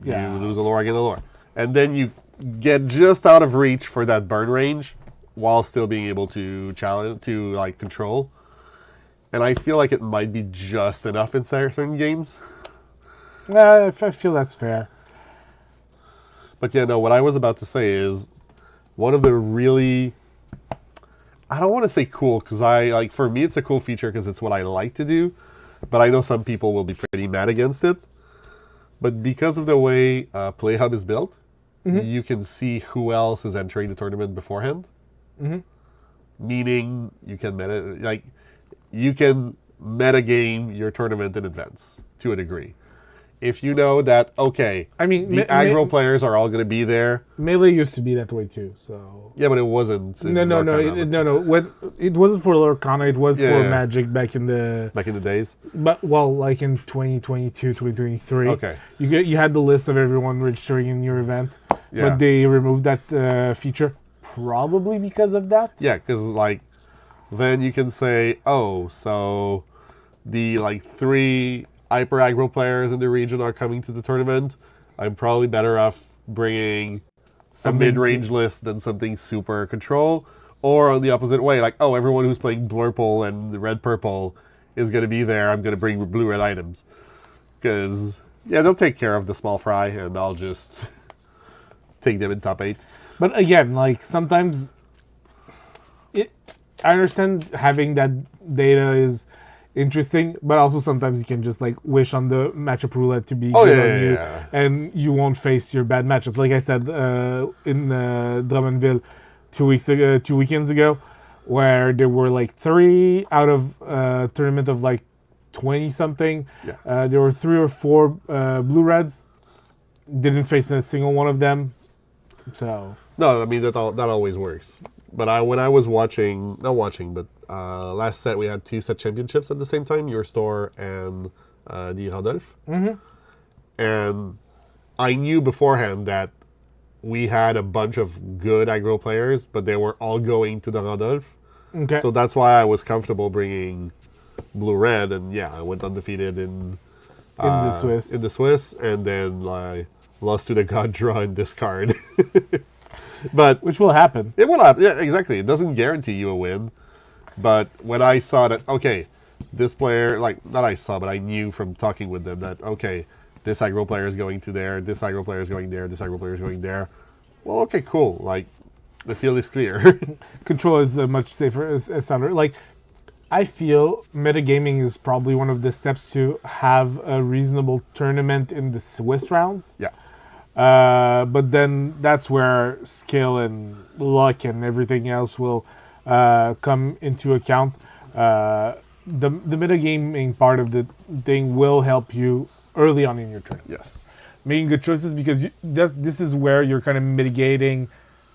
B: Yeah.
A: You lose a lore, I gain a lore. And then you get just out of reach for that burn range while still being able to challenge, to like control. And I feel like it might be just enough in certain games.
B: I feel that's fair.
A: But yeah, no, what I was about to say is one of the really, I don't want to say cool, because for me it's a cool feature because it's what I like to do, but I know some people will be pretty mad against it. But because of the way PlayHub is built, you can see who else is entering the tournament beforehand. Meaning you can metagame your tournament in advance to a degree. If you know that, okay,
B: I mean,
A: the aggro players are all going to be there.
B: Melee used to be that way too, so...
A: Yeah, but it wasn't.
B: No. When, it wasn't for Lorcana, it was for Magic back in the...
A: Back in the days?
B: But, well, like in 2022, 2023.
A: Okay.
B: You had the list of everyone registering in your event,
A: Yeah.
B: but they removed that feature, probably because of that.
A: Yeah, because, like, then you can say, oh, so the, like, 3... hyper aggro players in the region are coming to the tournament. I'm probably better off bringing a mid-range list than something super control. Or on the opposite way, like, oh, everyone who's playing Blurple and Red-Purple is going to be there. I'm going to bring blue-red items. Because, yeah, they'll take care of the small fry, and I'll just take them in top 8.
B: But again, like, sometimes... I understand having that data is... interesting, but also sometimes you can just like wish on the matchup roulette to be good on you, and you won't face your bad matchups. Like I said in Drummondville 2 weekends ago, where there were like 3 out of a tournament of like 20 something. There were 3 or 4 blue reds. Didn't face a single one of them. So
A: no, I mean that always works. But when I was watching, last set we had 2 set championships at the same time, your store and the Randolph. And I knew beforehand that we had a bunch of good aggro players, but they were all going to the Randolph.
B: Okay.
A: So that's why I was comfortable bringing blue-red, and yeah, I went undefeated in
B: the Swiss.
A: In the Swiss, and then lost to the God Draw in discard. But
B: which will happen.
A: It will happen. Yeah, exactly. It doesn't guarantee you a win. But when I saw that, okay, this player, like, not I saw, but I knew from talking with them that, okay, this aggro player is going to there, this aggro player is going there, this aggro player is going there. Well, okay, cool. Like, the field is clear.
B: Control is much safer as sounder. Like, I feel metagaming is probably one of the steps to have a reasonable tournament in the Swiss rounds.
A: Yeah.
B: But then that's where skill and luck and everything else will come into account. The metagaming part of the thing will help you early on in your tournament.
A: Yes.
B: Making good choices, because this is where you're kind of mitigating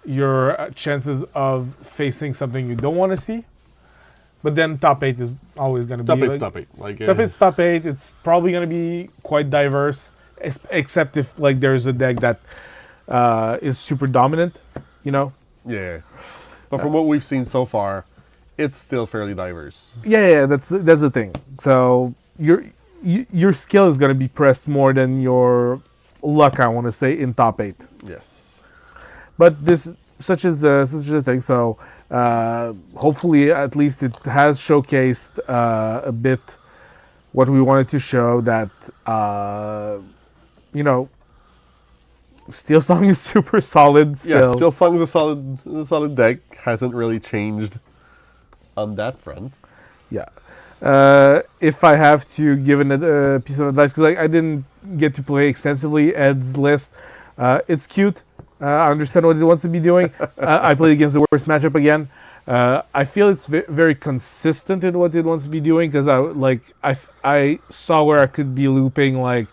B: your chances of facing something you don't want to see. But then top 8 is always going to be...
A: Top 8.
B: Top 8's top 8. It's probably going to be quite diverse. Except if like there's a deck that is super dominant, you know.
A: Yeah, but from what we've seen so far, it's still fairly diverse.
B: Yeah, that's the thing. So your skill is going to be pressed more than your luck, I want to say, in top 8.
A: Yes,
B: but this such is a thing. So hopefully, at least it has showcased a bit what we wanted to show, that. You know, Steelsong is super solid still.
A: Yeah, Steelsong is a solid deck. Hasn't really changed on that front.
B: Yeah. If I have to give a piece of advice, because I didn't get to play extensively Ed's list, it's cute. I understand what it wants to be doing. I played against the worst matchup again. I feel it's very consistent in what it wants to be doing, because I saw where I could be looping like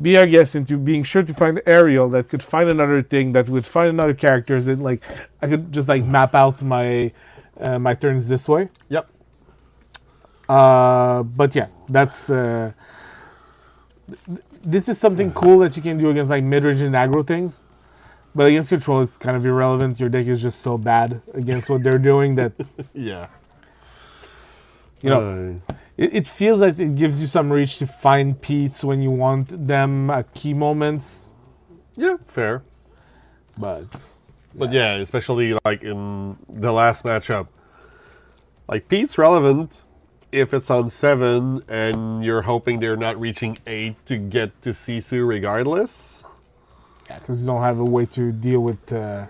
B: be our guest into being sure to find Ariel that could find another thing that would find another characters, and like I could just like map out my my turns this way.
A: Yep.
B: But yeah, that's this is something cool that you can do against like mid-range and aggro things. But against control, it's kind of irrelevant. Your deck is just so bad against what they're doing that
A: Yeah.
B: you know it feels like it gives you some reach to find Pete's when you want them at key moments.
A: Yeah, fair.
B: But
A: But yeah, especially like in the last matchup. Like Pete's relevant if it's on 7 and you're hoping they're not reaching 8 to get to Sisu regardless.
B: yeah, because you don't have a way to deal with the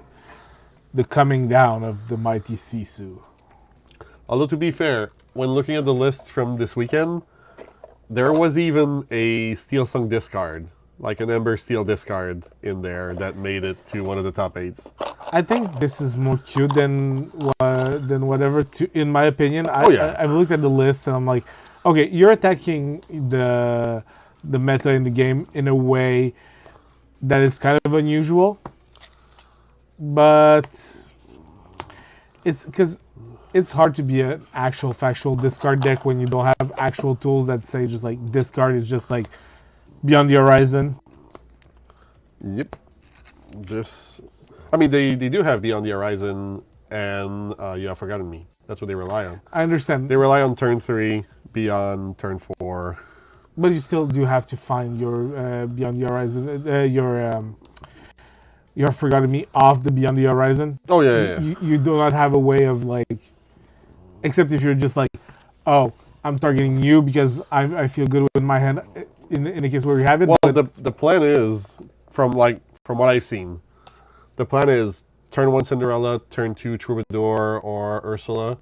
B: coming down of the mighty Sisu.
A: Although to be fair, when looking at the lists from this weekend, there was even a Steelsong discard, like an Ember Steel discard in there that made it to one of the top 8s.
B: I think this is more cute than whatever. In my opinion, I've looked at the list and I'm like, okay, you're attacking the meta in the game in a way that is kind of unusual, but it's because it's hard to be an actual factual discard deck when you don't have actual tools that say just like discard is just like beyond the horizon.
A: Yep. I mean, they do have Beyond the Horizon and You Have Forgotten Me. That's what they rely on.
B: I understand.
A: They rely on turn 3, Beyond turn 4.
B: But you still do have to find your Beyond the Horizon, you have forgotten me off the Beyond the Horizon.
A: Oh, yeah.
B: You do not have a way of like, except if you're just like, oh, I'm targeting you because I feel good with my hand in the case where you have it.
A: Well,
B: but
A: the plan is, from what I've seen, the plan is turn 1 Cinderella, turn 2 Troubadour or Ursula,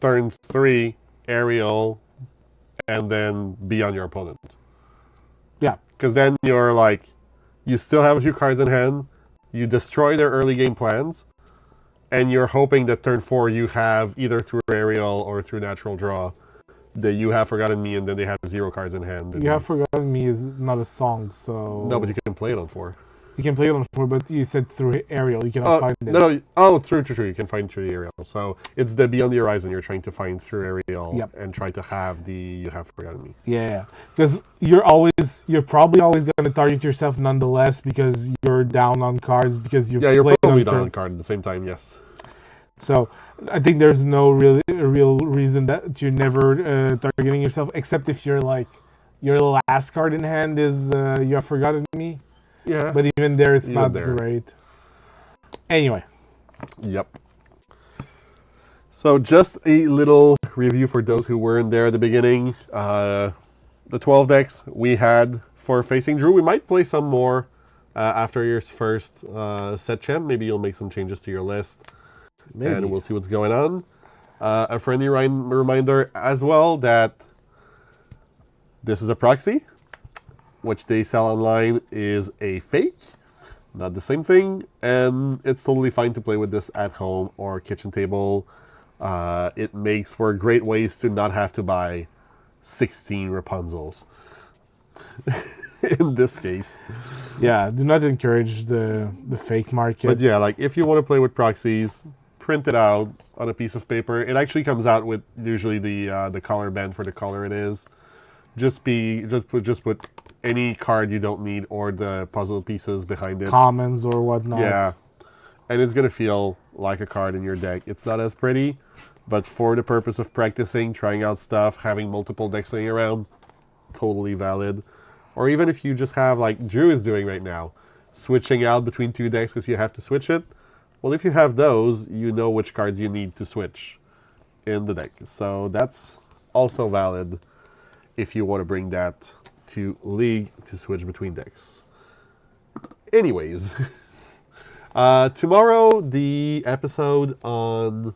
A: turn 3 Ariel, and then be on your opponent.
B: yeah,
A: Because then you're like, you still have a few cards in hand, you destroy their early game plans, and you're hoping that turn 4 you have either through Ariel or through Natural Draw that You Have Forgotten Me, and then they have 0 cards in hand.
B: You Have Forgotten Me is not a song, so
A: No, but you can play it on 4.
B: you can play it on 4. But you said through Ariel, you cannot find it.
A: No. Oh, true. You can find through the Ariel. So it's the Beyond the Horizon you're trying to find through Ariel and try to have the You Have Forgotten Me.
B: Yeah, because you're probably always going to target yourself nonetheless because you're down on cards because you're
A: probably down on card at the same time. Yes.
B: So I think there's no real reason that you're never targeting yourself, except if you're like your last card in hand is You Have Forgotten Me.
A: Yeah.
B: But even there, it's not great. Anyway.
A: Yep. So just a little review for those who weren't there at the beginning. The 12 decks we had for facing Drew. We might play some more after your first set, champ. Maybe you'll make some changes to your list. Maybe. And we'll see what's going on. A friendly reminder as well that this is a proxy, which they sell online is a fake, not the same thing, and it's totally fine to play with this at home or kitchen table. It makes for great ways to not have to buy 16 Rapunzels. In this case.
B: Yeah, do not encourage the fake market.
A: But yeah, like if you want to play with proxies, print it out on a piece of paper. It actually comes out with usually the color band for the color it is. Just put any card you don't need or the puzzle pieces behind it.
B: Commons or whatnot.
A: Yeah. And it's going to feel like a card in your deck. It's not as pretty, but for the purpose of practicing, trying out stuff, having multiple decks laying around, totally valid. Or even if you just have, like Drew is doing right now, switching out between 2 decks because you have to switch it. Well, if you have those, you know which cards you need to switch in the deck. So that's also valid if you want to bring that to League to switch between decks. Anyways, tomorrow the episode on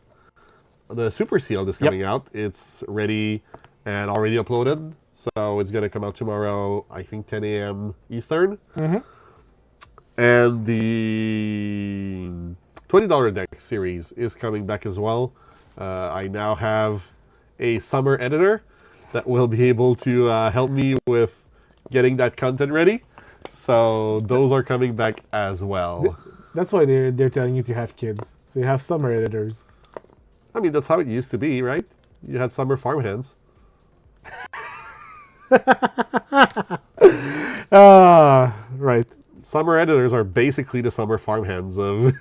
A: the Super Sealed is coming out. It's ready and already uploaded. So it's going to come out tomorrow, I think 10 a.m. Eastern.
B: Mm-hmm.
A: And the $20 deck series is coming back as well. I now have a summer editor that will be able to help me with getting that content ready. So those are coming back as well.
B: That's why they're telling you to have kids. So you have summer editors.
A: I mean, that's how it used to be, right? You had summer farmhands.
B: Right.
A: Summer editors are basically the summer farmhands of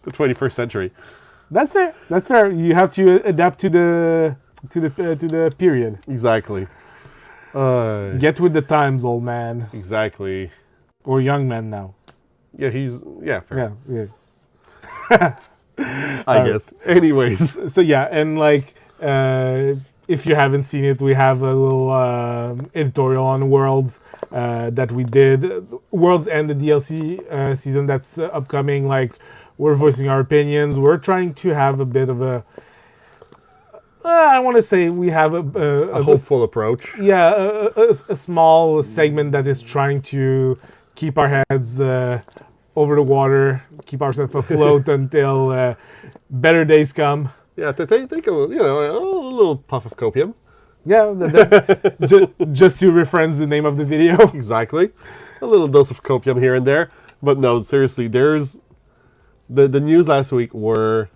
A: the 21st century.
B: That's fair. That's fair. You have to adapt to the period.
A: Exactly.
B: Get with the times, old man.
A: Exactly.
B: Or young man now.
A: Yeah, fair.
B: Yeah, yeah.
A: I guess. Anyways.
B: So yeah, and like if you haven't seen it, we have a little editorial on Worlds that we did. Worlds and the DLC season that's upcoming. Like, we're voicing our opinions. We're trying to have a bit of a. I want to say we have
A: a hopeful approach.
B: Yeah, a small segment that is trying to keep our heads over the water, keep ourselves afloat until better days come.
A: Yeah, to take a little puff of copium.
B: Yeah, just to reference the name of the video.
A: Exactly. A little dose of copium here and there. But no, seriously, there's... The news last week were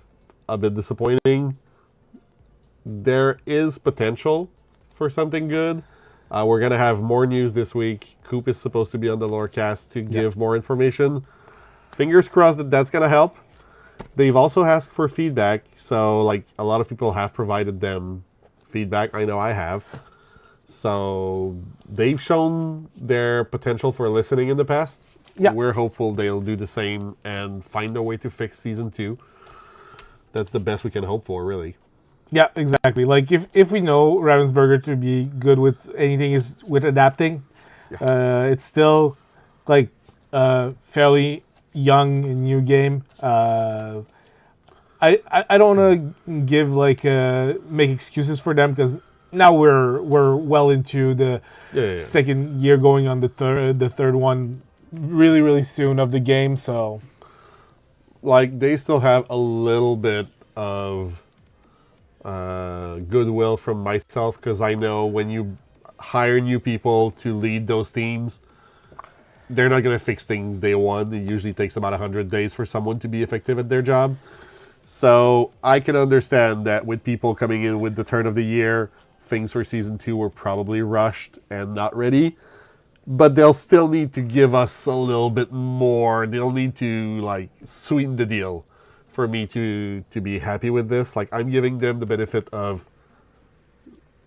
A: a bit disappointing. There is potential for something good. We're going to have more news this week. Coop is supposed to be on the Lorecast to give more information. Fingers crossed that that's going to help. They've also asked for feedback. So, like, a lot of people have provided them feedback. I know I have. So, they've shown their potential for listening in the past. Yeah. We're hopeful they'll do the same and find a way to fix Season 2. That's the best we can hope for, really.
B: Yeah, exactly. Like, if we know Ravensburger to be good with anything is with adapting, it's still, like, fairly young and new game. I don't want to give, like, make excuses for them, because now we're well into the second year, going on the third one really, really soon of the game, so...
A: Like, they still have a little bit of goodwill from myself, because I know when you hire new people to lead those teams, they're not going to fix things day one. It usually takes about 100 days for someone to be effective at their job. So I can understand that with people coming in with the turn of the year, things for Season 2 were probably rushed and not ready. But they'll still need to give us a little bit more. They'll need to, like, sweeten the deal for me to be happy with this. Like, I'm giving them the benefit of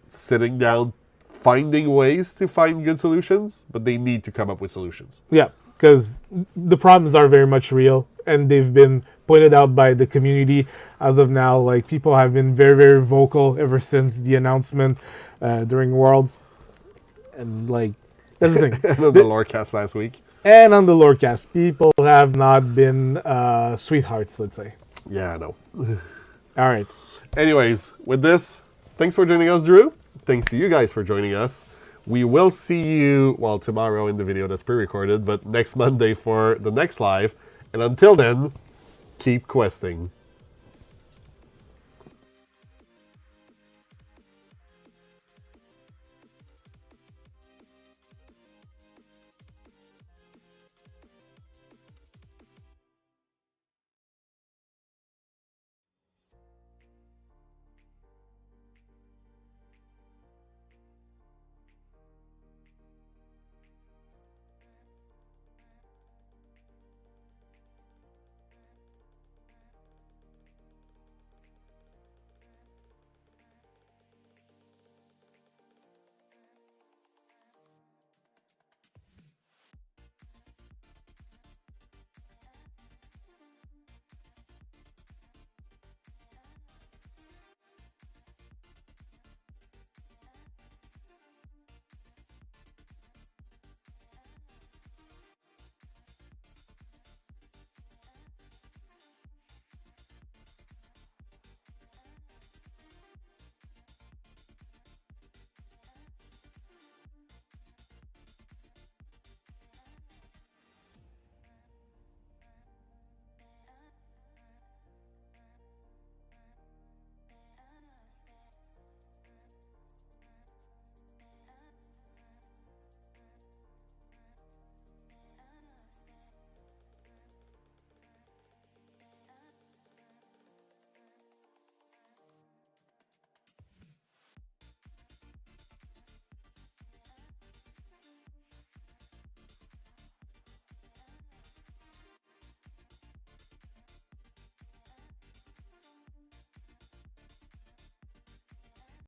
A: sitting down, finding ways to find good solutions, but they need to come up with solutions.
B: Yeah, because the problems are very much real, and they've been pointed out by the community as of now. Like, people have been very, very vocal ever since the announcement during Worlds. And, like, that's the thing.
A: And on the Lorecast last week.
B: And on the Lorecast, people have not been sweethearts, let's say.
A: Yeah, I know.
B: All right.
A: Anyways, with this, thanks for joining us, Drew. Thanks to you guys for joining us. We will see you, well, tomorrow in the video that's pre-recorded, but next Monday for the next live. And until then, keep questing.